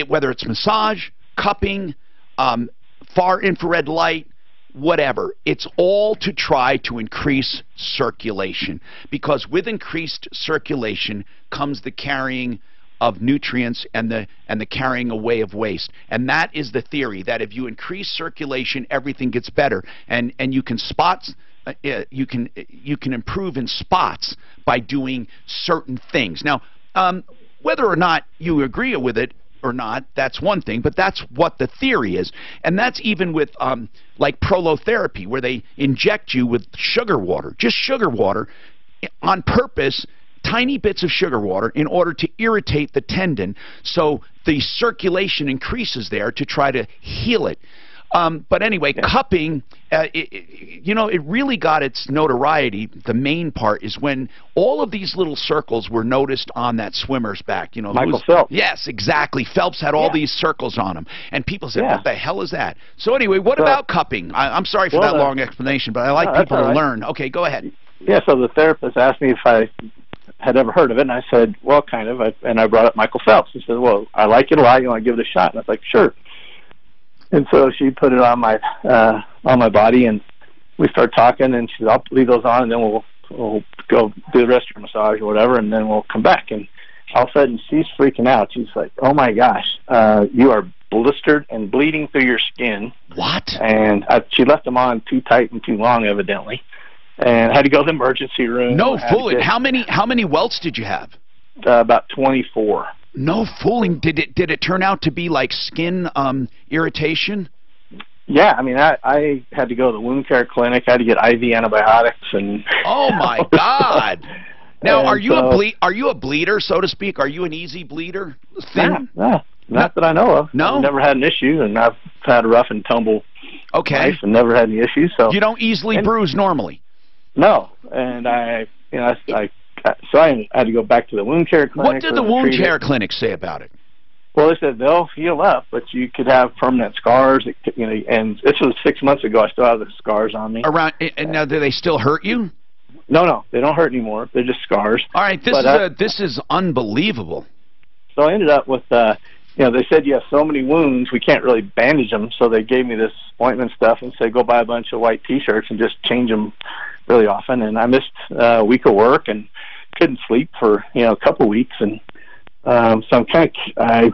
Speaker 6: whether it's massage, cupping, far infrared light, whatever, it's all to try to increase circulation, because with increased circulation comes the carrying of nutrients and the carrying away of waste. And that is the theory, that if you increase circulation, everything gets better, and you can you can improve in spots by doing certain things. Now, whether or not you agree with it or not, that's one thing, but that's what the theory is. And that's even with like prolotherapy, where they inject you with sugar water, just sugar water, on purpose, tiny bits of sugar water, in order to irritate the tendon so the circulation increases there to try to heal it. But anyway, cupping, it really got its notoriety. The main part is when all of these little circles were noticed on that swimmer's back. You know,
Speaker 4: Michael Phelps.
Speaker 6: Yes, exactly. Phelps had all these circles on him, and people said, "What the hell is that?" So anyway, what about cupping? I'm sorry for that long explanation, but I like people to learn. Okay, go ahead.
Speaker 4: Yeah. So the therapist asked me if I had ever heard of it, and I said, "Well, kind of." And I brought up Michael Phelps. He said, "Well, I like it a lot. You want to give it a shot?" And I was like, "Sure." And so she put it on my body, and we started talking, and she said, "I'll leave those on, and then we'll go do the rest of your massage or whatever, and then we'll come back." And all of a sudden, she's freaking out. She's like, "Oh my gosh, you are blistered and bleeding through your skin."
Speaker 6: What?
Speaker 4: And she left them on too tight and too long, evidently, and had to go to the emergency room.
Speaker 6: No fooling. How many welts did you have?
Speaker 4: about 24.
Speaker 6: No fooling. Did it turn out to be like skin irritation?
Speaker 4: Yeah, I mean, I had to go to the wound care clinic. I had to get IV antibiotics and.
Speaker 6: Oh my God! Now, are you a bleeder, so to speak? Are you an easy bleeder?
Speaker 4: Nah, not that I know of.
Speaker 6: No,
Speaker 4: I've never had an issue, and I've had a rough and tumble life and never had any issues. So
Speaker 6: you don't easily bruise normally.
Speaker 4: No, and I had to go back to the wound care clinic.
Speaker 6: What did the wound care clinic say about it?
Speaker 4: Well, they said they'll heal up, but you could have permanent scars. And this was 6 months ago. I still have the scars on me.
Speaker 6: And now, do they still hurt you?
Speaker 4: No, they don't hurt anymore. They're just scars.
Speaker 6: All right, this is unbelievable.
Speaker 4: So I ended up with, they said you have so many wounds, we can't really bandage them. So they gave me this ointment stuff and said go buy a bunch of white T-shirts and just change them really often. And I missed a week of work and couldn't sleep for a couple weeks. And so I'm I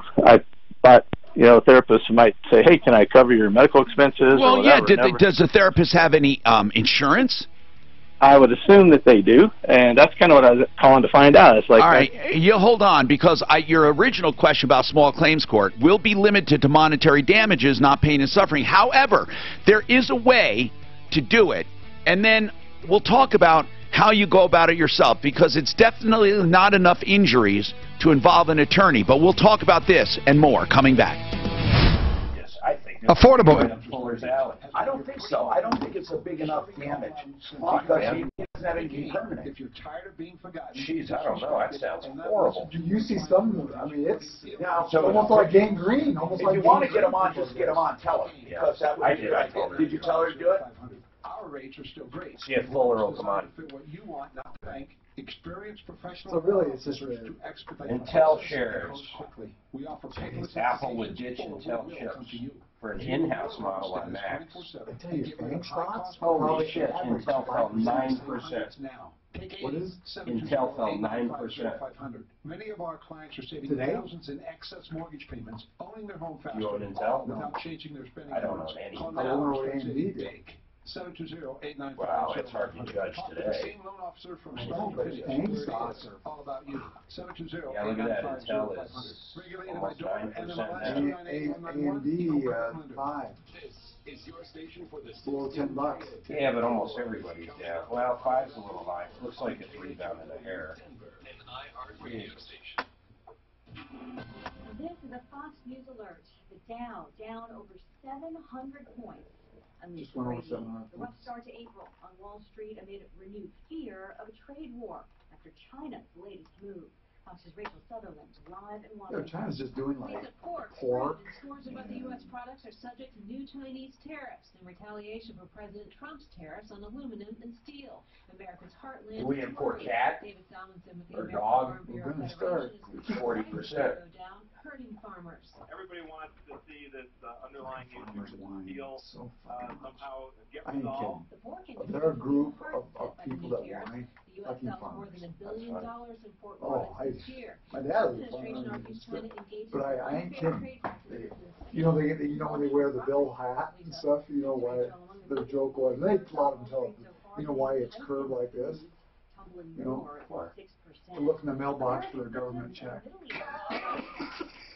Speaker 4: thought a therapist might say, hey, can I cover your medical expenses?
Speaker 6: Well,
Speaker 4: or whatever.
Speaker 6: yeah. Does the therapist have any insurance?
Speaker 4: I would assume that they do, and that's kind of what I was calling to find out. It's like,
Speaker 6: all right, you hold on, because your original question about small claims court will be limited to monetary damages, not pain and suffering. However, there is a way to do it, and then we'll talk about how you go about it yourself, because it's definitely not enough injuries to involve an attorney. But we'll talk about this and more coming back.
Speaker 1: Yes, I think
Speaker 22: affordable.
Speaker 10: I don't think so. I don't think it's a big enough damage because he doesn't have anything permanent.
Speaker 9: If you're tired of being forgotten,
Speaker 1: jeez, I don't know. That sounds horrible.
Speaker 2: You see some. I mean, it's almost like gangrene. Almost
Speaker 10: if
Speaker 2: like
Speaker 10: you want to get them on, just get them on. Tell them because that would be good. Did you tell her to do it?
Speaker 9: Our rates are still great.
Speaker 1: See if Fuller will come on.
Speaker 9: What you want, not bank. Experienced professional.
Speaker 2: So really, it's just
Speaker 9: to expedite
Speaker 1: Intel shares.
Speaker 9: We offer
Speaker 1: Apple would ditch Intel chips for an in-house model on Macs.
Speaker 2: I tell you, bank stocks.
Speaker 1: Holy shit! Intel fell 9%.
Speaker 2: What is
Speaker 1: Intel fell 9%.
Speaker 9: Many of our clients are saving thousands in excess mortgage payments, owning their home faster.
Speaker 1: You own Intel?
Speaker 9: Without changing their spending.
Speaker 1: I don't own any.
Speaker 2: I don't know what AMD did.
Speaker 9: 720-895.
Speaker 1: Wow, it's hard to judge today.
Speaker 9: Loan officer from start to finish. All about you. 720-895.
Speaker 1: Yeah, look at that. Intel is almost 9% now.
Speaker 2: AMD 5.
Speaker 13: Is your station for the
Speaker 2: below $10.
Speaker 1: Yeah, but almost everybody's down. Well, 5's a little high. Looks like it's rebounding a hair.
Speaker 12: This is a Fox News alert. The Dow down over 700 points.
Speaker 2: Just went over 700
Speaker 12: The rough start to April on Wall Street amid renewed fear of a trade war after China's latest move. Fox's Rachel Sutherland live in Washington.
Speaker 2: China's just doing like pork.
Speaker 12: Scores about the U.S. products are subject to new Chinese tariffs in retaliation for President Trump's tariffs on aluminum and steel. America's heartland.
Speaker 1: Do we import cat
Speaker 12: David Simonson with the
Speaker 1: or
Speaker 12: American
Speaker 1: dog?
Speaker 12: Farm Bureau
Speaker 1: We're going to start. It's 40%.
Speaker 12: Hurting farmers.
Speaker 15: Everybody wants to see this underlying issue deal somehow get
Speaker 2: I ain't
Speaker 15: resolved.
Speaker 2: kidding. There are a group of people that want fucking
Speaker 12: More
Speaker 2: farmers.
Speaker 12: than $1 billion in pork
Speaker 2: Oh,
Speaker 12: products this year.
Speaker 2: my dad was a
Speaker 12: Administration
Speaker 2: farmer.
Speaker 12: argues China engaged
Speaker 2: But I
Speaker 12: in
Speaker 2: ain't
Speaker 12: fair
Speaker 2: kidding.
Speaker 12: trade practices.
Speaker 2: When they wear the bill hat and stuff, why their joke was, they a lot of them tell them, why it's curved like this? To look in the mailbox for their government check.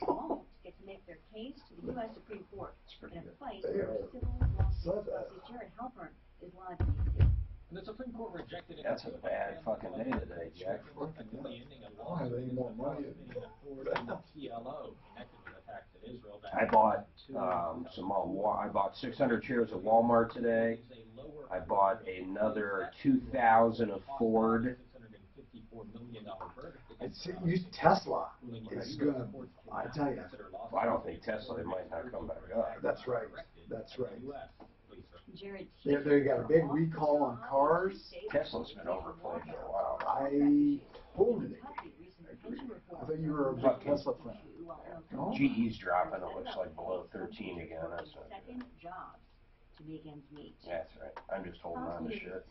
Speaker 12: Won't get to make their case to the U.S. Supreme Court in a fight over civil lawsuits. Jared Halpern is live in D.C.
Speaker 23: The Supreme Court rejected it.
Speaker 1: That's a bad fucking day today, Jack.
Speaker 2: I don't have any more money.
Speaker 23: PLO connected to the fact that Israel.
Speaker 1: I bought I bought 600 shares of Walmart today. I bought another 2,000 of Ford.
Speaker 2: Tesla is gonna. I tell you.
Speaker 1: Well, I don't think Tesla. They might not come back up.
Speaker 2: That's right. That's right.
Speaker 12: Jared,
Speaker 2: They got a big recall on cars.
Speaker 1: Tesla's been overplayed for a while.
Speaker 2: I totally agree. I thought you were a big Tesla fan. No?
Speaker 1: GE's dropping. It looks like below 13 again. That's
Speaker 12: second job to make ends meet.
Speaker 1: That's right. I'm just holding on to shit.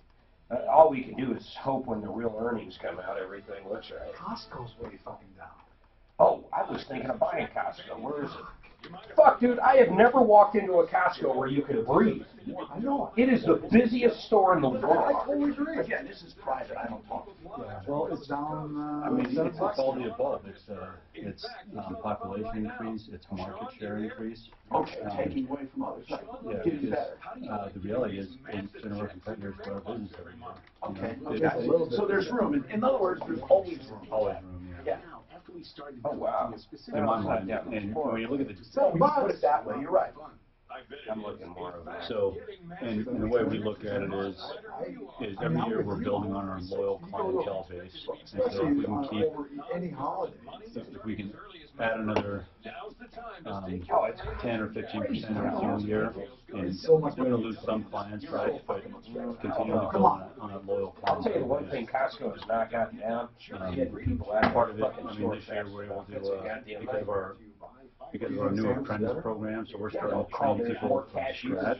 Speaker 1: All we can do is hope when the real earnings come out, everything looks right.
Speaker 2: Costco's way fucking down.
Speaker 1: Oh, I was thinking of buying Costco. Where is it? Fuck, dude, I have never walked into a Costco where you can breathe.
Speaker 2: I know.
Speaker 1: It is the busiest store in the
Speaker 2: I
Speaker 1: world.
Speaker 2: totally agree.
Speaker 10: Again, this is private. I don't talk.
Speaker 2: Yeah, well, it's down.
Speaker 3: I mean,
Speaker 2: $7.
Speaker 3: it's all the above. It's population increase, it's market share increase.
Speaker 10: Okay, taking away from others.
Speaker 3: Yeah,
Speaker 10: Getting better.
Speaker 3: because the reality is, it's been our competitors for our business every year.
Speaker 10: Okay,
Speaker 3: You know,
Speaker 10: okay. So there's room. In other words, there's always room.
Speaker 3: always room, yeah.
Speaker 10: Oh, wow.
Speaker 3: In my mind, and when you look at the
Speaker 10: Put it that way, you're right.
Speaker 1: I'm looking more of that.
Speaker 3: So, and the way we look at it is every year we're building on our loyal clientele base. And so if we can keep,
Speaker 2: Any holiday.
Speaker 3: if we can add another 10 or 15% every single year, and we're going to lose some clients, right? But continue to build on a loyal clientele.
Speaker 1: I'll tell you the one thing Costco has not gotten down is getting people out of
Speaker 3: Part of it,
Speaker 1: fucking
Speaker 3: I mean,
Speaker 1: stores
Speaker 3: this year we're able to, because of our new
Speaker 1: Goddamn
Speaker 3: apprentice program, so we're starting to train people from scratch,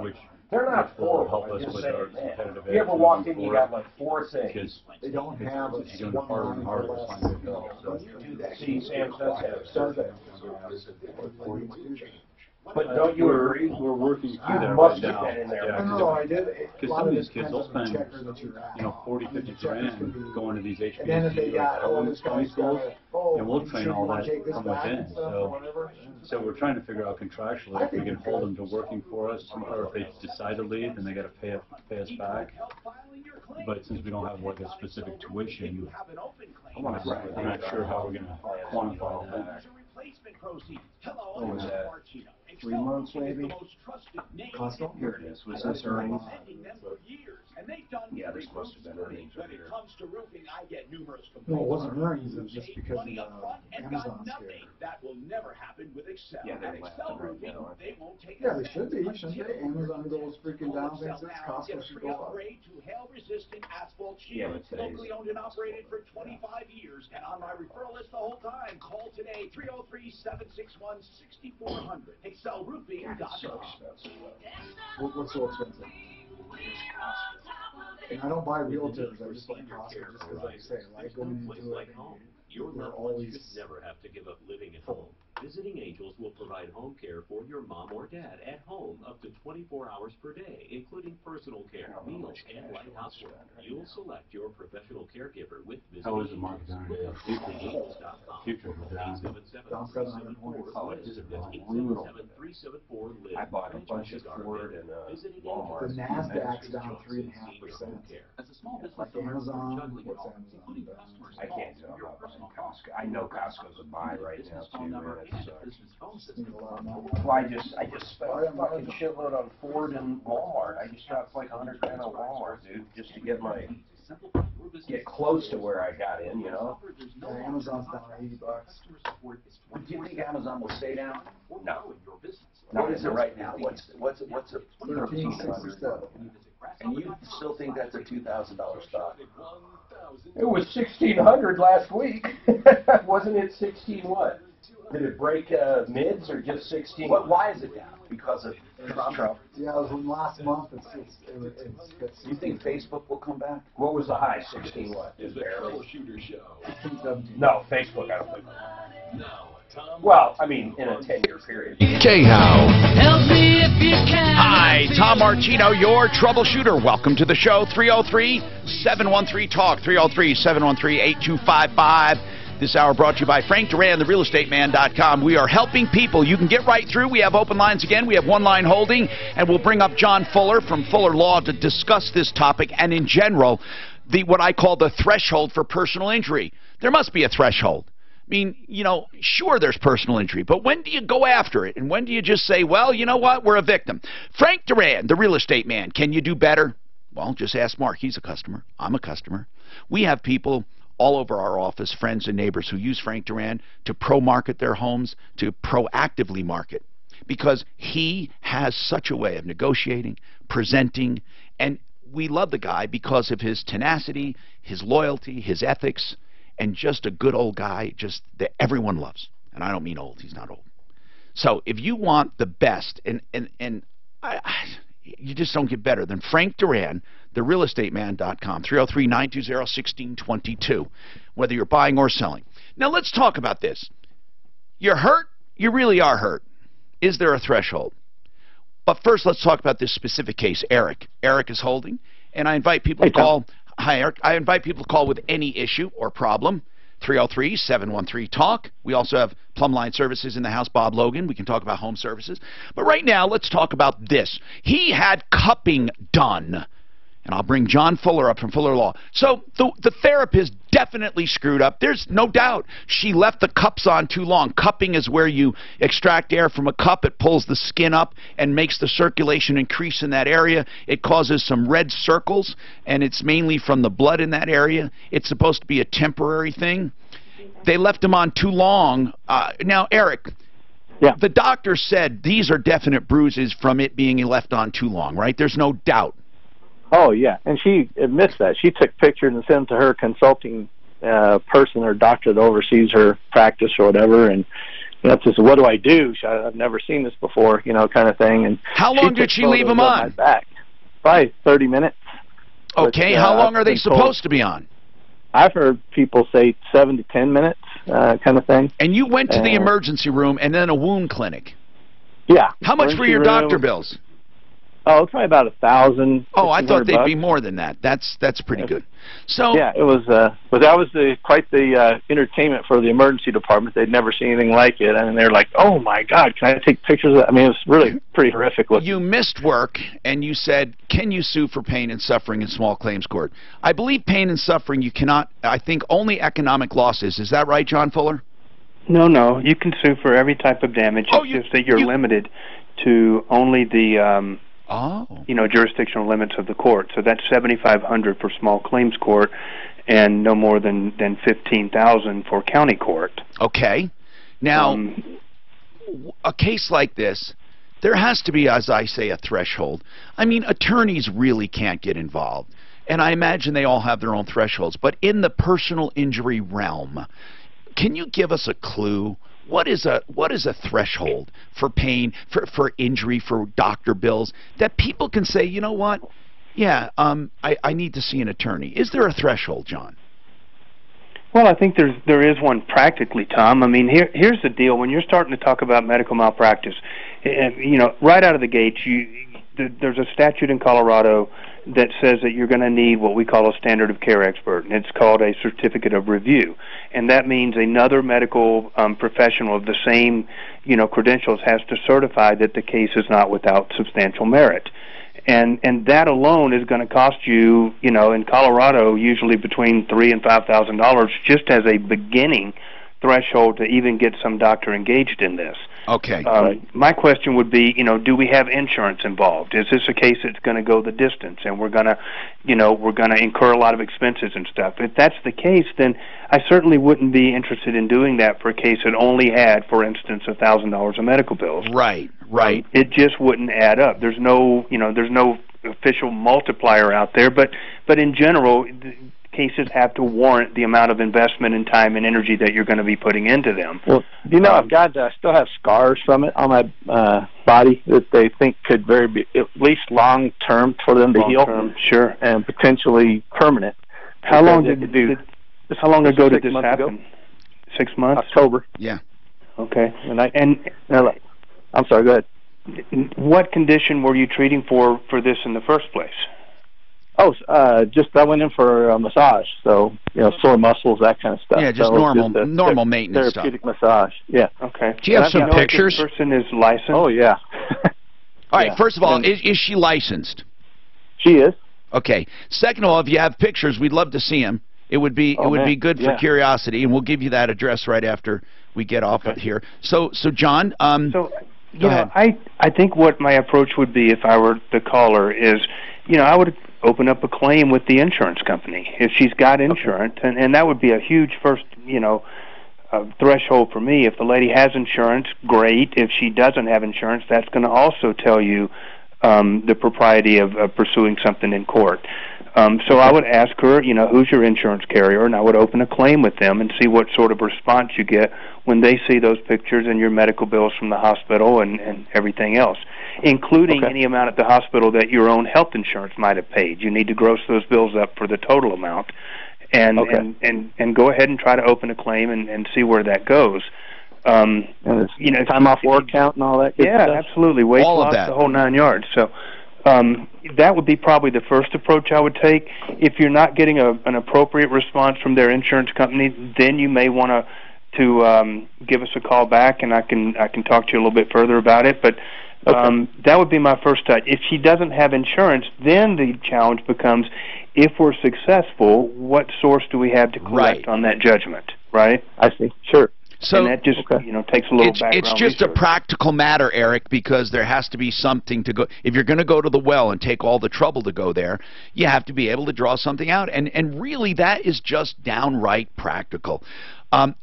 Speaker 3: which
Speaker 1: they're not
Speaker 3: will
Speaker 1: horrible.
Speaker 3: help us
Speaker 1: I'm just
Speaker 3: with
Speaker 1: saying,
Speaker 3: our
Speaker 1: man.
Speaker 3: competitive edge.
Speaker 1: You ever walked in,
Speaker 3: moving
Speaker 1: you
Speaker 3: forward,
Speaker 1: got like 4 things.
Speaker 3: because
Speaker 2: They don't have a
Speaker 3: it's going harder and harder to find good help. So.
Speaker 1: See, Sam does have survey.
Speaker 2: But
Speaker 1: But don't you agree?
Speaker 3: We're working through
Speaker 1: You
Speaker 3: that
Speaker 1: must
Speaker 3: right
Speaker 1: have
Speaker 3: now.
Speaker 1: been in there.
Speaker 3: Yeah,
Speaker 2: No, I did.
Speaker 3: because some of these kids will spend, 40, 50 grand going to these
Speaker 2: And then if they got,
Speaker 3: HBCUs or county schools, and we'll
Speaker 2: should
Speaker 3: train
Speaker 2: you
Speaker 3: all
Speaker 2: wanna
Speaker 3: that
Speaker 2: take this
Speaker 3: from
Speaker 2: back
Speaker 3: within.
Speaker 2: and stuff or
Speaker 3: So,
Speaker 2: whatever?
Speaker 3: so we're trying to figure out contractually if we can hold them to working for us, or if they decide to leave, then they got to pay us back. But since we don't have like a specific tuition, we're not sure how we're going to quantify that.
Speaker 1: What was that? 3 months maybe?
Speaker 2: Costco?
Speaker 1: Here it is. Was this earnings? Yeah, this must have been earnings over here.
Speaker 2: No, it wasn't earnings, it was just because of Amazon scare.
Speaker 5: That will never happen with Excel.
Speaker 1: Yeah, they're
Speaker 5: And
Speaker 1: laughing
Speaker 5: Excel
Speaker 1: right
Speaker 5: Roofing,
Speaker 1: now, aren't
Speaker 5: they won't take
Speaker 2: Yeah, they should be, shouldn't they? Amazon goes freaking down,
Speaker 5: Call
Speaker 2: thinks
Speaker 5: Excel
Speaker 2: it's
Speaker 5: now and
Speaker 2: Costco
Speaker 5: get a
Speaker 2: should
Speaker 5: free
Speaker 2: go up.
Speaker 5: upgrade to hail-resistant asphalt
Speaker 1: Yeah,
Speaker 5: shield.
Speaker 1: but today's-
Speaker 5: Locally owned and operated for 25 years. And on my referral list the whole time, call today, 303-761-6400. ExcelRoofing.com.
Speaker 2: What's so expensive? And I don't buy realtors, I just buy Costco, just because like I say, I like going into it.
Speaker 16: Your
Speaker 2: They're
Speaker 16: loved ones
Speaker 2: always
Speaker 16: should never have to give up living at home. Visiting Angels will provide home care for your mom or dad at home up to 24 hours per day, including personal care, meals, and light housework. You'll select your professional caregiver with Visiting
Speaker 3: How is the
Speaker 16: Angels.
Speaker 3: market down
Speaker 16: Look
Speaker 3: here?
Speaker 16: up visitangels.com.
Speaker 3: Future was down.
Speaker 16: 877-374-LIVE.
Speaker 1: I bought a bunch of Ford and Walmart.
Speaker 2: The NASDAQ's down 3.5%.
Speaker 16: As a small business
Speaker 2: Like
Speaker 16: owner,
Speaker 2: Amazon,
Speaker 16: juggling it
Speaker 2: what's
Speaker 16: all,
Speaker 2: Amazon
Speaker 16: including
Speaker 2: down?
Speaker 16: customers'
Speaker 1: I can't tell about buying Costco. I know Costco's a buy right now too, and it sucks.
Speaker 2: Need a lot of money.
Speaker 1: Well, I just spent a fucking shitload on Ford and Walmart. I just dropped like 100 grand on Walmart, dude, just to get close to where I got in, you know?
Speaker 2: Yeah, Amazon's down $80.
Speaker 10: Do you think Amazon will stay down?
Speaker 1: No.
Speaker 10: What is it right now? What's a
Speaker 2: 13.67.
Speaker 10: And you still think that's a $2,000 stock?
Speaker 1: It was 1,600 last week. Wasn't it 16 what? Did it break mids or just 16?
Speaker 10: Why is it down? Because of Trump?
Speaker 2: Yeah, it was from last month. It's
Speaker 10: You think Facebook will come back?
Speaker 1: What was the high? 16 what? Just
Speaker 13: The
Speaker 1: barely.
Speaker 13: Troubleshooter Show.
Speaker 1: No, Facebook, I don't think.
Speaker 13: Now, Tom.
Speaker 1: Well, I mean, in a 10-year period.
Speaker 13: K-How.
Speaker 6: Help me if you can. Hi, Tom Martino, your troubleshooter. Welcome to the show. 303-713-TALK. 303-713-8255. This hour brought to you by Frank Duran, therealestateman.com. We are helping people. You can get right through. We have open lines again. We have one line holding, and we'll bring up John Fuller from Fuller Law to discuss this topic and, in general, what I call the threshold for personal injury. There must be a threshold. I mean, you know, sure, there's personal injury, but when do you go after it? And when do you just say, well, you know what, we're a victim? Frank Duran, the real estate man, can you do better? Well, just ask Mark. He's a customer. I'm a customer. We have people all over our office, friends and neighbors, who use Frank Duran to pro-market their homes, to proactively market, because he has such a way of negotiating, presenting, and we love the guy because of his tenacity, his loyalty, his ethics, and just a good old guy, just that everyone loves. And I don't mean old. He's not old. So if you want the best, you just don't get better than Frank Duran, therealestateman.com, 303-920-1622, whether you're buying or selling. Now let's talk about this. You're hurt, you really are hurt. Is there a threshold? But first, let's talk about this specific case. Eric. Eric is holding, and I invite people to call. Hi, Eric. I invite people to call with any issue or problem. 303-713-TALK. We also have plumb line services in the house, Bob Logan. We can talk about home services. But right now, let's talk about this. He had cupping done. And I'll bring John Fuller up from Fuller Law. So the therapist definitely screwed up. There's no doubt. She left the cups on too long. Cupping is where you extract air from a cup. It pulls the skin up and makes the circulation increase in that area. It causes some red circles, and it's mainly from the blood in that area. It's supposed to be a temporary thing. They left him on too long. Now, Eric, the doctor said these are definite bruises from it being left on too long, right? There's no doubt.
Speaker 4: Oh, yeah, and she admits that. She took pictures and sent them to her consulting person or doctor that oversees her practice or whatever, and just, what do I do? I've never seen this before, kind of thing. And
Speaker 6: how long did she leave him on?
Speaker 4: My back. Probably 30 minutes.
Speaker 6: Okay, how long are they supposed to be on?
Speaker 4: I've heard people say 7 to 10 minutes, kind of thing.
Speaker 6: And you went to the emergency room and then a wound clinic.
Speaker 4: Yeah.
Speaker 6: How much were your doctor bills?
Speaker 4: Oh, it's probably about $1,000.
Speaker 6: Oh, I thought they'd be more than that. That's pretty good. So
Speaker 4: yeah, it was. But that was quite the entertainment for the emergency department. They'd never seen anything like it, and they're like, "Oh my God, can I take pictures of that?" I mean, it was really pretty horrific looking.
Speaker 6: You missed work, and you said, "Can you sue for pain and suffering in small claims court?" I believe pain and suffering you cannot. I think only economic losses. Is that right, John Fuller?
Speaker 17: No, you can sue for every type of damage. It's just that you're limited to only the jurisdictional limits of the court. So that's $7,500 for small claims court, and no more than $15,000 for county court.
Speaker 6: Okay. Now, a case like this, there has to be, as I say, a threshold. I mean, attorneys really can't get involved, and I imagine they all have their own thresholds. But in the personal injury realm, can you give us a clue? What is a threshold for pain, for injury, for doctor bills that people can say, you know what? Yeah, I need to see an attorney. Is there a threshold, John?
Speaker 17: Well, I think there is one practically, Tom. I mean, here's the deal. When you're starting to talk about medical malpractice, right out of the gate, there's a statute in Colorado that says that you're going to need what we call a standard of care expert, and it's called a certificate of review. And that means another medical professional of the same, credentials has to certify that the case is not without substantial merit. And that alone is going to cost you, in Colorado, usually between $3,000 and $5,000 just as a beginning threshold to even get some doctor engaged in this.
Speaker 6: Okay.
Speaker 17: My question would be, do we have insurance involved? Is this a case that's going to go the distance, and we're going to incur a lot of expenses and stuff? If that's the case, then I certainly wouldn't be interested in doing that for a case that only had, for instance, $1,000 of medical bills.
Speaker 6: Right.
Speaker 17: It just wouldn't add up. There's no official multiplier out there, but in general, cases have to warrant the amount of investment and time and energy that you're going to be putting into them.
Speaker 4: Well, I still have scars from it on my body that they think could be at least long term for them to heal.
Speaker 17: Sure,
Speaker 4: and potentially permanent.
Speaker 17: How long ago did this happen? 6 months.
Speaker 4: October.
Speaker 6: Yeah.
Speaker 17: Okay.
Speaker 4: I'm sorry. Go ahead.
Speaker 17: What condition were you treating for this in the first place?
Speaker 4: Oh, I went in for a massage, so sore muscles, that kind of stuff.
Speaker 6: Yeah, just normal maintenance stuff.
Speaker 4: Therapeutic massage. Yeah.
Speaker 17: Okay.
Speaker 7: Do you have some pictures?
Speaker 17: This person is licensed.
Speaker 4: Oh yeah.
Speaker 6: All right. First of all, is she licensed?
Speaker 4: She is.
Speaker 6: Okay. Second of all, if you have pictures, we'd love to see them. It would be good for curiosity, and we'll give you that address right after we get off of here. So John. Go ahead.
Speaker 17: I think what my approach would be if I were the caller is, I would open up a claim with the insurance company if she's got insurance, and that would be a huge first, threshold for me. If the lady has insurance, great. If she doesn't have insurance, that's going to also tell you the propriety of pursuing something in court. So I would ask her, who's your insurance carrier, and I would open a claim with them and see what sort of response you get when they see those pictures and your medical bills from the hospital and everything else, including any amount at the hospital that your own health insurance might have paid. You need to gross those bills up for the total amount, and go ahead and try to open a claim and see where that goes. You know,
Speaker 4: time off work count and all that good
Speaker 17: yeah,
Speaker 4: stuff?
Speaker 17: absolutely. Weight
Speaker 6: All of
Speaker 17: loss,
Speaker 6: that.
Speaker 17: the whole 9 yards. So that would be probably the first approach I would take. If you're not getting an appropriate response from their insurance company, then you may want to give us a call back, and I can talk to you a little bit further about it. But that would be my first touch. If she doesn't have insurance, then the challenge becomes, if we're successful, what source do we have to collect on that judgment, right?
Speaker 4: I see. Sure.
Speaker 6: So
Speaker 17: and that just you know, takes a little background
Speaker 6: it's just
Speaker 17: research.
Speaker 6: a practical matter, Eric, because there has to be something to go. If you're going to go to the well and take all the trouble to go there, you have to be able to draw something out. And really, that is just downright practical.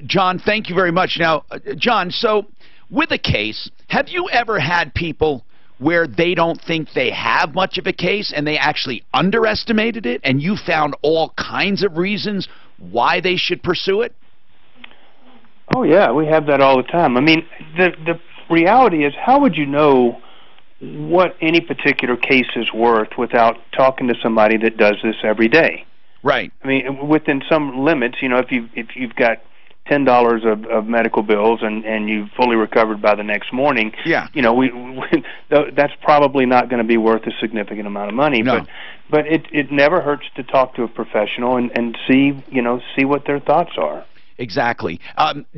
Speaker 6: John, thank you very much. Now, John, so with a case, have you ever had people where they don't think they have much of a case and they actually underestimated it, and you found all kinds of reasons why they should pursue it?
Speaker 17: Oh yeah, we have that all the time. I mean, the reality is, how would you know what any particular case is worth without talking to somebody that does this every day?
Speaker 6: Right.
Speaker 17: I mean, within some limits, you know, if you've got $10 of medical bills and you've fully recovered by the next morning,
Speaker 6: yeah,
Speaker 17: you know, that's probably not going to be worth a significant amount of money.
Speaker 6: No.
Speaker 17: But it never hurts to talk to a professional and see what their thoughts are.
Speaker 6: Exactly.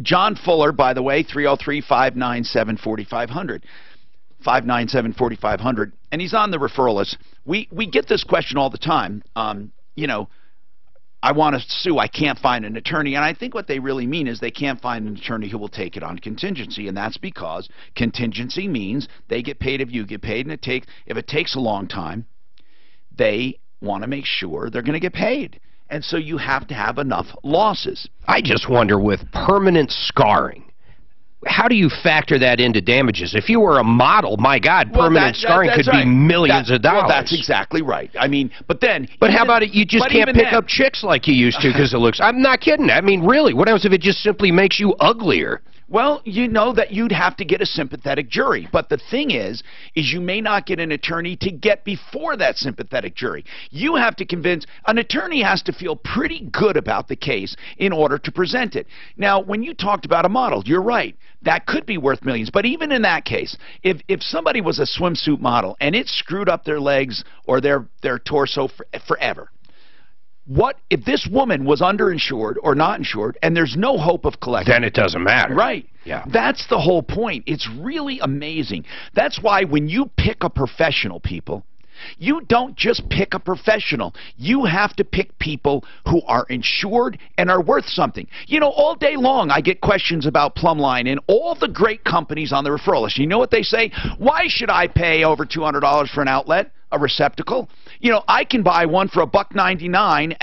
Speaker 6: John Fuller, by the way, 303-597-4500. 597-4500. And he's on the referral list. We get this question all the time. You know, I want to sue. I can't find an attorney. And I think what they really mean is they can't find an attorney who will take it on contingency. And that's because contingency means they get paid if you get paid. And if it takes a long time, they want to make sure they're going to get paid. And so you have to have enough losses.
Speaker 7: I just wonder, with permanent scarring, how do you factor that into damages? If you were a model, my God, permanent scarring could be millions of dollars.
Speaker 6: Well, that's exactly right. I mean, but then...
Speaker 7: But how about it? You just can't pick up chicks like you used to because it looks... I'm not kidding. I mean, really, what happens if it just simply makes you uglier?
Speaker 6: Well, you know that you'd have to get a sympathetic jury. But the thing is you may not get an attorney to get before that sympathetic jury. You have to convince... An attorney has to feel pretty good about the case in order to present it. Now, when you talked about a model, you're right. That could be worth millions. But even in that case, if somebody was a swimsuit model and it screwed up their legs or their torso forever, what if this woman was underinsured or not insured and there's no hope of collecting?
Speaker 7: Then it doesn't matter.
Speaker 6: Right.
Speaker 7: Yeah.
Speaker 6: That's the whole point. It's really amazing. That's why when you pick a professional, people, you don't just pick a professional. You have to pick people who are insured and are worth something. You know, all day long I get questions about Plumline and all the great companies on the referral list. You know what they say? Why should I pay over $200 for an outlet, a receptacle? You know, I can buy one for $1.99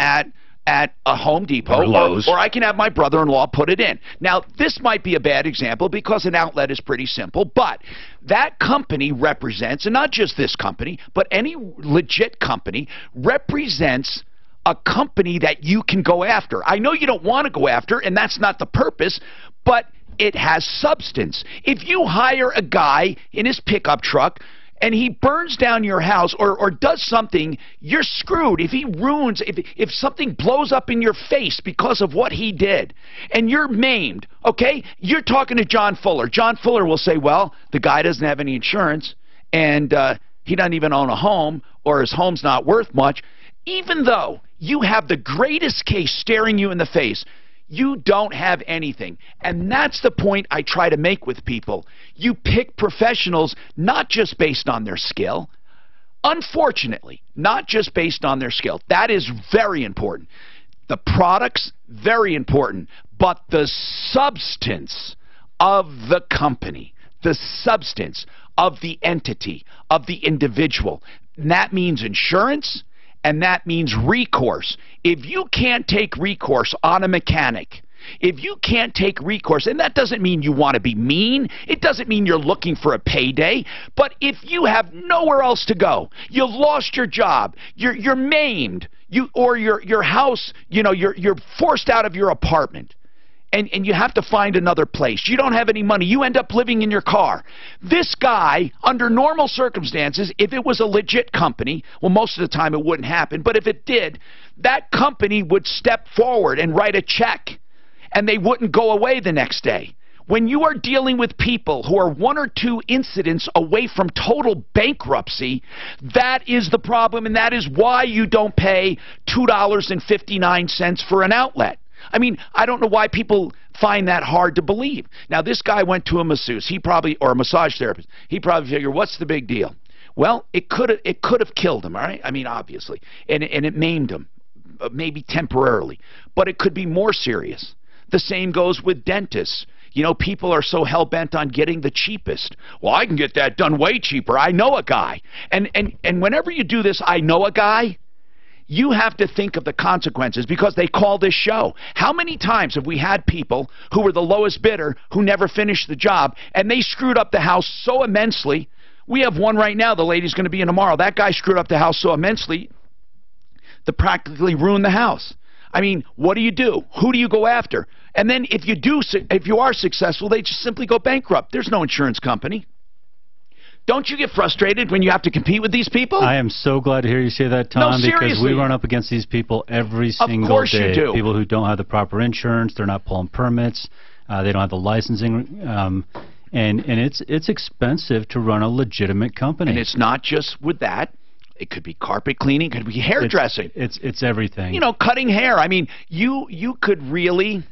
Speaker 6: at a Home Depot
Speaker 7: or Lowe's,
Speaker 6: or I can have my brother-in-law put it in. Now, this might be a bad example because an outlet is pretty simple, but that company represents, and not just this company, but any legit company represents a company that you can go after. I know you don't want to go after, and that's not the purpose, but it has substance. If you hire a guy in his pickup truck and he burns down your house or does something, you're screwed. If he ruins, if something blows up in your face because of what he did, and you're maimed, okay? You're talking to John Fuller. John Fuller will say, well, the guy doesn't have any insurance, and he doesn't even own a home, or his home's not worth much. Even though you have the greatest case staring you in the face, you don't have anything. And that's the point I try to make with people. You pick professionals not just based on their skill. Unfortunately, not just based on their skill. That is very important. The products, very important. But the substance of the company, the substance of the entity, of the individual, and that means insurance, and that means recourse. If you can't take recourse on a mechanic, if you can't take recourse, and that doesn't mean you want to be mean, it doesn't mean you're looking for a payday, but if you have nowhere else to go, you've lost your job, you're maimed, or your house, you know, you're forced out of your apartment, and you have to find another place. You don't have any money. You end up living in your car. This guy, under normal circumstances, if it was a legit company, well, most of the time it wouldn't happen, but if it did, that company would step forward and write a check, and they wouldn't go away the next day. When you are dealing with people who are 1 or 2 incidents away from total bankruptcy, that is the problem, and that is why you don't pay $2.59 for an outlet. I mean, I don't know why people find that hard to believe. Now, this guy went to a masseuse, or a massage therapist. He probably figured, what's the big deal? Well, it could have killed him, all right? I mean, obviously, and it maimed him, maybe temporarily, but it could be more serious. The same goes with dentists. You know, people are so hell-bent on getting the cheapest. Well, I can get that done way cheaper. I know a guy. And whenever you do this, I know a guy, you have to think of the consequences because they call this show. How many times have we had people who were the lowest bidder who never finished the job, and they screwed up the house so immensely? We have one right now. The lady's going to be in tomorrow. That guy screwed up the house so immensely that practically ruined the house. I mean, what do? Who do you go after? And then if you are successful, they just simply go bankrupt. There's no insurance company. Don't you get frustrated when you have to compete with these people?
Speaker 3: I am so glad to hear you say that, Tom,
Speaker 6: no,
Speaker 3: because we run up against these people every single day.
Speaker 6: Of course you do.
Speaker 3: People who don't have the proper insurance, they're not pulling permits, they don't have the licensing, and it's expensive to run a legitimate company.
Speaker 6: And it's not just with that. It could be carpet cleaning, it could be hairdressing.
Speaker 3: It's everything.
Speaker 6: You know, cutting hair. I mean, you could really,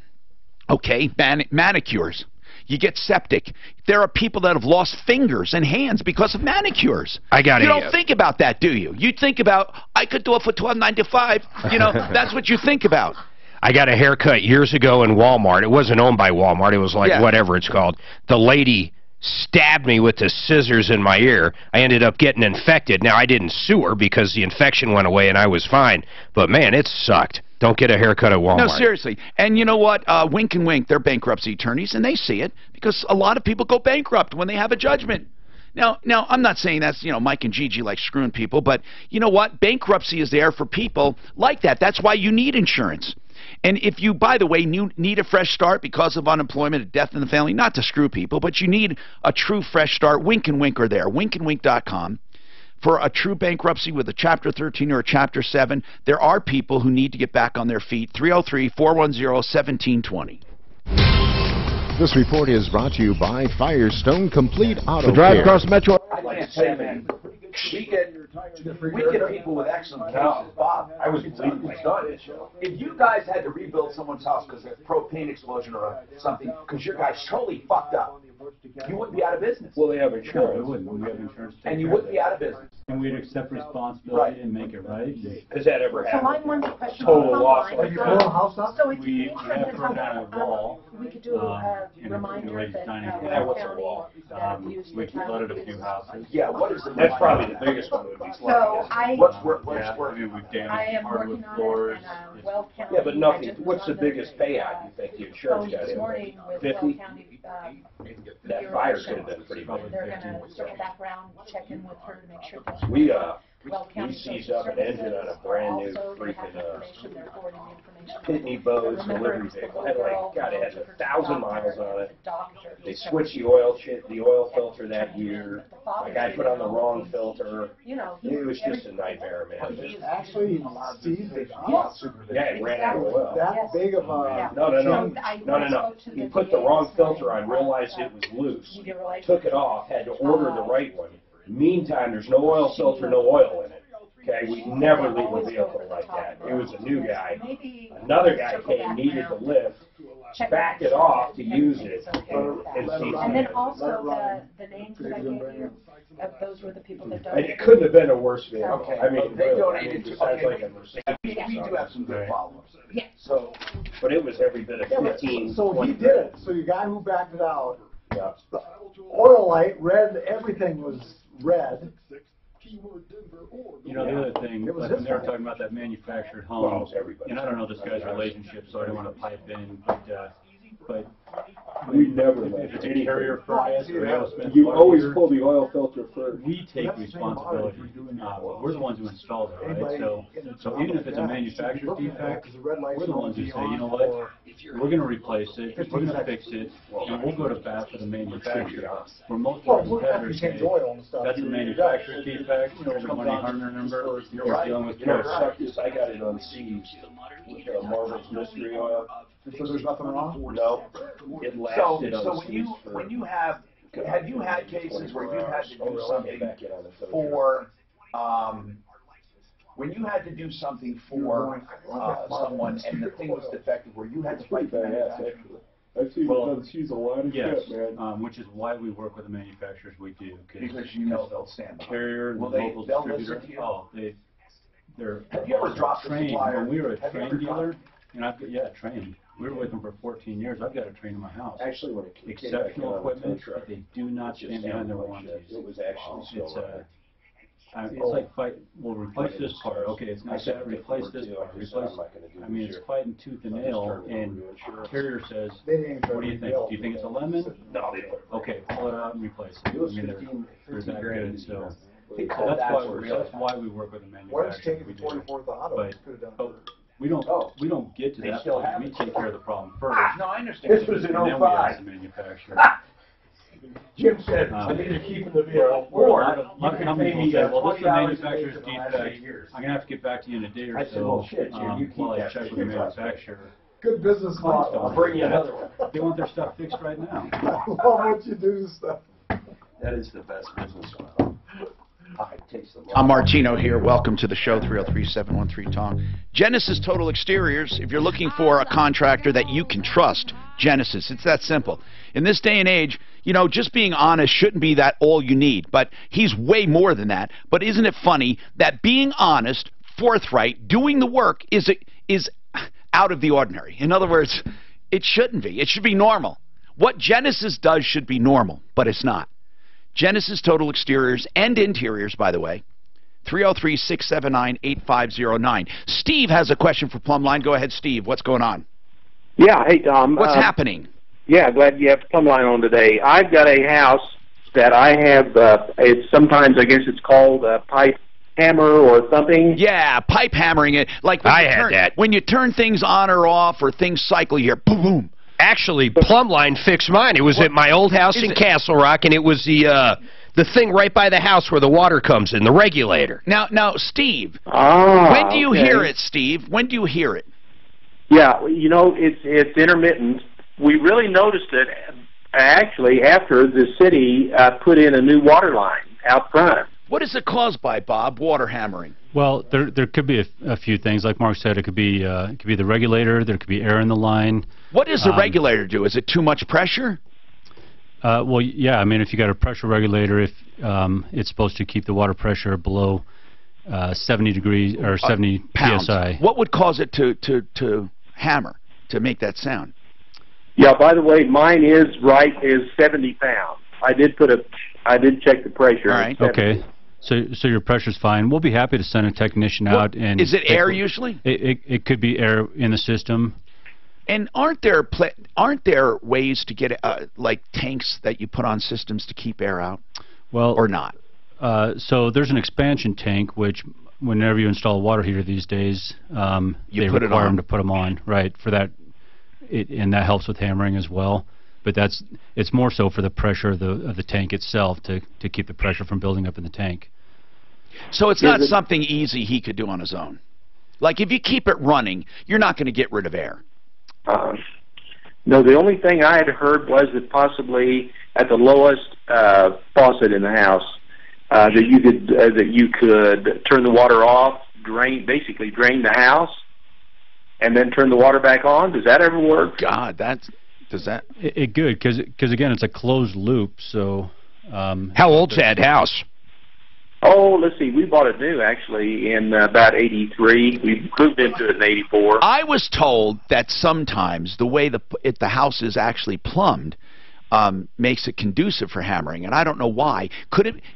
Speaker 6: okay, manicures. You get septic. There are people that have lost fingers and hands because of manicures. You don't think about that, do you? You think about, I could do it for $12.95. You know, that's what you think about.
Speaker 7: I got a haircut years ago in Walmart. It wasn't owned by Walmart. It was like whatever it's called. The lady stabbed me with the scissors in my ear. I ended up getting infected. Now, I didn't sue her because the infection went away and I was fine. But, man, it sucked. Don't get a haircut at Walmart.
Speaker 6: No, seriously. And you know what? Wink and Wink, they're bankruptcy attorneys, and they see it because a lot of people go bankrupt when they have a judgment. Now, I'm not saying that's, you know, Mike and Gigi like screwing people, but you know what? Bankruptcy is there for people like that. That's why you need insurance. And if you, by the way, need a fresh start because of unemployment or death in the family, not to screw people, but you need a true fresh start, Wink and Wink are there, winkandwink.com. For a true bankruptcy with a Chapter 13 or a Chapter 7, there are people who need to get back on their feet. 303-410-1720.
Speaker 18: This report is brought to you by Firestone Complete Auto Care.
Speaker 9: The drive across Metro.
Speaker 10: I want to say, man, we get people with excellent cases. Bob, I was bleeding my son. If you guys had to rebuild someone's house because of propane explosion or something, because your guy's totally fucked up, you wouldn't be out of business.
Speaker 3: Well, they have insurance. No, we wouldn't. We have insurance.
Speaker 10: And you wouldn't be out of business.
Speaker 3: And we'd accept responsibility and make it right.
Speaker 1: Has that ever happened?
Speaker 14: So I'm one question.
Speaker 1: Total loss.
Speaker 2: Have you blown a house up?
Speaker 14: So it's
Speaker 3: We have turned down a wall.
Speaker 14: We could do a reminder that Will County
Speaker 3: we flooded a few houses.
Speaker 10: Yeah, what is the
Speaker 1: That's probably the biggest one would be flooding.
Speaker 14: So
Speaker 10: what's
Speaker 14: I am working on it, and Will County.
Speaker 1: Yeah, but nothing. What's the biggest payout you think the insurance got
Speaker 14: this
Speaker 1: in?
Speaker 14: morning with
Speaker 1: 50?
Speaker 14: Will County.
Speaker 1: That fire could have been pretty big.
Speaker 14: They're going to circle back around, check in with her to make sure that
Speaker 1: We seized up an engine on a brand new freaking Pitney Bowes delivery vehicle. Had like, God, it had 1,000 miles on it. They switched the oil filter that year. My guy put on the wrong filter. It was just a nightmare, man.
Speaker 2: Actually, Steve,
Speaker 1: Yeah, it ran out of oil.
Speaker 2: that big of a...
Speaker 1: No. He put the wrong filter on, realized it was loose, took it off, had to order the right one. Meantime, there's no oil filter, no oil in it. Okay, we never leave a vehicle like that. It was a new guy. Another guy came, needed the lift, back it off to use it,
Speaker 14: and then also the names that I gave you, those were the people that donated.
Speaker 1: It couldn't have been a worse vehicle.
Speaker 10: Okay.
Speaker 1: I mean,
Speaker 10: They
Speaker 1: really,
Speaker 10: donated to.
Speaker 1: sounds like a Mercedes.
Speaker 10: We do have some good follow-ups.
Speaker 14: Yeah.
Speaker 10: So,
Speaker 1: but it was every bit of 15.
Speaker 2: So he did it. So your guy who backed it out, the oil light, red, everything was red.
Speaker 3: You know, the other thing, like when they were talking about that manufactured home, and I don't know this guy's relationship, so I don't want to pipe in, but
Speaker 1: we never
Speaker 3: if it's a carrier furnace or aerospace,
Speaker 1: you always pull the oil filter first.
Speaker 3: We take responsibility. We're the ones who installed it, right? So even if it's a manufacturer defect, we're the ones who say, you know what, we're going to replace it, we're going to fix it, and we'll go to bat for the manufacturer. Where most of our competitors say, that's a manufacturer defect, here's the money harder number, you're dealing with
Speaker 1: I got it on seized with Marvel's mystery oil.
Speaker 2: So there's nothing wrong?
Speaker 1: No. It lasted
Speaker 10: So when you have you had cases where you've had to do something for when you had to do something for someone and the thing was defective, where you had to fight the manufacturer?
Speaker 8: I've seen them choose a lot of
Speaker 3: yes,
Speaker 8: shit, man.
Speaker 3: which is why we work with the manufacturers we do.
Speaker 10: Because you know they'll stand by.
Speaker 3: Carrier,
Speaker 10: Will
Speaker 3: the
Speaker 10: they,
Speaker 3: local
Speaker 10: they'll
Speaker 3: distributor.
Speaker 10: listen to you?
Speaker 3: Oh, they're
Speaker 10: Have you ever dropped a
Speaker 3: trained.
Speaker 10: supplier?
Speaker 3: When we were a
Speaker 10: Have you
Speaker 3: train
Speaker 10: ever
Speaker 3: dealer, and I've got, trained. We were with them for 14 years. I've got a train in my house.
Speaker 1: Actually, when it came back
Speaker 3: Exceptional
Speaker 1: on the
Speaker 3: equipment,
Speaker 1: truck,
Speaker 3: but they do not stand behind their warranties.
Speaker 1: It was actually still
Speaker 3: it's like we'll replace this part. Okay, it's not that. Replace this part. Replace. I mean, it's fighting tooth and nail. And carrier says, "What do you think? Do you think it's a lemon?
Speaker 1: No.
Speaker 3: Okay, pull it out and replace it." I mean, they're that good. So that's why we work with the manufacturer. But we don't get to that point. We take care of the problem first.
Speaker 10: No, I understand.
Speaker 1: This was in
Speaker 3: and then we
Speaker 1: 05.
Speaker 3: ask the manufacturer.
Speaker 1: Jim said, I need to keep in the vehicle. Or
Speaker 3: a lot of companies will say, well, this is the manufacturer's defect. I'm going to have to get back to you in a day or so.
Speaker 1: I said, well, shit, Jim, you
Speaker 3: while
Speaker 1: keep
Speaker 3: I check with the manufacturer.
Speaker 2: Good business model.
Speaker 1: I'll bring you another one.
Speaker 3: They want their stuff fixed right now.
Speaker 2: I love what you do stuff.
Speaker 1: That is the best business model.
Speaker 6: I'm Martino here. Welcome to the show, 303-713-TALK. Genesis Total Exteriors. If you're looking for a contractor that you can trust, Genesis. It's that simple. In this day and age, you know, just being honest shouldn't be that all you need. But he's way more than that. But isn't it funny that being honest, forthright, doing the work is out of the ordinary? In other words, it shouldn't be. It should be normal. What Genesis does should be normal, but it's not. Genesis Total Exteriors and Interiors, by the way. 303-679-8509. Steve has a question for Plumline. Go ahead, Steve. What's going on?
Speaker 20: Yeah, hey, Tom.
Speaker 6: What's happening?
Speaker 20: Yeah, glad you have Plumline on today. I've got a house that I have, it's sometimes, I guess it's called a pipe hammer or something.
Speaker 6: Yeah, pipe hammering it. Like when when you turn things on or off or things cycle, you hear boom, boom.
Speaker 7: Actually, Plumline fixed mine. It was at my old house in Castle Rock, and it was the thing right by the house where the water comes in, the regulator.
Speaker 6: Now, Steve,
Speaker 20: when
Speaker 6: when do you hear it, Steve? When do you hear it?
Speaker 20: Yeah, you know, it's intermittent. We really noticed it actually after the city put in a new water line out front.
Speaker 6: What is it caused by, Bob? Water hammering.
Speaker 3: Well, there could be a few things. Like Mark said, it could be the regulator. There could be air in the line.
Speaker 6: What does the regulator do? Is it too much pressure?
Speaker 3: Well, yeah. I mean, if you got a pressure regulator, if it's supposed to keep the water pressure below 70 degrees or 70
Speaker 6: pounds.
Speaker 3: psi.
Speaker 6: What would cause it to hammer, to make that sound?
Speaker 20: Yeah. By the way, mine is 70 pounds. I did check the pressure.
Speaker 6: All right.
Speaker 3: Okay. So your pressure's fine. We'll be happy to send a technician out. And
Speaker 6: is it air usually?
Speaker 3: It could be air in the system.
Speaker 6: And aren't there ways to get like tanks that you put on systems to keep air out?
Speaker 3: Well,
Speaker 6: or not?
Speaker 3: So there's an expansion tank, which whenever you install a water heater these days, they require them to put them on, right? For that, and that helps with hammering as well. But it's more so for the pressure of the tank itself to keep the pressure from building up in the tank.
Speaker 6: So it's not something easy he could do on his own. Like if you keep it running, you're not going to get rid of air.
Speaker 20: No, the only thing I had heard was that possibly at the lowest faucet in the house that you could turn the water off, basically drain the house, and then turn the water back on. Does that ever work?
Speaker 6: God, does that?
Speaker 3: It good because again it's a closed loop. So
Speaker 7: how old's that house?
Speaker 20: Oh, let's see. We bought it new actually in about '83. We moved into it in '84.
Speaker 6: I was told that sometimes the way the house is actually plumbed makes it conducive for hammering, and I don't know why.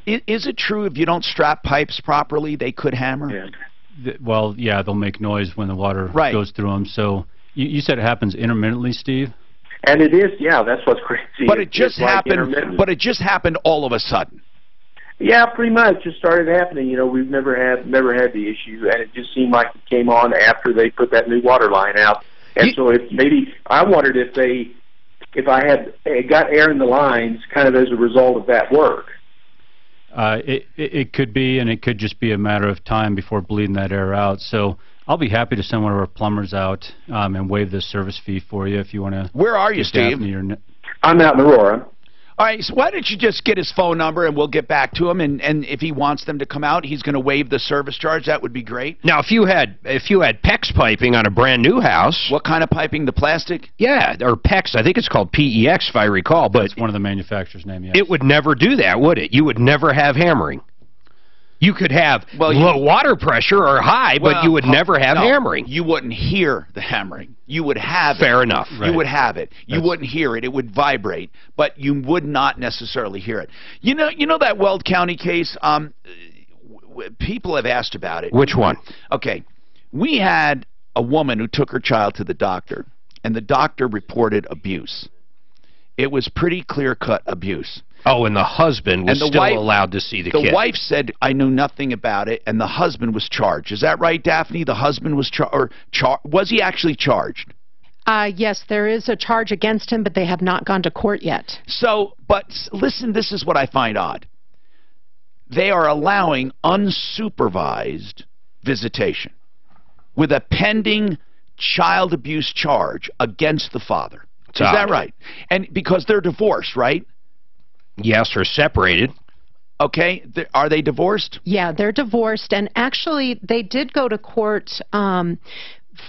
Speaker 6: Is it true if you don't strap pipes properly, they could hammer?
Speaker 20: Yeah.
Speaker 3: Well, yeah, they'll make noise when the water goes through them. So you said it happens intermittently, Steve?
Speaker 20: And it is, yeah. That's what's crazy.
Speaker 6: But it just happened. But it just happened all of a sudden.
Speaker 20: Yeah, pretty much. It started happening. You know, we've never had the issue, and it just seemed like it came on after they put that new water line out. And so I wondered if I had got air in the lines, kind of as a result of that work.
Speaker 3: It could be, and it could just be a matter of time before bleeding that air out. So I'll be happy to send one of our plumbers out and waive the service fee for you if you want to.
Speaker 6: Where are you, Steve?
Speaker 20: I'm out in Aurora.
Speaker 6: All right, so why don't you just get his phone number and we'll get back to him, and if he wants them to come out, he's going to waive the service charge. That would be great.
Speaker 7: Now, if you had PEX piping on a brand new house,
Speaker 6: what kind of piping? The plastic?
Speaker 7: Yeah, or PEX. I think it's called PEX if I recall, but
Speaker 3: it's one of the manufacturer's name. Yes.
Speaker 7: It would never do that, would it? You would never have hammering. You could have low water pressure or high, but you would never have hammering.
Speaker 6: You wouldn't hear the hammering. You would have
Speaker 7: Fair enough.
Speaker 6: You would have it. You wouldn't hear it. It would vibrate, but you would not necessarily hear it. You know that Weld County case? People have asked about it.
Speaker 7: Which one?
Speaker 6: Okay. We had a woman who took her child to the doctor, and the doctor reported abuse. It was pretty clear-cut abuse.
Speaker 7: Oh, and the husband was still allowed to see the kid.
Speaker 6: The wife said, I knew nothing about it, and the husband was charged. Is that right, Daphne? The husband was was he actually charged?
Speaker 14: Yes, there is a charge against him, but they have not gone to court yet.
Speaker 6: So, but listen, this is what I find odd. They are allowing unsupervised visitation with a pending child abuse charge against the father. Is that right? And because they're divorced, right?
Speaker 7: Yes, or separated.
Speaker 6: Okay. Are they divorced?
Speaker 14: Yeah, they're divorced. And actually, they did go to court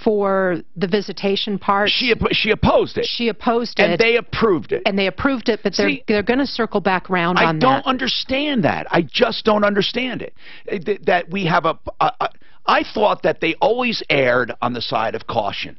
Speaker 14: for the visitation part.
Speaker 6: She opposed it.
Speaker 14: She opposed it.
Speaker 6: And they approved it.
Speaker 14: And they approved it, but they're going to circle back around on that.
Speaker 6: I don't understand that. I just don't understand it. That we have I thought that they always erred on the side of caution.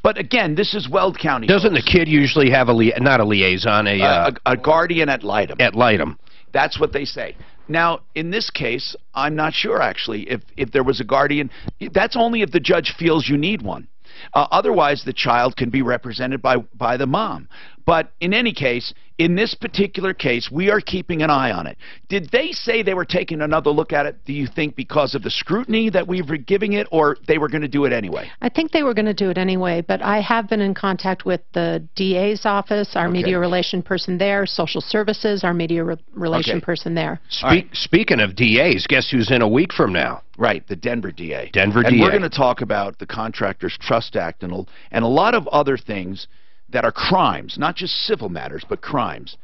Speaker 6: But again, this is Weld County.
Speaker 7: Doesn't the kid usually have not a liaison,
Speaker 6: a guardian ad litem?
Speaker 7: Ad litem.
Speaker 6: That's what they say. Now, in this case, I'm not sure actually if there was a guardian. That's only if the judge feels you need one. Otherwise, the child can be represented by the mom. But in any case, in this particular case, we are keeping an eye on it. Did they say they were taking another look at it, do you think, because of the scrutiny that we were giving it, or they were going to do it anyway?
Speaker 14: I think they were going to do it anyway, but I have been in contact with the DA's office, our media relation person there, social services, our media relation person there.
Speaker 7: Speaking of DAs, guess who's in a week from now?
Speaker 6: Right, the Denver DA.
Speaker 7: Denver DA.
Speaker 6: And we're going to talk about the Contractors Trust Act and a lot of other things that are crimes, not just civil matters, but crimes.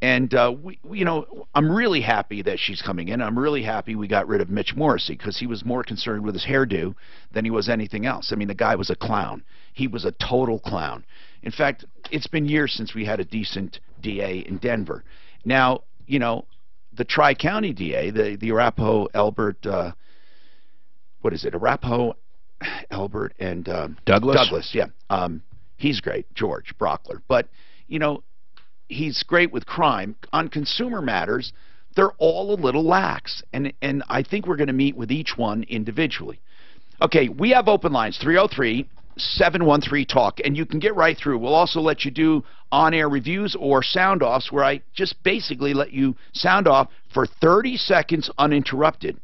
Speaker 6: And, I'm really happy that she's coming in. I'm really happy we got rid of Mitch Morrissey because he was more concerned with his hairdo than he was anything else. I mean, the guy was a clown. He was a total clown. In fact, it's been years since we had a decent DA in Denver. Now, the Tri-County DA, the Arapahoe, Elbert, Arapahoe, Elbert, and
Speaker 7: Douglas?
Speaker 6: Douglas, yeah. He's great, George Brockler. But, he's great with crime. On consumer matters, they're all a little lax. And I think we're going to meet with each one individually. Okay, we have open lines, 303-713-TALK, and you can get right through. We'll also let you do on-air reviews or sound-offs where I just basically let you sound off for 30 seconds uninterrupted.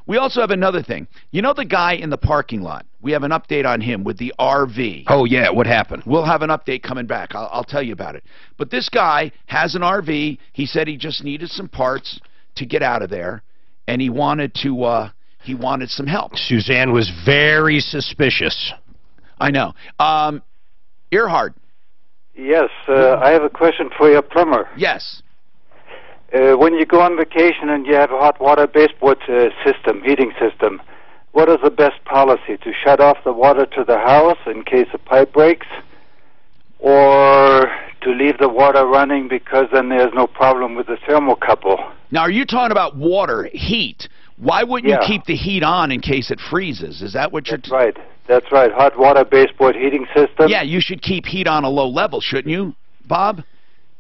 Speaker 6: We also have another thing. You know the guy in the parking lot? We have an update on him with the RV.
Speaker 7: Oh, yeah. What happened?
Speaker 6: We'll have an update coming back. I'll tell you about it. But this guy has an RV. He said he just needed some parts to get out of there, and he wanted some help.
Speaker 7: Suzanne was very suspicious.
Speaker 6: I know. Earhart.
Speaker 11: Yes, I have a question for your plumber.
Speaker 6: Yes.
Speaker 11: When you go on vacation and you have a hot water baseboard heating system, what is the best policy? To shut off the water to the house in case a pipe breaks? Or to leave the water running because then there's no problem with the thermocouple?
Speaker 6: Now, are you talking about water, heat? Why wouldn't you keep the heat on in case it freezes? Is that what you're...
Speaker 11: That's right. That's right. Hot water baseboard heating system?
Speaker 6: Yeah, you should keep heat on a low level, shouldn't you, Bob?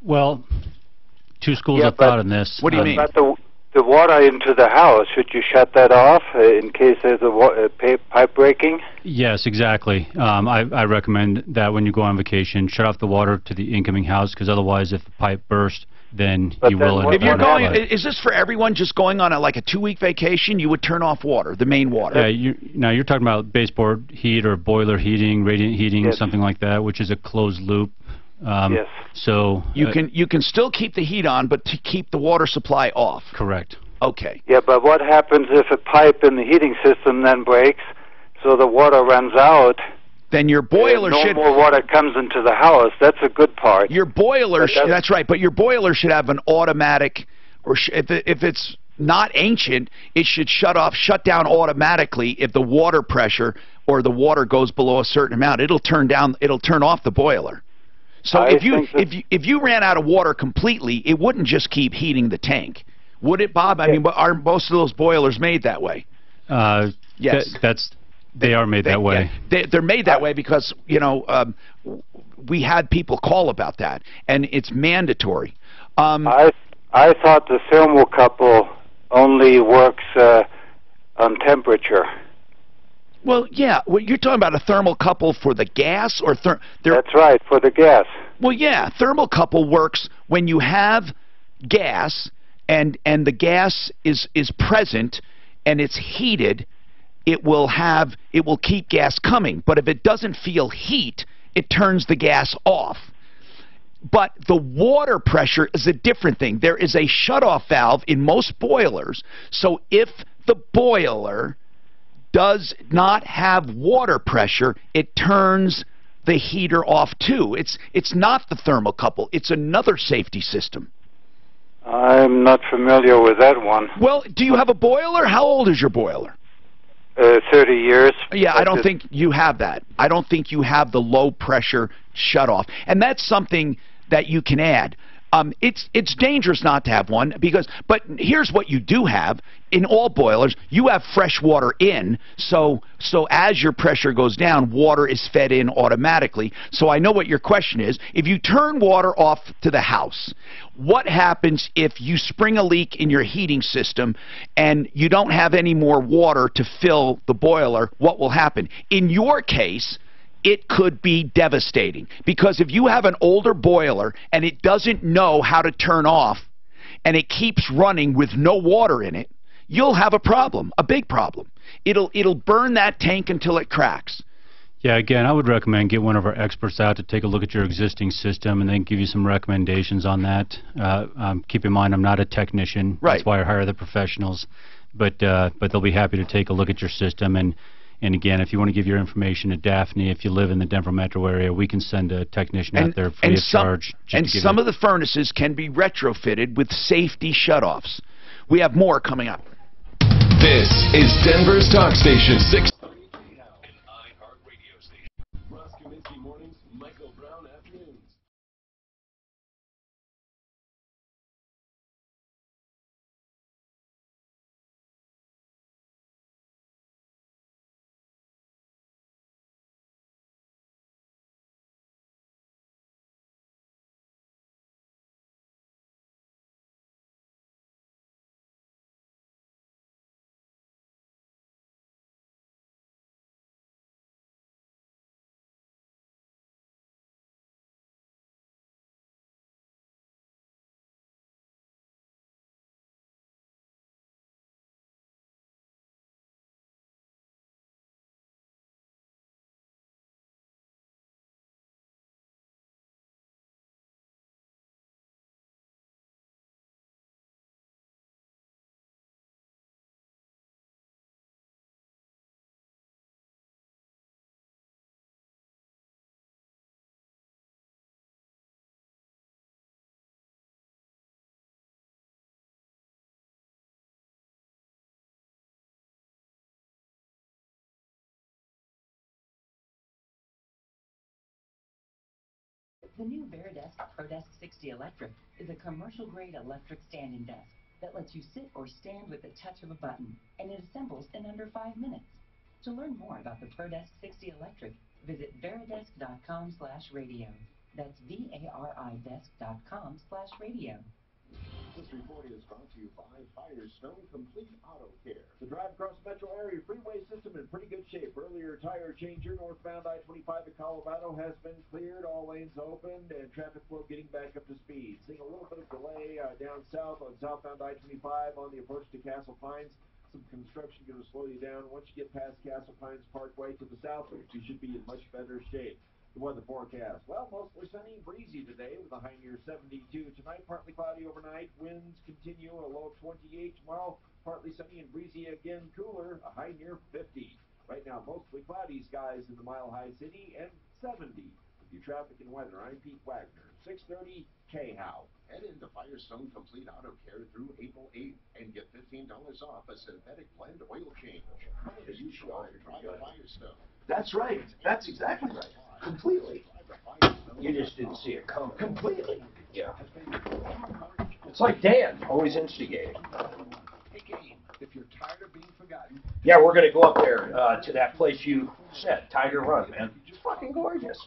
Speaker 3: Well... Two schools of thought in this.
Speaker 6: What do you mean?
Speaker 11: But the water into the house, should you shut that off in case there's a pipe breaking?
Speaker 3: Yes, exactly. I recommend that when you go on vacation, shut off the water to the incoming house, because otherwise if the pipe bursts, then you will...
Speaker 6: If you're going, is this for everyone just going on a 2-week vacation? You would turn off water, the main water.
Speaker 3: Yeah, now you're talking about baseboard heat or boiler heating, radiant heating, something like that, which is a closed loop.
Speaker 11: Yes.
Speaker 3: So
Speaker 6: you can still keep the heat on, but to keep the water supply off.
Speaker 3: Correct.
Speaker 6: Okay.
Speaker 11: Yeah, but what happens if a pipe in the heating system then breaks? so the water runs out,
Speaker 6: then your boiler
Speaker 11: no
Speaker 6: should...
Speaker 11: more water comes into the house. That's a good part.
Speaker 6: Your boiler, that's right, but your boiler should have an automatic, or if it's not ancient, it should shut down automatically if the water pressure or the water goes below a certain amount. It'll turn off the boiler. So if you ran out of water completely, it wouldn't just keep heating the tank, would it, Bob? I mean, are most of those boilers made that way? Yes,
Speaker 3: they are made that way.
Speaker 6: Yeah, they're made that way because we had people call about that, and it's mandatory.
Speaker 11: I thought the thermocouple only works on temperature.
Speaker 6: Well, yeah. Well, you're talking about a thermocouple for the gas, or
Speaker 11: that's right, for the gas.
Speaker 6: Well, yeah, thermocouple works when you have gas and the gas is present and it's heated. It will keep gas coming, but if it doesn't feel heat, it turns the gas off. But the water pressure is a different thing. There is a shutoff valve in most boilers, so if the boiler does not have water pressure, it turns the heater off too. It's not the thermocouple. It's another safety system.
Speaker 11: I'm not familiar with that one.
Speaker 6: Well, do you have a boiler? How old is your boiler?
Speaker 11: 30 years.
Speaker 6: Yeah, I don't think you have that. I don't think you have the low pressure shutoff. And that's something that you can add. It's dangerous not to have one but here's what you do have in all boilers. You have fresh water in, so as your pressure goes down, water is fed in automatically. So I know what your question is. If you turn water off to the house, what happens if you spring a leak in your heating system and you don't have any more water to fill the boiler? What will happen? In your case, it could be devastating, because if you have an older boiler and it doesn't know how to turn off and it keeps running with no water in it, you'll have a problem, a big problem. It'll burn that tank until it cracks.
Speaker 3: Yeah, again, I would recommend get one of our experts out to take a look at your existing system and then give you some recommendations on that. Keep in mind, I'm not a technician.
Speaker 6: Right.
Speaker 3: That's why I hire the professionals. But they'll be happy to take a look at your system. And again, if you want to give your information to Daphne, if you live in the Denver metro area, we can send a technician out there free of charge.
Speaker 6: And some of the furnaces can be retrofitted with safety shutoffs. We have more coming up.
Speaker 13: This is Denver's Talk Station 6.
Speaker 19: The new Veridesk ProDesk 60 Electric is a commercial-grade electric standing desk that lets you sit or stand with the touch of a button, and it assembles in under 5 minutes. To learn more about the ProDesk 60 Electric, visit veridesk.com/radio. That's VARIdesk.com/radio.
Speaker 9: This report is brought to you by Firestone Complete Auto Care. The drive across the metro area freeway system in pretty good shape. Earlier tire changer northbound I-25 at Colorado has been cleared. All lanes opened and traffic flow getting back up to speed. Seeing a little bit of delay down south on southbound I-25 on the approach to Castle Pines. Some construction going to slow you down. Once you get past Castle Pines Parkway to the south, you should be in much better shape. The weather forecast. Well, mostly sunny and breezy today with a high near 72. Tonight, partly cloudy overnight. Winds continue, a low of 28. Tomorrow, partly sunny and breezy again, cooler, a high near 50. Right now, mostly cloudy skies in the Mile High City and 70. With your traffic and weather, I'm Pete Wagner, 630 KHOW.
Speaker 15: Head into Firestone Complete Auto Care through April 8th and get $15 off a synthetic blend oil change. You should try a Firestone.
Speaker 10: That's right. That's exactly right. Completely.
Speaker 1: You just didn't see it coming.
Speaker 10: Completely.
Speaker 1: Yeah. It's like Dan, always instigating.
Speaker 9: If you're tired of being forgotten.
Speaker 1: Yeah, we're gonna go up there to that place you said, Tiger Run, man. It's fucking gorgeous.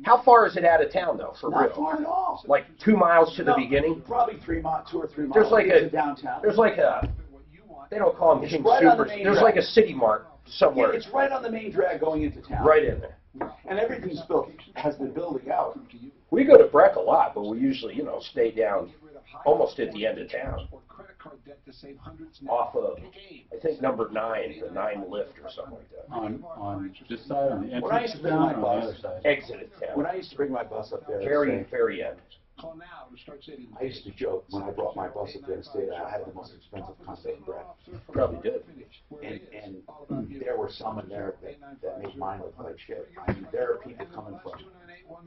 Speaker 1: How far is it out of town though, for real?
Speaker 10: Not far at all.
Speaker 1: Like 2 miles to the beginning?
Speaker 10: Probably 2 or 3 miles.
Speaker 1: There's like a
Speaker 10: downtown.
Speaker 1: There's like a. They don't call them King
Speaker 10: right
Speaker 1: Supers. There's
Speaker 10: drag.
Speaker 1: like a City Mart somewhere.
Speaker 10: Yeah, it's right on the main drag going into town.
Speaker 1: Right in there.
Speaker 10: And everything's built, has been building out.
Speaker 1: We go to Breck a lot, but we usually, stay down almost at the end of town. Off of, I think, number 9, the 9 lift or something like that.
Speaker 3: On this side, on the
Speaker 10: When I used to bring my bus,
Speaker 1: Exit of town.
Speaker 10: when I used to bring my bus up there,
Speaker 1: Very end.
Speaker 10: I used to joke when I brought my bus up there and stayed there, I had the most expensive concert in Breck.
Speaker 1: Probably did.
Speaker 10: And there were some in there that made mine look like shit. I mean, there are people coming from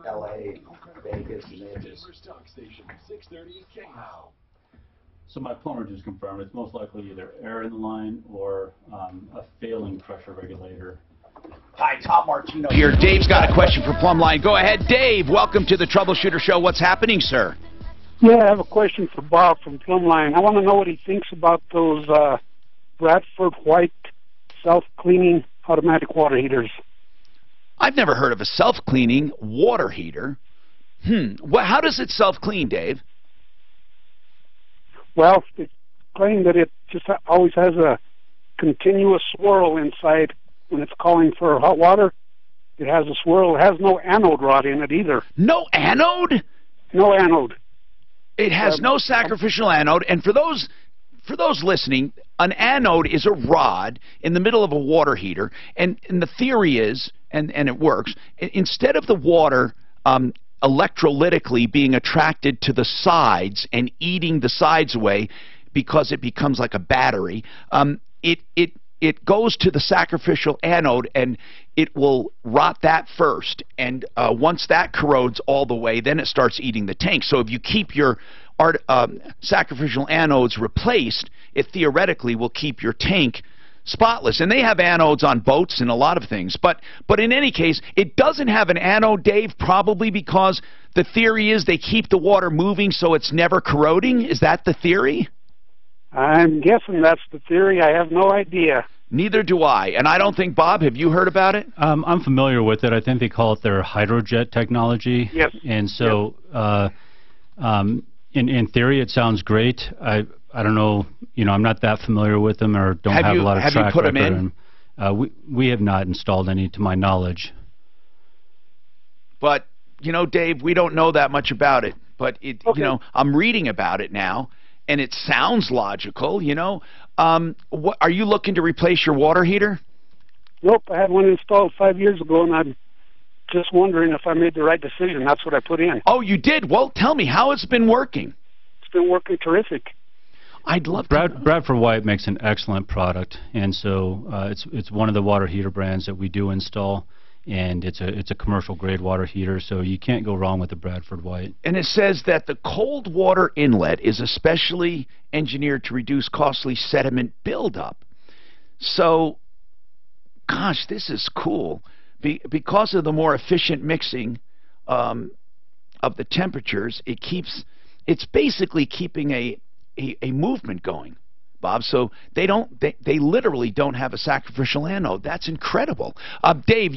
Speaker 10: L.A. and Vegas, and they're just...
Speaker 3: So my plumber just confirmed it's most likely either air in the line or a failing pressure regulator.
Speaker 6: Hi, Tom Martino here. Dave's got a question for Plumline. Go ahead, Dave. Welcome to the Troubleshooter Show. What's happening, sir?
Speaker 21: Yeah, I have a question for Bob from Plumline. I want to know what he thinks about those Bradford White self-cleaning automatic water heaters.
Speaker 6: I've never heard of a self-cleaning water heater. Well, how does it self-clean, Dave?
Speaker 21: Well, they claim that it just always has a continuous swirl inside when it's calling for hot water. It has a swirl. It has no anode rod in it either.
Speaker 6: No anode?
Speaker 21: No anode.
Speaker 6: It has no sacrificial anode. And for those listening, an anode is a rod in the middle of a water heater. And the theory is, and it works, instead of the water electrolytically being attracted to the sides and eating the sides away because it becomes like a battery, it goes to the sacrificial anode and it will rot that first. And once that corrodes all the way, then it starts eating the tank. So if you keep your sacrificial anodes replaced, it theoretically will keep your tank spotless. And they have anodes on boats and a lot of things. But in any case, it doesn't have an anode, Dave, probably because the theory is they keep the water moving so it's never corroding. Is that the theory?
Speaker 21: I'm guessing that's the theory. I have no idea.
Speaker 6: Neither do I. And I don't think, Bob, have you heard about it?
Speaker 3: I'm familiar with it. I think they call it their hydrojet technology.
Speaker 21: Yes.
Speaker 3: And so in theory, it sounds great. I don't know, I'm not that familiar with them or don't have a lot of track record.
Speaker 6: Have you put them in?
Speaker 3: We have not installed any to my knowledge.
Speaker 6: But, Dave, we don't know that much about it. But,
Speaker 21: Okay.
Speaker 6: I'm reading about it now, and it sounds logical, What, are you looking to replace your water heater?
Speaker 21: Nope, I had one installed 5 years ago, and I'm just wondering if I made the right decision. That's what I put in.
Speaker 6: Oh, you did? Well, tell me, how has it been working?
Speaker 21: It's been working terrific.
Speaker 6: I'd love to.
Speaker 3: Bradford White makes an excellent product, and so it's one of the water heater brands that we do install, and it's a commercial grade water heater, so you can't go wrong with the Bradford White.
Speaker 6: And it says that the cold water inlet is especially engineered to reduce costly sediment buildup. So, gosh, this is cool. Because of the more efficient mixing of the temperatures, it's basically keeping a movement going, Bob. So they literally don't have a sacrificial anode. That's incredible. Dave,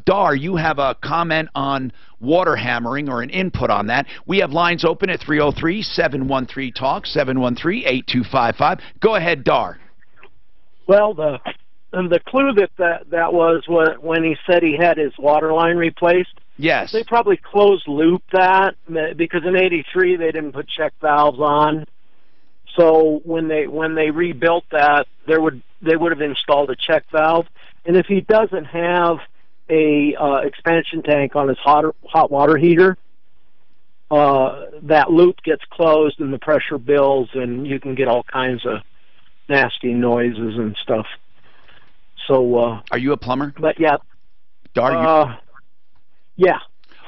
Speaker 6: Dar, you have a comment on water hammering or an input on that. We have lines open at 303-713-TALK, 713-8255. Go ahead, Dar.
Speaker 22: Well, the clue that was when he said he had his water line replaced.
Speaker 6: Yes.
Speaker 22: They probably closed loop that because in '83 they didn't put check valves on. So when they rebuilt that, they would have installed a check valve. And if he doesn't have a expansion tank on his hot water heater, that loop gets closed and the pressure builds, and you can get all kinds of nasty noises and stuff. So.
Speaker 6: Are you a plumber?
Speaker 22: But yeah. Yeah.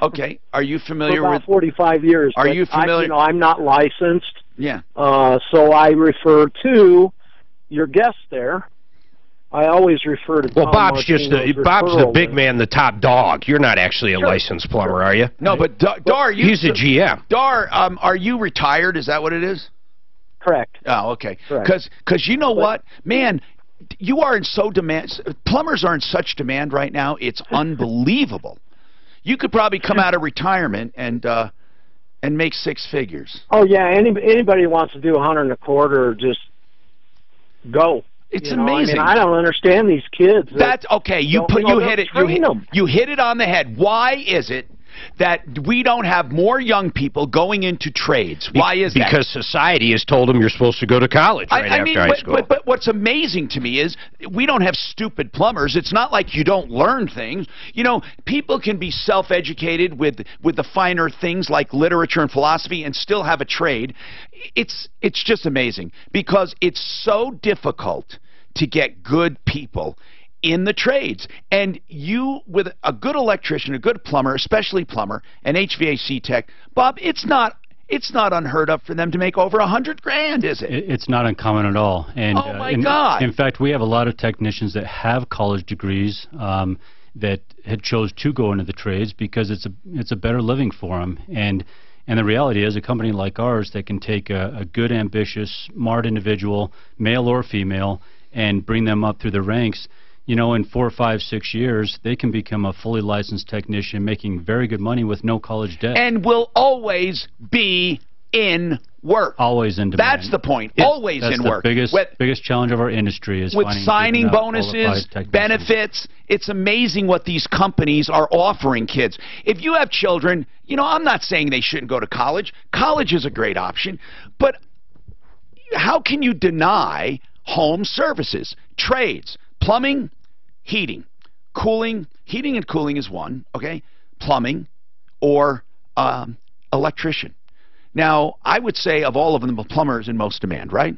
Speaker 6: Okay. Are you familiar
Speaker 22: For about
Speaker 6: with
Speaker 22: 45 years?
Speaker 6: Are you familiar?
Speaker 22: I'm not licensed.
Speaker 6: Yeah.
Speaker 22: So I refer to your guest there. I always refer to.
Speaker 7: Well,
Speaker 22: Tom
Speaker 7: Bob's just Bob's the big man, the top dog. You're not actually a licensed plumber, are you?
Speaker 6: No, but Dar,
Speaker 7: he's a GM.
Speaker 6: Dar, are you retired? Is that what it is?
Speaker 22: Correct.
Speaker 6: Oh, okay.
Speaker 22: Correct.
Speaker 6: Because you know what, man, you are in so demand. Plumbers are in such demand right now. It's unbelievable. You could probably come out of retirement and make 6 figures.
Speaker 22: Oh yeah, anybody who wants to do 100 and a quarter, just go.
Speaker 6: It's amazing.
Speaker 22: I don't understand these kids.
Speaker 6: That's okay. You hit it on the head. Why is it that we don't have more young people going into trades? Why is that?
Speaker 7: Because society has told them you're supposed to go to college after high school.
Speaker 6: But what's amazing to me is we don't have stupid plumbers. It's not like you don't learn things. You know, people can be self-educated with the finer things like literature and philosophy and still have a trade. It's just amazing because it's so difficult to get good people in the trades. And you, with a good electrician, a good plumber, especially plumber, an HVAC tech, Bob, it's not unheard of for them to make over $100,000, is it?
Speaker 3: It's not uncommon at all. And
Speaker 6: oh my God!
Speaker 3: In fact, we have a lot of technicians that have college degrees that had chose to go into the trades because it's a better living for them. And the reality is, a company like ours that can take a good, ambitious, smart individual, male or female, and bring them up through the ranks, you know, in 4, 5, 6 years, they can become a fully licensed technician making very good money with no college debt.
Speaker 6: And will always be in work.
Speaker 3: Always in demand.
Speaker 6: That's the point. Always in work.
Speaker 3: That's the biggest challenge of our industry is
Speaker 6: with signing bonuses, benefits. It's amazing what these companies are offering kids. If you have children, you know, I'm not saying they shouldn't go to college. College is a great option. But how can you deny home services, trades, plumbing, heating, cooling? Heating and cooling is one, okay? Plumbing or electrician. Now, I would say of all of them, the plumber is in most demand, right?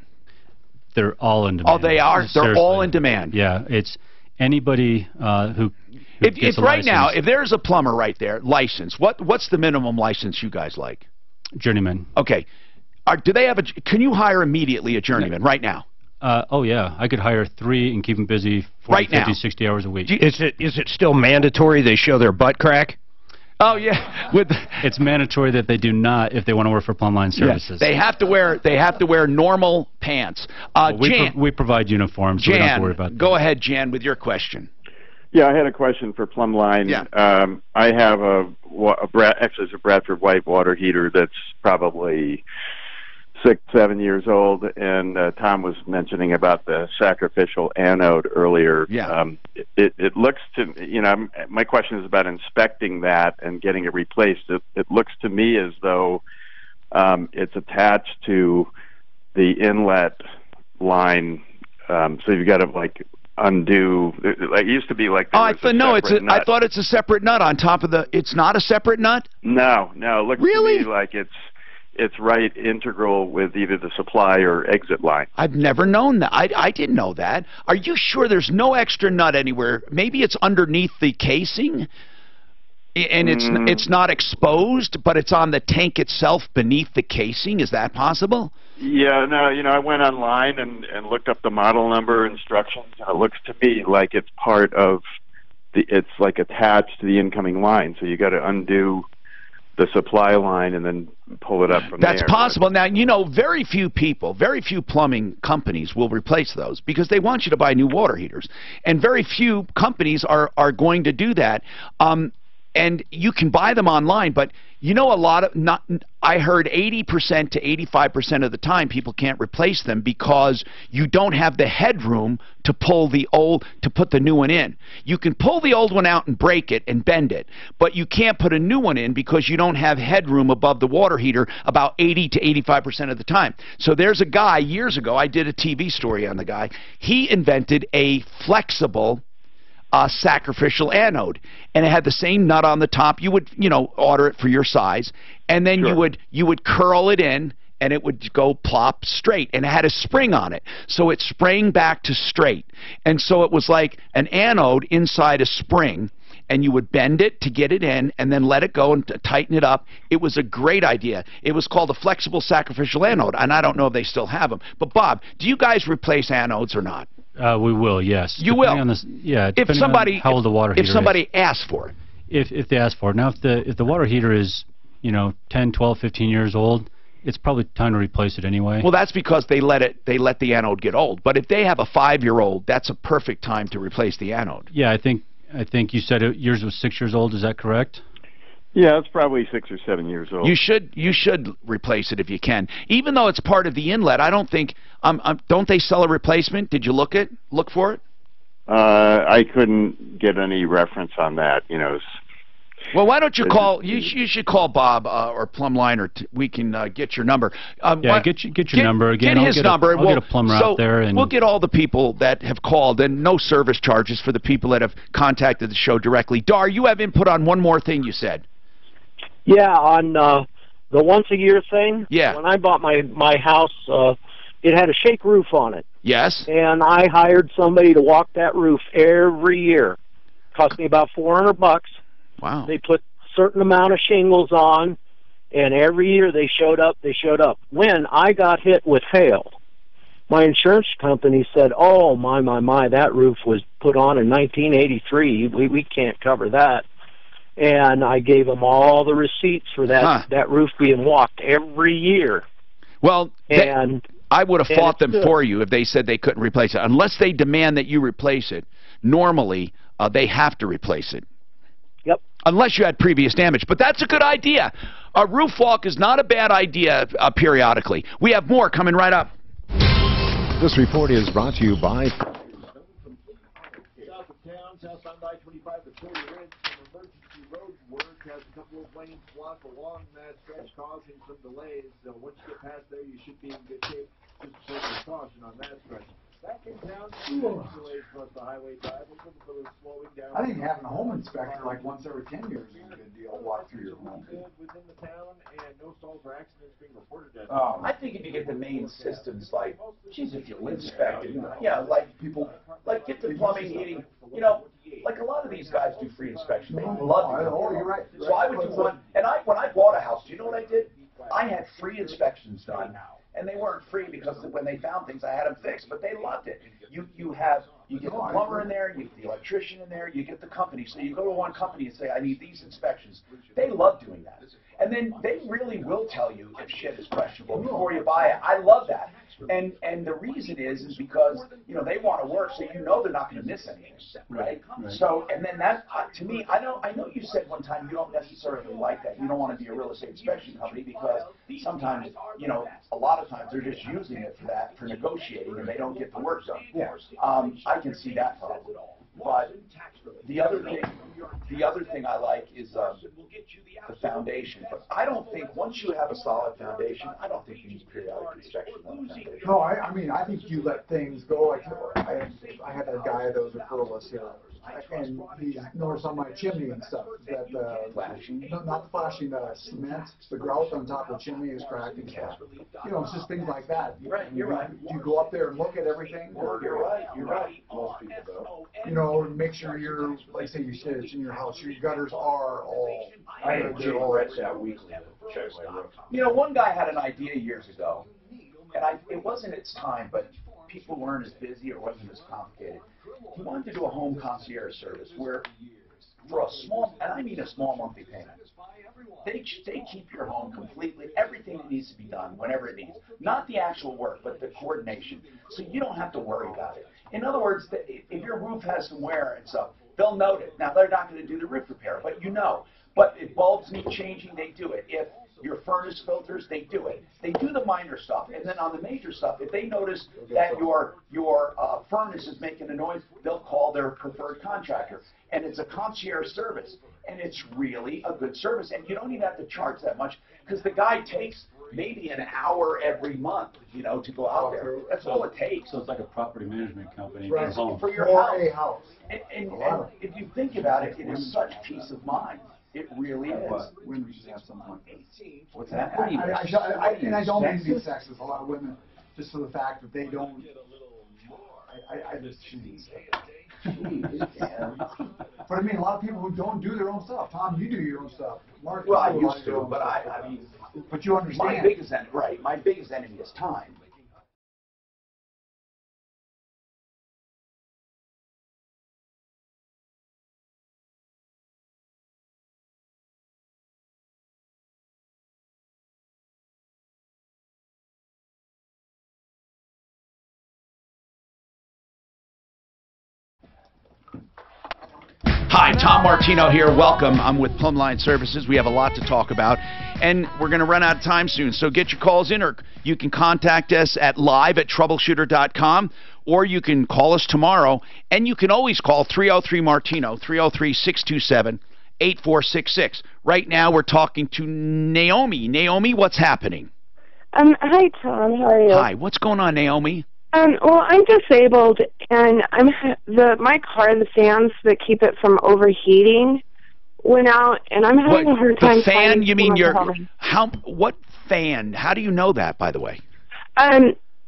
Speaker 3: They're all in demand.
Speaker 6: Oh, they are?
Speaker 3: Seriously.
Speaker 6: They're all in demand.
Speaker 3: Yeah, it's anybody who
Speaker 6: if right now, if there's a plumber right there, licensed, what's the minimum license you guys like?
Speaker 3: Journeyman.
Speaker 6: Okay. Do they have can you hire immediately a journeyman right now?
Speaker 3: Oh, yeah. I could hire 3 and keep them busy 40, 50, 60 hours a week.
Speaker 7: Is it still mandatory they show their butt crack?
Speaker 6: Oh, yeah.
Speaker 3: It's mandatory that they do not if they want to work for Plumbline Services.
Speaker 6: Yes. They have to wear normal pants. Jan,
Speaker 3: we provide uniforms, so we don't have to worry about that.
Speaker 6: Go ahead, Jan, with your question.
Speaker 5: Yeah, I had a question for Plumbline.
Speaker 6: Yeah.
Speaker 5: I have actually it's a Bradford white water heater that's probably 6, 7 years old, and Tom was mentioning about the sacrificial anode earlier.
Speaker 6: Yeah.
Speaker 5: It looks to, you know, my question is about inspecting that and getting it replaced. It looks to me as though it's attached to the inlet line, so you've got to like undo. It used to be like.
Speaker 6: I thought it's a separate nut on top of the. It's not a separate nut.
Speaker 5: No, it looks to me like it's right integral with either the supply or exit line.
Speaker 6: I've never known that. I didn't know that. Are you sure there's no extra nut anywhere? Maybe it's underneath the casing, and it's not exposed, but it's on the tank itself beneath the casing. Is that possible?
Speaker 5: Yeah, no, you know, I went online and looked up the model number instructions, and it looks to me like it's part of it's like attached to the incoming line, so you got to undo the supply line and then pull it up from there.
Speaker 6: That's possible. Now, you know, very few plumbing companies will replace those because they want you to buy new water heaters. And very few companies are going to do that. And you can buy them online, but you know, I heard 80% to 85% of the time people can't replace them because you don't have the headroom to put the new one in. You can pull the old one out and break it and bend it, but you can't put a new one in because you don't have headroom above the water heater about 80 to 85% of the time. So there's a guy, years ago, I did a TV story on the guy. He invented a flexible sacrificial anode, and it had the same nut on the top. You would, you know, order it for your size, and then you would curl it in and it would go plop straight, and it had a spring on it, so it sprang back to straight. And so it was like an anode inside a spring, and you would bend it to get it in and then let it go and tighten it up. It was a great idea. It was called a flexible sacrificial anode, and I don't know if they still have them. But Bob, do you guys replace anodes or not?
Speaker 3: We will, yes.
Speaker 6: You will?
Speaker 3: On this, yeah,
Speaker 6: if somebody,
Speaker 3: on how old the water heater
Speaker 6: if somebody
Speaker 3: is.
Speaker 6: asks for it.
Speaker 3: If they ask for it. Now, if the water heater is, 10, 12, 15 years old, it's probably time to replace it anyway.
Speaker 6: Well, that's because they let the anode get old. But if they have a 5-year-old, that's a perfect time to replace the anode.
Speaker 3: Yeah, I think you said yours was 6 years old. Is that correct?
Speaker 5: Yeah, it's probably 6 or 7 years old.
Speaker 6: You should replace it if you can. Even though it's part of the inlet, I don't think don't they sell a replacement? Did you look for it?
Speaker 5: I couldn't get any reference on that.
Speaker 6: Well, why don't you call? You should call Bob or Plumline, or we can get your number.
Speaker 3: Get your number again.
Speaker 6: Get his number.
Speaker 3: I'll get a plumber out there, and
Speaker 6: we'll get all the people that have called, and no service charges for the people that have contacted the show directly. Dar, you have input on one more thing you said.
Speaker 22: Yeah, on the once-a-year thing.
Speaker 6: Yeah.
Speaker 22: When I bought my house, it had a shake roof on it.
Speaker 6: Yes.
Speaker 22: And I hired somebody to walk that roof every year. Cost me about $400.
Speaker 6: Wow.
Speaker 22: They put a certain amount of shingles on, and every year they showed up. When I got hit with hail, my insurance company said, "Oh, my, that roof was put on in 1983. We can't cover that." And I gave them all the receipts for that roof being walked every year.
Speaker 6: Well, I would have fought them
Speaker 22: good.
Speaker 6: for you if they said they couldn't replace it. Unless they demand that you replace it, normally they have to replace it.
Speaker 22: Yep.
Speaker 6: Unless you had previous damage. But that's a good idea. A roof walk is not a bad idea periodically. We have more coming right up.
Speaker 18: This report is brought to you by...
Speaker 9: South of town, southbound I-25 at Florida Ridge, some emergency road work has a couple of lanes blocked along that stretch, causing some delays. So once you get past there, you should be in good shape. Just a certain caution on that stretch. Back in town, delays across the highway drive, a little bit of slowing down.
Speaker 2: I think having a home inspector like once every 10 years is a good deal. Walk through your home.
Speaker 9: Good within the town, and no stalls or accidents being reported at.
Speaker 10: I think if you get the main systems, like, geez, if you inspect it, like people, like get the plumbing, heating, like a lot of these guys do free inspection. They love it.
Speaker 2: Oh, you're right.
Speaker 10: So I would do one, and when I bought a house, do you know what I did? I had free inspections done. And they weren't free because when they found things, I had them fixed. But they loved it. You get the plumber in there, you get the electrician in there, you get the company. So you go to one company and say, I need these inspections. They love doing that. And then they really will tell you if shit is questionable before you buy it. I love that. And the reason is because they want to work, so they're not going to miss anything, right? So and then that to me, I know you said one time you don't necessarily like that. You don't want to be a real estate inspection company because sometimes a lot of times they're just using it for negotiating and they don't get the work done.
Speaker 2: Yeah.
Speaker 10: I can see that problem. But the other thing I like is the foundation. But I don't think once you have a solid foundation, I don't think you need periodic inspection on the foundation.
Speaker 2: No, I think you let things go. Like I had a guy that was a pluralist here, and he noticed on my chimney and stuff that
Speaker 10: flashing,
Speaker 2: not flashing, the cement, the grout on top of the chimney is cracked and stuff. It's just things like that.
Speaker 10: You're right.
Speaker 2: You go up there and look at everything.
Speaker 10: You're right.
Speaker 2: Most people do. Make sure you're, like say you said, it's in your house. Your gutters are all.
Speaker 1: I had Jim Retz out weekly to check my roof.
Speaker 10: One guy had an idea years ago, and it wasn't its time, but people weren't as busy or wasn't as complicated. He wanted to do a home concierge service where, for a small, and I mean a small monthly payment, they keep your home completely, everything that needs to be done whenever it needs. Not the actual work, but the coordination. So you don't have to worry about it. In other words, if your roof has some wear and stuff, they'll note it. Now, they're not going to do the roof repair, but But if bulbs need changing, they do it. If your furnace filters, they do it. They do the minor stuff, and then on the major stuff, if they notice that your furnace is making a noise, they'll call their preferred contractor. And it's a concierge service, and it's really a good service. And you don't even have to charge that much because the guy takes maybe an hour every month, to go out there. That's all it takes.
Speaker 3: So it's like a property management company
Speaker 2: Right.
Speaker 3: for home.
Speaker 10: For your
Speaker 2: or
Speaker 10: house.
Speaker 2: a house.
Speaker 10: And if you think about it, it is such peace of mind.
Speaker 1: It really is.
Speaker 2: Women should have some point.
Speaker 1: What's that?
Speaker 2: And I don't mean to be sexist. A lot of women, just for the fact that they don't. I just shouldn't say it. But I mean, a lot of people who don't do their own stuff. Tom, you do your own stuff. Mark,
Speaker 10: well, I used to, but I mean,
Speaker 2: but you understand.
Speaker 10: My biggest enemy, right? My biggest enemy is time.
Speaker 6: Hi, Tom Martino here. Welcome. I'm with Plumline Services. We have a lot to talk about, and we're going to run out of time soon. So get your calls in, or you can contact us at live@troubleshooter.com, or you can call us tomorrow, and you can always call 303-MARTINO, 303-627-8466. Right now, we're talking to Naomi. Naomi, what's happening?
Speaker 12: Hi, Tom. How are you?
Speaker 6: Hi. What's going on, Naomi?
Speaker 12: Well, I'm disabled, and my car, the fans that keep it from overheating, went out, and I'm having a hard time.
Speaker 6: The fan? You mean
Speaker 12: home.
Speaker 6: what fan? How do you know that, by the way?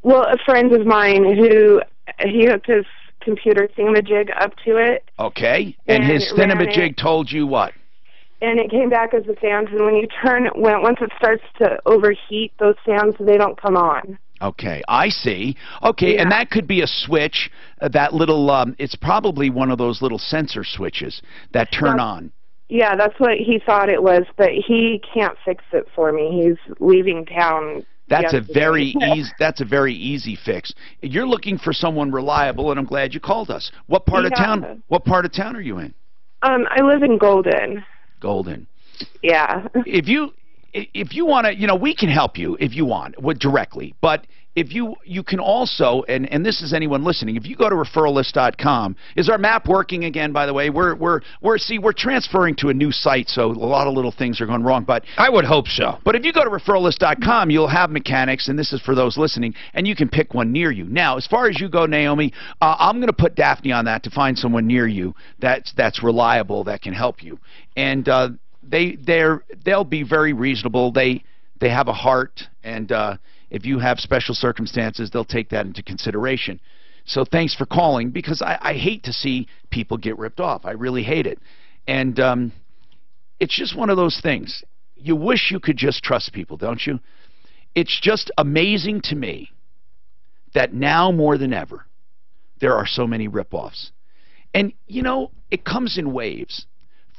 Speaker 12: Well, a friend of mine he hooked his computer thingamajig up to it.
Speaker 6: Okay, and his thingamajig told you what?
Speaker 12: And it came back as the fans, and when you once it starts to overheat, those fans, they don't come on.
Speaker 6: Okay, I see. Okay, yeah. And that could be a switch, that little, it's probably one of those little sensor switches that turn on.
Speaker 12: Yeah, that's what he thought it was, but he can't fix it for me. He's leaving town.
Speaker 6: That's a very easy fix. You're looking for someone reliable, and I'm glad you called us. What part of town? What part of town are you in?
Speaker 12: I live in Golden.
Speaker 6: Golden.
Speaker 12: Yeah.
Speaker 6: If you want to, we can help you if you want, directly. But if you can also, and this is anyone listening, if you go to referrallist.com, is our map working again, by the way? We're transferring to a new site, so a lot of little things are going wrong. But
Speaker 7: I would hope so.
Speaker 6: But if you go to referrallist.com, you'll have mechanics, and this is for those listening, and you can pick one near you. Now, as far as you go, Naomi, I'm going to put Daphne on that to find someone near you that's reliable, that can help you. And they'll be very reasonable. They have a heart, and if you have special circumstances, they'll take that into consideration. So thanks for calling, because I hate to see people get ripped off. I really hate it. And it's just one of those things. You wish you could just trust people, don't you? It's just amazing to me that now more than ever, there are so many rip-offs. And, it comes in waves.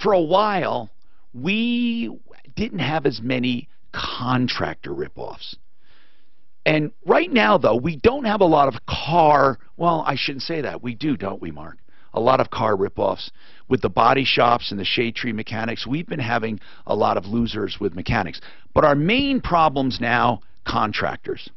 Speaker 6: For a while, we didn't have as many contractor rip-offs. And right now, though, we don't have a lot of well, I shouldn't say that. We do, don't we, Mark? A lot of car rip-offs. With the body shops and the shade tree mechanics, we've been having a lot of losers with mechanics. But our main problems now, contractors.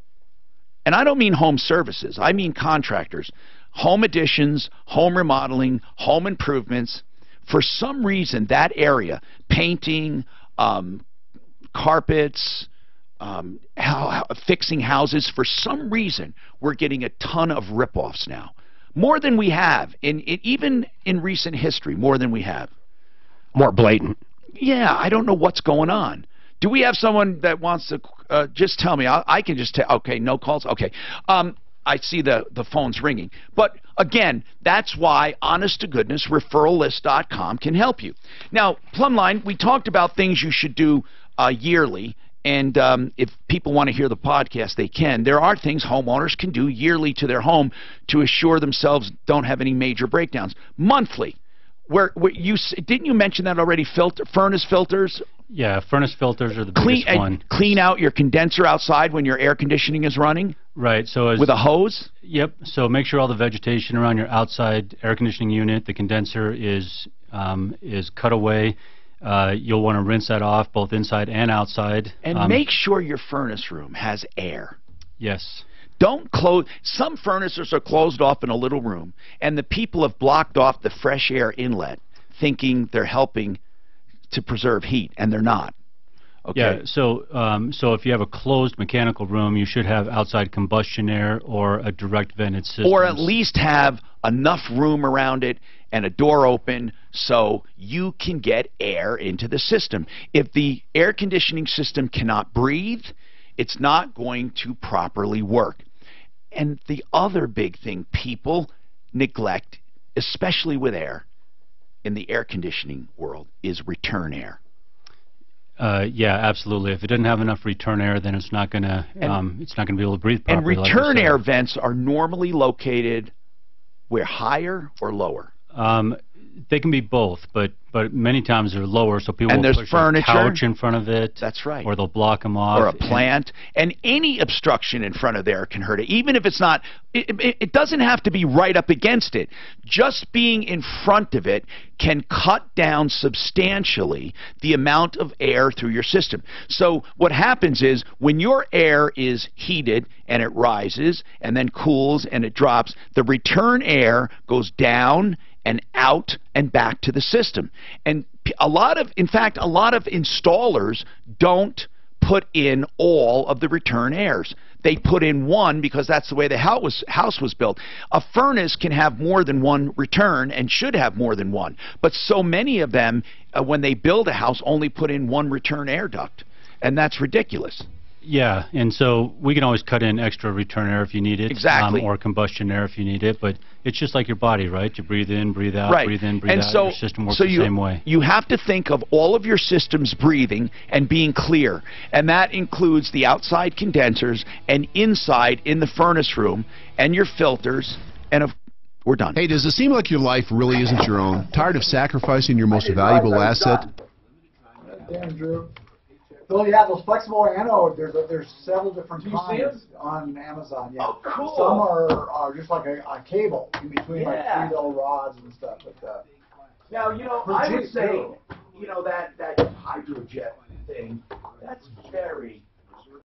Speaker 6: And I don't mean home services. I mean contractors. Home additions, home remodeling, home improvements. For some reason, that area, painting, carpets, fixing houses, for some reason, we're getting a ton of rip-offs now. More than we have, even in recent history, more than we have.
Speaker 7: More blatant.
Speaker 6: Yeah, I don't know what's going on. Do we have someone that wants to just tell me? I can just tell. Okay, no calls? Okay. I see the phone's ringing. But again, that's why, honest to goodness, referrallist.com can help you. Now, Plumline, we talked about things you should do yearly. And if people want to hear the podcast, they can. There are things homeowners can do yearly to their home to assure themselves don't have any major breakdowns. Monthly. Didn't you mention that already? Furnace filters?
Speaker 3: Yeah, furnace filters are the biggest one.
Speaker 6: Clean out your condenser outside when your air conditioning is running?
Speaker 3: Right. So
Speaker 6: with a hose?
Speaker 3: Yep. So make sure all the vegetation around your outside air conditioning unit, the condenser is cut away. You'll want to rinse that off both inside and outside.
Speaker 6: And make sure your furnace room has air.
Speaker 3: Yes.
Speaker 6: Don't close. Some furnaces are closed off in a little room, and the people have blocked off the fresh air inlet, thinking they're helping to preserve heat, and they're not. Okay.
Speaker 3: Yeah. So if you have a closed mechanical room, you should have outside combustion air or a direct vented system,
Speaker 6: or at least have enough room around it and a door open so you can get air into the system. If the air conditioning system cannot breathe, it's not going to properly work. And the other big thing people neglect, especially with air, in the air conditioning world, is return air.
Speaker 3: Yeah, absolutely. If it doesn't have enough return air, then it's not gonna be able to breathe properly.
Speaker 6: And return air vents are normally located where, higher or lower?
Speaker 3: They can be both, but many times they're lower, so people
Speaker 6: And
Speaker 3: will
Speaker 6: there's
Speaker 3: push
Speaker 6: furniture.
Speaker 3: a couch in front of it.
Speaker 6: That's right.
Speaker 3: Or they'll block them off.
Speaker 6: Or a plant. And any obstruction in front of there can hurt it. Even if it's not, it doesn't have to be right up against it. Just being in front of it can cut down substantially the amount of air through your system. So what happens is when your air is heated and it rises and then cools and it drops, the return air goes down and out and back to the system. And in fact, a lot of installers don't put in all of the return airs. They put in one because that's the way the house was built. A furnace can have more than one return and should have more than one. But so many of them, when they build a house, only put in one return air duct. And that's ridiculous.
Speaker 3: Yeah, and so we can always cut in extra return air if you need it.
Speaker 6: Exactly.
Speaker 3: Or combustion air if you need it, but it's just like your body, right? You breathe in, breathe out,
Speaker 6: Right.
Speaker 3: breathe in, breathe
Speaker 6: And
Speaker 3: out.
Speaker 6: so,
Speaker 3: Your system works
Speaker 6: so
Speaker 3: the same way.
Speaker 6: You have to think of all of your systems breathing and being clear, and that includes the outside condensers and inside in the furnace room and your filters, and we're done.
Speaker 4: Hey, does it seem like your life really isn't your own? Tired of sacrificing your most valuable asset?
Speaker 2: Damn, Drew. So yeah, those flexible anode, there's several different
Speaker 10: Do you see
Speaker 2: kinds on Amazon. Yeah.
Speaker 10: Oh, cool.
Speaker 2: Some are just like a cable in between like
Speaker 10: Yeah.
Speaker 2: 3 little rods and stuff. But
Speaker 10: Now, I would say, that hydrojet thing, that's very